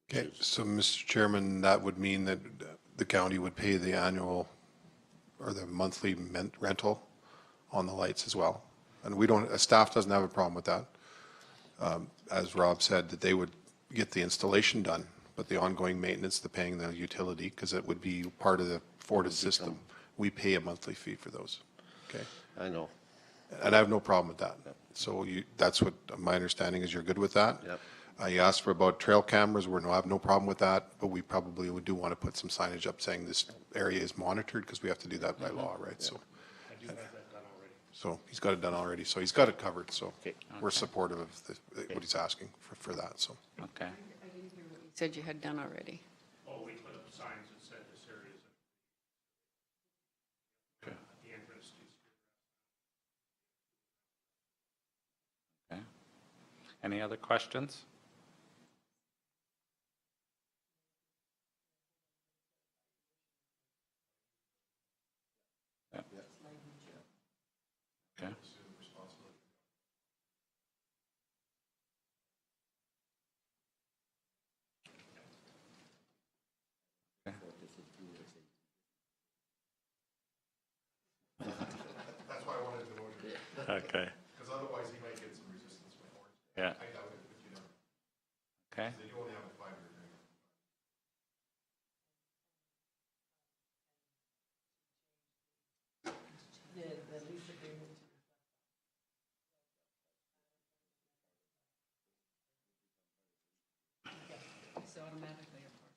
Okay, so Mr. Chairman, that would mean that the county would pay the annual or the monthly rental on the lights as well. And we don't, staff doesn't have a problem with that. As Rob said, that they would get the installation done, but the ongoing maintenance, the paying the utility, because it would be part of the Fortis system. We pay a monthly fee for those. Okay? I know. And I have no problem with that. So that's what my understanding is, you're good with that? Yep. You asked for about trail cameras, I have no problem with that, but we probably do want to put some signage up saying this area is monitored, because we have to do that by law, right? So, so he's got it done already, so he's got it covered, so Okay. we're supportive of what he's asking for that, so. Okay. said you had done already. Oh, we put up signs that said this area is the entrance to. Okay. Any other questions? Yeah. Okay. That's why I wanted to know. Okay. Because otherwise he might get some resistance before. Yeah. I doubt it, if you know. Okay. They only have a 5-year agreement. It's automatically a part.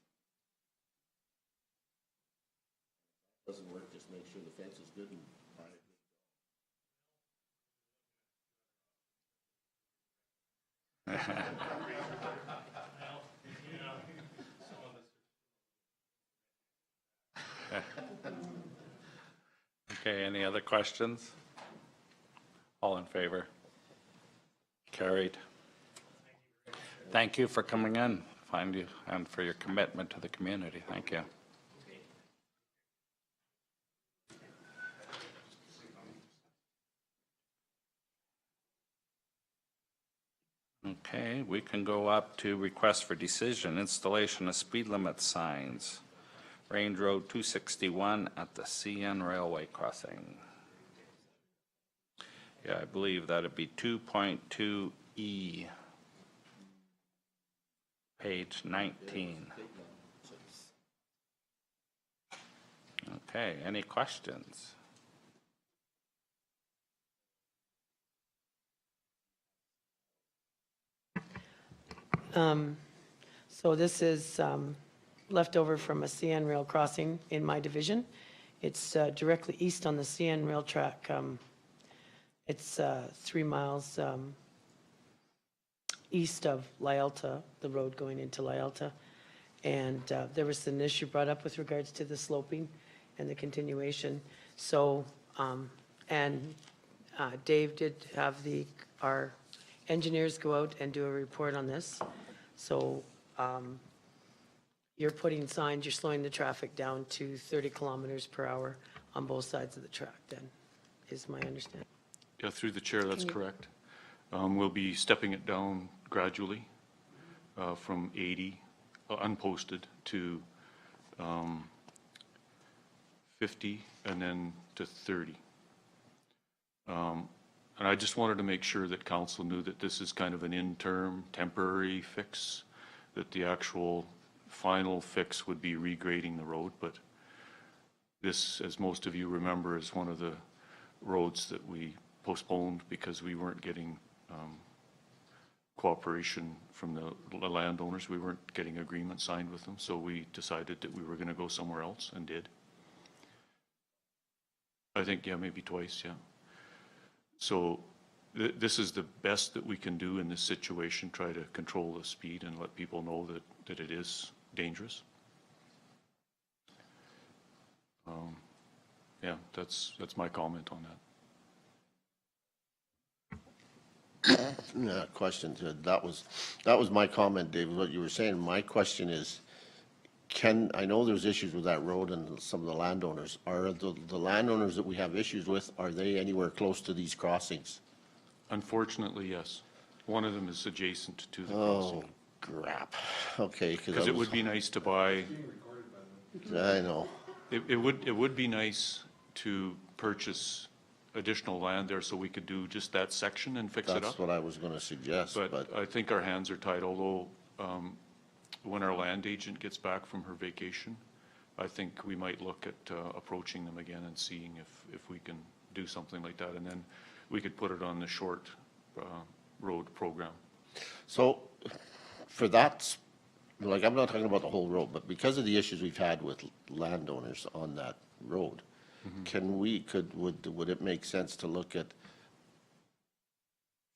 Doesn't work, just make sure the fence is good and buy it. Okay, any other questions? All in favor? Carried. Thank you for coming in, find you, and for your commitment to the community. Thank you. Okay, we can go up to request for decision, installation of speed limit signs. Range Road 261 at the CN Railway crossing. Yeah, I believe that'd be 2.2E. Page 19. Okay, any questions? So this is leftover from a CN rail crossing in my division. It's directly east on the CN rail track. It's 3 miles east of Lyelta, the road going into Lyelta. And there was an issue brought up with regards to the sloping and the continuation. So, Dave did have our engineers go out and do a report on this. So you're putting signs, you're slowing the traffic down to 30 kilometers per hour on both sides of the track then, is my understanding. Yeah, through the chair, that's correct. We'll be stepping it down gradually from 80 unposted to 50 and then to 30. And I just wanted to make sure that council knew that this is kind of an interim, temporary fix, that the actual final fix would be regrading the road. But this, as most of you remember, is one of the roads that we postponed because we weren't getting cooperation from the landowners. We weren't getting agreement signed with them. So we decided that we were going to go somewhere else and did. I think, yeah, maybe twice, yeah. So this is the best that we can do in this situation, try to control the speed and let people know that it is dangerous. Yeah, that's my comment on that. Question, that was my comment, David, what you were saying. My question is, I know there's issues with that road and some of the landowners. Are the landowners that we have issues with, are they anywhere close to these crossings? Unfortunately, yes. One of them is adjacent to the Oh, crossing. crap. Okay. Because it would be nice to buy, I know. it would be nice to purchase additional land there so we could do just that section and fix it That's up. what I was going to suggest, but But I think our hands are tied, although when our land agent gets back from her vacation, I think we might look at approaching them again and seeing if we can do something like that. And then we could put it on the short road program. so for that, like, I'm not talking about the whole road, but because of the issues we've had with landowners on that road, would it make sense to look at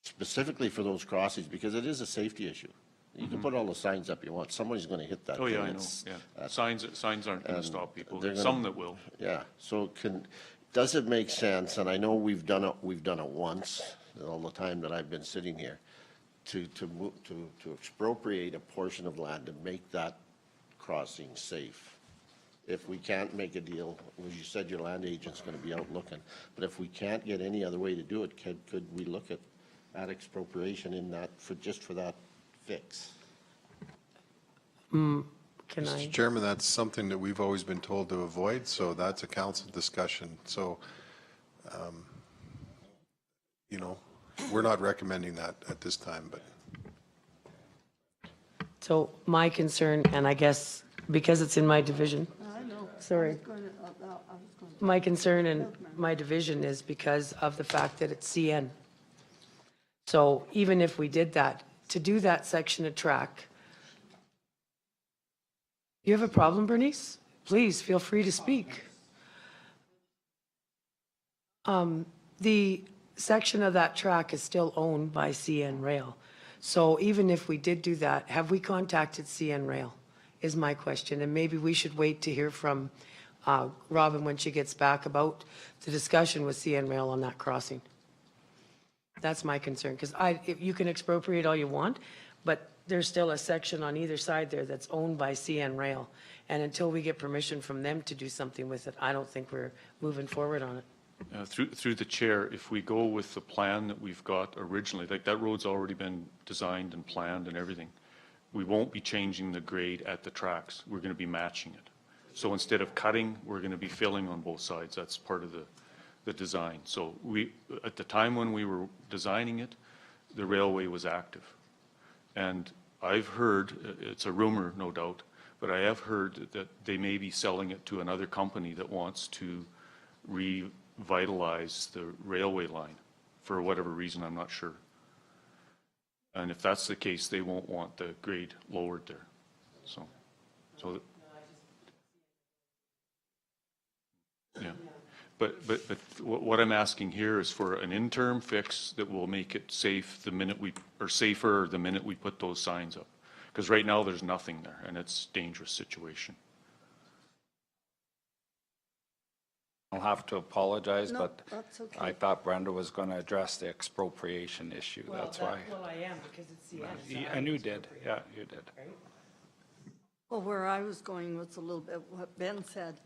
specifically for those crossings, because it is a safety issue. You can put all the signs up you want, somebody's gonna hit that Oh, yeah, thing. I know, It's- yeah. Signs aren't gonna stop people. they're There's gonna- some that will. Yeah, so does it make sense, and I know we've done it once, all the time that I've been sitting here, to expropriate a portion of land and make that crossing safe? If we can't make a deal, as you said, your land agent's gonna be out looking, but if we can't get any other way to do it, could we look at expropriation in that, just for that fix? Can Mr. I? Chairman, that's something that we've always been told to avoid, so that's a council discussion. So, you know, we're not recommending that at this time, but. So my concern, and I guess because it's in my division, I know. Sorry. I was going to- my concern and my division is because of the fact that it's CN. So even if we did that, to do that section of track, you have a problem, Bernice? Please feel free to speak. The section of that track is still owned by CN Rail. So even if we did do that, have we contacted CN Rail, is my question. And maybe we should wait to hear from Robin when she gets back about the discussion with CN Rail on that crossing. That's my concern, because you can expropriate all you want, but there's still a section on either side there that's owned by CN Rail. And until we get permission from them to do something with it, I don't think we're moving forward on it. Through the chair, if we go with the plan that we've got originally, like that road's already been designed and planned and everything, we won't be changing the grade at the tracks. We're going to be matching it. So instead of cutting, we're going to be filling on both sides. That's part of the design. So at the time when we were designing it, the railway was active. And I've heard, it's a rumor, no doubt, but I have heard that they may be selling it to another company that wants to revitalize the railway line for whatever reason, I'm not sure. And if that's the case, they won't want the grade lowered there. So yeah. But what I'm asking here is for an interim fix that will make it safe safer the minute we put those signs up. Because right now there's nothing there and it's a dangerous situation. I'll have to apologize, No, but that's okay. I thought Brenda was going to address the expropriation issue. That's why. Well, I am, because it's CN. And you did. Yeah, you did. Well, where I was going was a little bit what Ben said.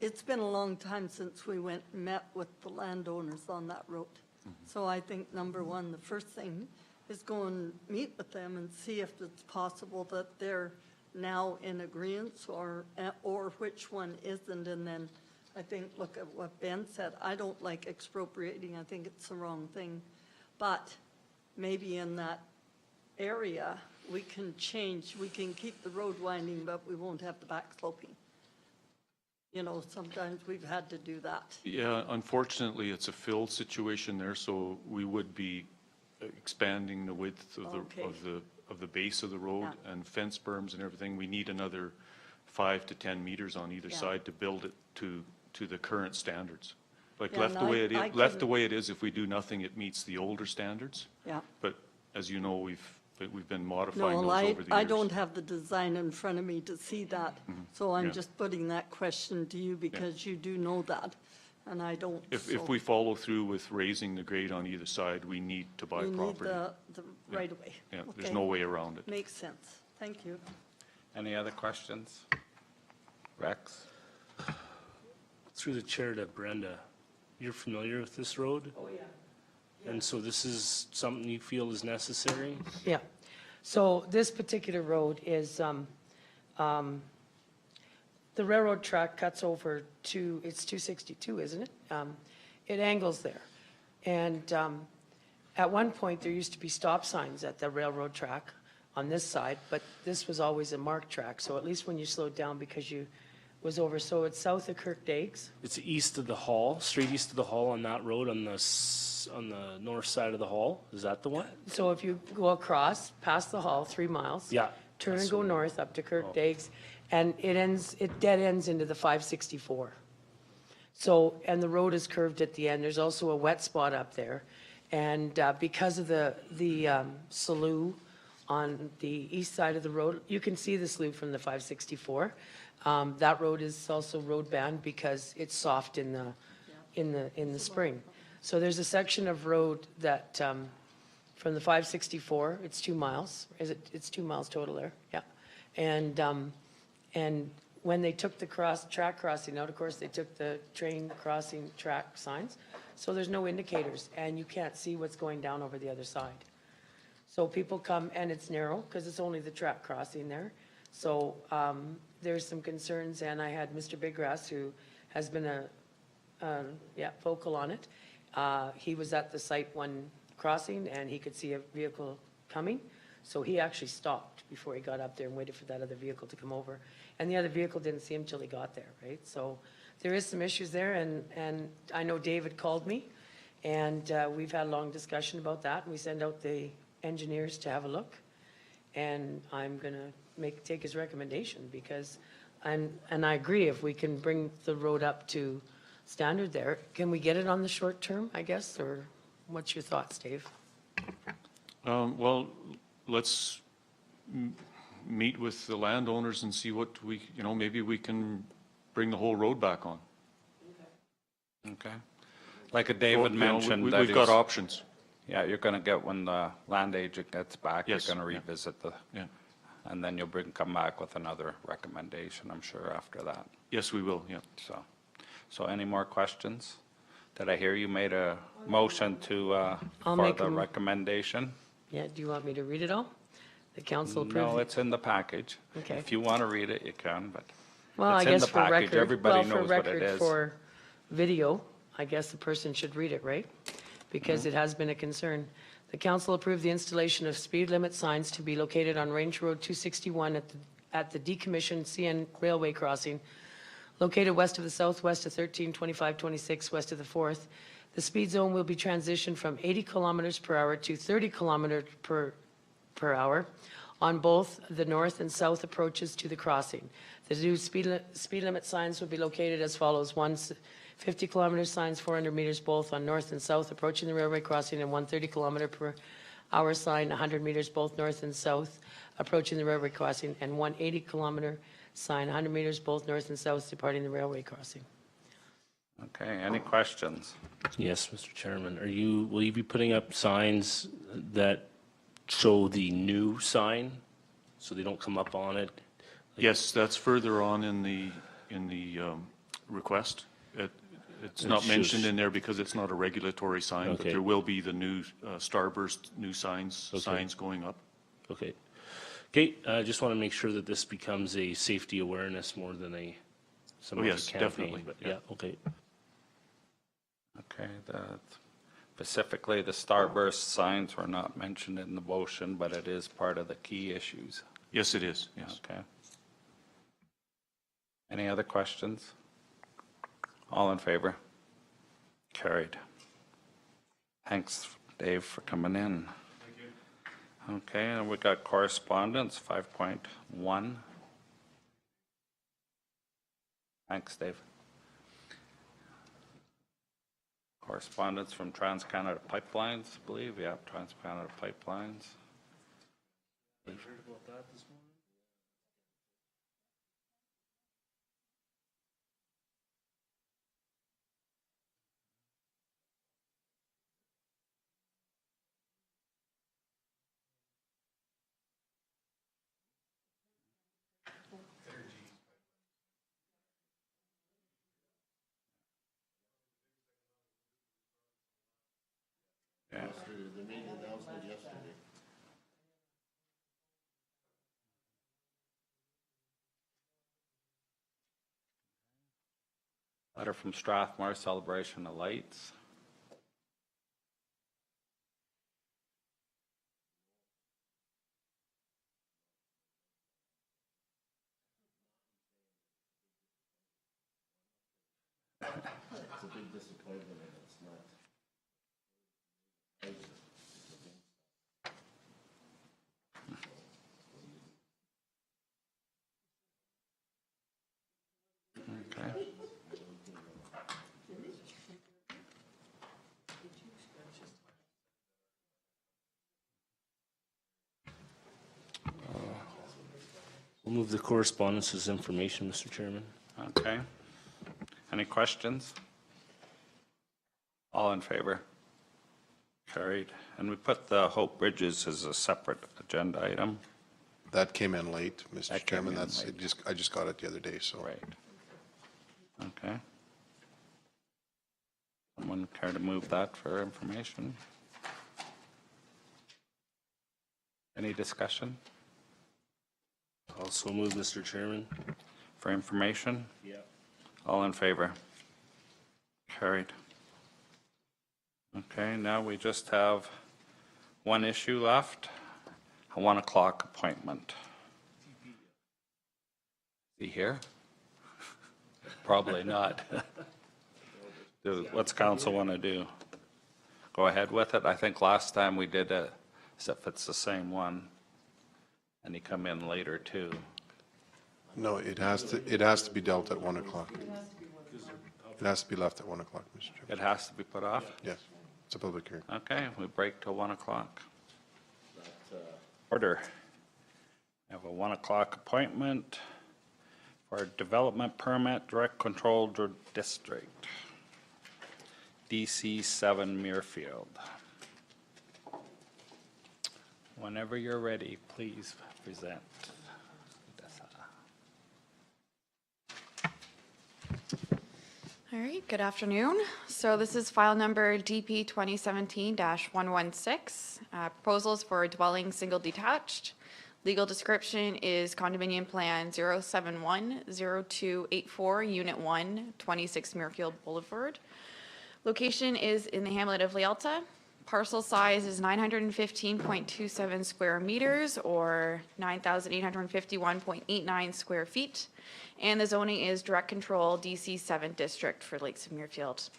It's been a long time since we went and met with the landowners on that road. So I think, number one, the first thing is go and meet with them and see if it's possible that they're now in agreement or which one isn't. And then I think, look at what Ben said. I don't like expropriating. I think it's the wrong thing. But maybe in that area, we can keep the road winding, but we won't have the back sloping. You know, sometimes we've had to do that. Yeah, unfortunately, it's a filled situation there, so we would be expanding the width of Okay. of the base of the road Yeah. and fence berms and everything. We need another 5 to 10 meters on either Yeah. side to build it to the current standards. Like Yeah, left and the way I left the couldn't- way it is, if we do nothing, it meets the older standards. Yeah. But as you know, we've been modifying No, those over the years. I don't have the design in front of me to see that. So I'm Yeah. just putting that question to you because you do know that, and I don't. If so we follow through with raising the grade on either side, we need to buy we need property. the right of way. Yeah, there's Okay. no way around it. Makes sense. Thank you. Any other questions? Rex? Through the chair to Brenda, you're familiar with this road? Oh, yeah. And so this is something you feel is necessary? Yeah. So this particular road is, the railroad track cuts over to, it's 262, isn't it? It angles there. And at one point, there used to be stop signs at the railroad track on this side, but this was always a marked track. So at least when you slowed down because you was over, so it's south of Kirkdaigs. It's east of the hall, straight east of the hall on that road on the north side of the hall? Is that the one? So if you go across, past the hall, 3 miles. Yeah. Turn and That's go what- north up to Kirkdaigs, and it dead ends into the 564. So, and the road is curved at the end. There's also a wet spot up there. And because of the slough on the east side of the road. You can see the slough from the 564. That road is also road banned because it's soft in the spring. So there's a section of road that, from the 564, it's 2 miles. It's 2 miles total there, yeah. And when they took the track crossing out, of course, they took the train crossing track signs. So there's no indicators and you can't see what's going down over the other side. So people come, and it's narrow because it's only the track crossing there. So there's some concerns, and I had Mr. Biggrass, who has been vocal on it. He was at the site one crossing, and he could see a vehicle coming. So he actually stopped before he got up there and waited for that other vehicle to come over. And the other vehicle didn't see him till he got there, right? So there is some issues there, and I know David called me, and we've had a long discussion about that. We send out the engineers to have a look, and I'm going to take his recommendation because, and I agree, if we can bring the road up to standard there, can we get it on the short term, I guess, or what's your thoughts, Dave? Well, let's meet with the landowners and see what we, maybe we can bring the whole road back on. Okay. Like David mentioned. that We've got is- options. Yeah, you're going to get, when the land agent gets back, you're Yes, going to yeah. revisit Yeah. and then you'll come back with another recommendation, I'm sure, after that. Yes, we will, yeah. So any more questions? Did I hear you made a motion to, I'll for make the a- recommendation? Yeah, do you want me to read it all? The council approved? No, it's in the package. Okay. If you want to read it, you can, but Well, I it's in guess the for package. record, Everybody well, for knows what it record, is. for video, I guess the person should read it, right? Because it has been a concern. The council approved the installation of speed limit signs to be located on Range Road 261 at the decommissioned CN Railway crossing, located west of the southwest of 132526, west of the 4th. The speed zone will be transitioned from 80 kilometers per hour to 30 kilometers per hour on both the north and south approaches to the crossing. The new speed limit signs will be located as follows: 50 kilometer signs, 400 meters both on north and south approaching the railway crossing, and 130 kilometer per hour sign, 100 meters both north and south approaching the railway crossing, and 180 kilometer sign, 100 meters both north and south departing the railway crossing. Okay, any questions? Yes, Mr. Chairman. Will you be putting up signs that show the new sign so they don't come up on it? Yes, that's further on in the request. It's not mentioned in there because it's not a regulatory sign, but Okay. there will be the new Starburst new signs going up. Okay. Okay, I just want to make sure that this becomes a safety awareness more than some Oh, other yes, campaign. definitely, But yeah. yeah, okay. Okay, specifically, the starburst signs were not mentioned in the motion, but it is part of the key issues. Yes, it is, yes. Okay. Any other questions? All in favor? Carried. Thanks, Dave, for coming in. Thank you. Okay, and we got correspondence, 5.1. Thanks, Dave. Correspondence from TransCanada Pipelines, I believe. Yeah, TransCanada Pipelines. Yeah. They made the announcement yesterday. Letter from Strathmore, celebration of lights. It's a big disappointment and it's not. Okay. I'll move the correspondence as information, Mr. Chairman. Okay. Any questions? All in favor? Carried. And we put the Hope Bridges as a separate agenda item. That came in late, That Mr. came Chairman. in That's, late. I just got it the other day, so. Right. Okay. Someone care to move that for information? Any discussion Also move, Mr. Chairman. for information? Yeah. All in favor? Carried. Okay, now we just have one issue left, a 1 o'clock appointment. Is he here? Probably not. What's council want to do? Go ahead with it? I think last time we did it, if it's the same one, and he come in later too. No, it has to be dealt at 1 o'clock. It has to be left at 1 o'clock, Mr. Chairman. It has to be put off? Yes, it's a public hearing. Okay, we break till 1 o'clock. Order. We have a 1 o'clock appointment for a development permit, direct control district, DC 7 Muirfield. Whenever you're ready, please present. All right, good afternoon. So this is file number DP 2017-116. Proposals for a dwelling single detached. Legal description is condominium plan 0710284, Unit 1, 26 Muirfield Boulevard. Location is in the hamlet of Lealta. Parcel size is 915.27 square meters or 9,851.89 square feet. And the zoning is direct control DC 7 district for Lakes of Muirfield.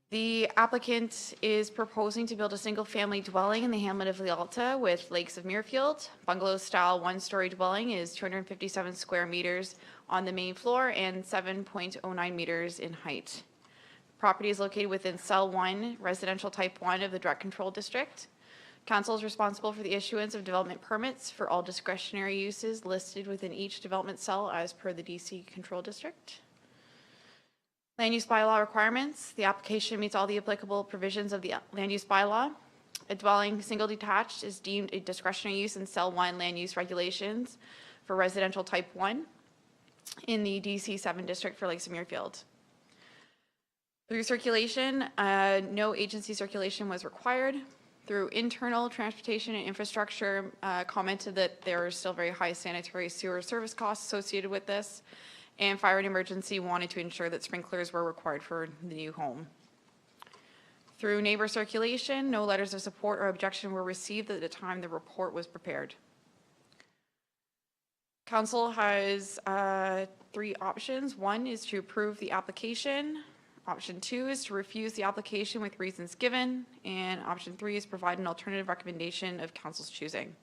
The applicant is proposing to build a single-family dwelling in the hamlet of Lealta with Lakes of Muirfield. Bungalow-style one-story dwelling is 257 square meters on the main floor and 7.09 meters in height. Property is located within Cell 1, Residential Type 1 of the Direct Control District. Council is responsible for the issuance of development permits for all discretionary uses listed within each development cell as per the DC Control District. Land use bylaw requirements. The application meets all the applicable provisions of the land use bylaw. A dwelling single detached is deemed a discretionary use in Cell 1 land use regulations for residential type 1 in the DC 7 district for Lakes of Muirfield. Through circulation, no agency circulation was required. Through internal transportation and infrastructure, commented that there are still very high sanitary sewer service costs associated with this. And fire and emergency wanted to ensure that sprinklers were required for the new home. Through neighbor circulation, no letters of support or objection were received at the time the report was prepared. Council has 3 options. 1 is to approve the application. Option 2 is to refuse the application with reasons given. And option 3 is provide an alternative recommendation of council's choosing.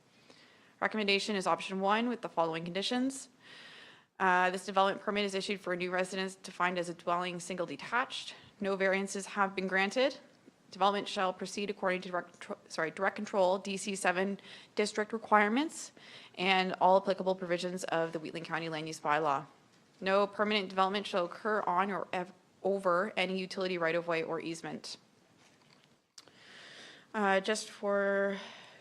Recommendation is option 1 with the following conditions. This development permit is issued for a new residence defined as a dwelling single detached. No variances have been granted. Development shall proceed according to direct control DC 7 district requirements and all applicable provisions of the Wheatland County Land Use Bylaw. No permanent development shall occur on or over any utility right-of-way or easement. Just for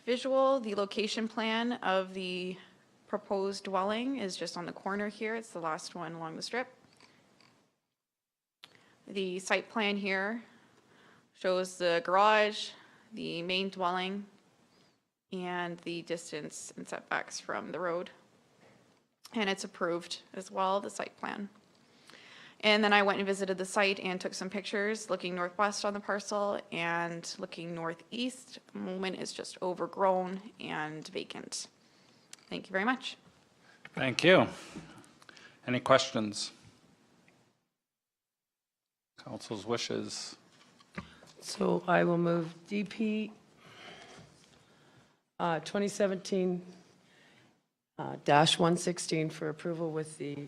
visual, the location plan of the proposed dwelling is just on the corner here. It's the last one along the strip. The site plan here shows the garage, the main dwelling, and the distance and setbacks from the road. And it's approved as well, the site plan. And then I went and visited the site and took some pictures looking northwest on the parcel and looking northeast. At the moment it's just overgrown and vacant. Thank you very much. Thank you. Any questions? Council's wishes. So I will move DP 2017-116 for approval with the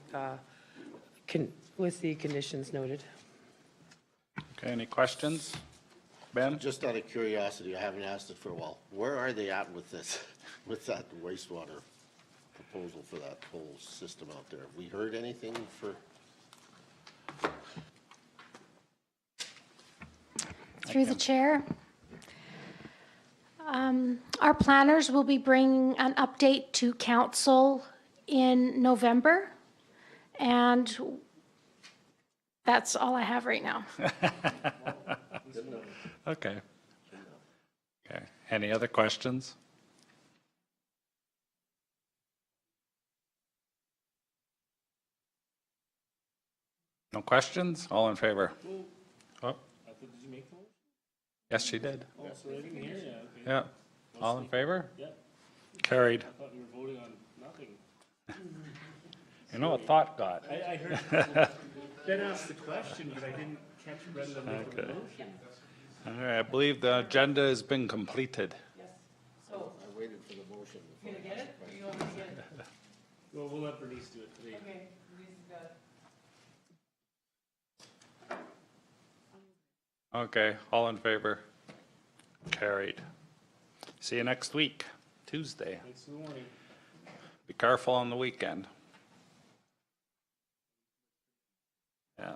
conditions noted. Okay, any questions? Ben? Just out of curiosity, I haven't asked it for a while. Where are they at with this, with that wastewater proposal for that whole system out there? Have we heard anything for? Through the chair. Our planners will be bringing an update to council in November, and that's all I have right now. Okay. Okay. Any other questions? No questions? All in favor? Oh, Did you make the motion? yes, she did. Oh, so I didn't hear you, okay. Yeah. All in favor? Yeah, Carried. I thought you were voting on nothing. You know what thought got? I heard Ben asked the question, but I didn't catch Brenda make the Okay. motion. All right, I believe the agenda has been completed. I waited for the motion. Well, we'll let Bernice do it today. Okay, all in favor? Carried. See you next week, Tuesday. Thanks for the warning. Be careful on the weekend. Yeah.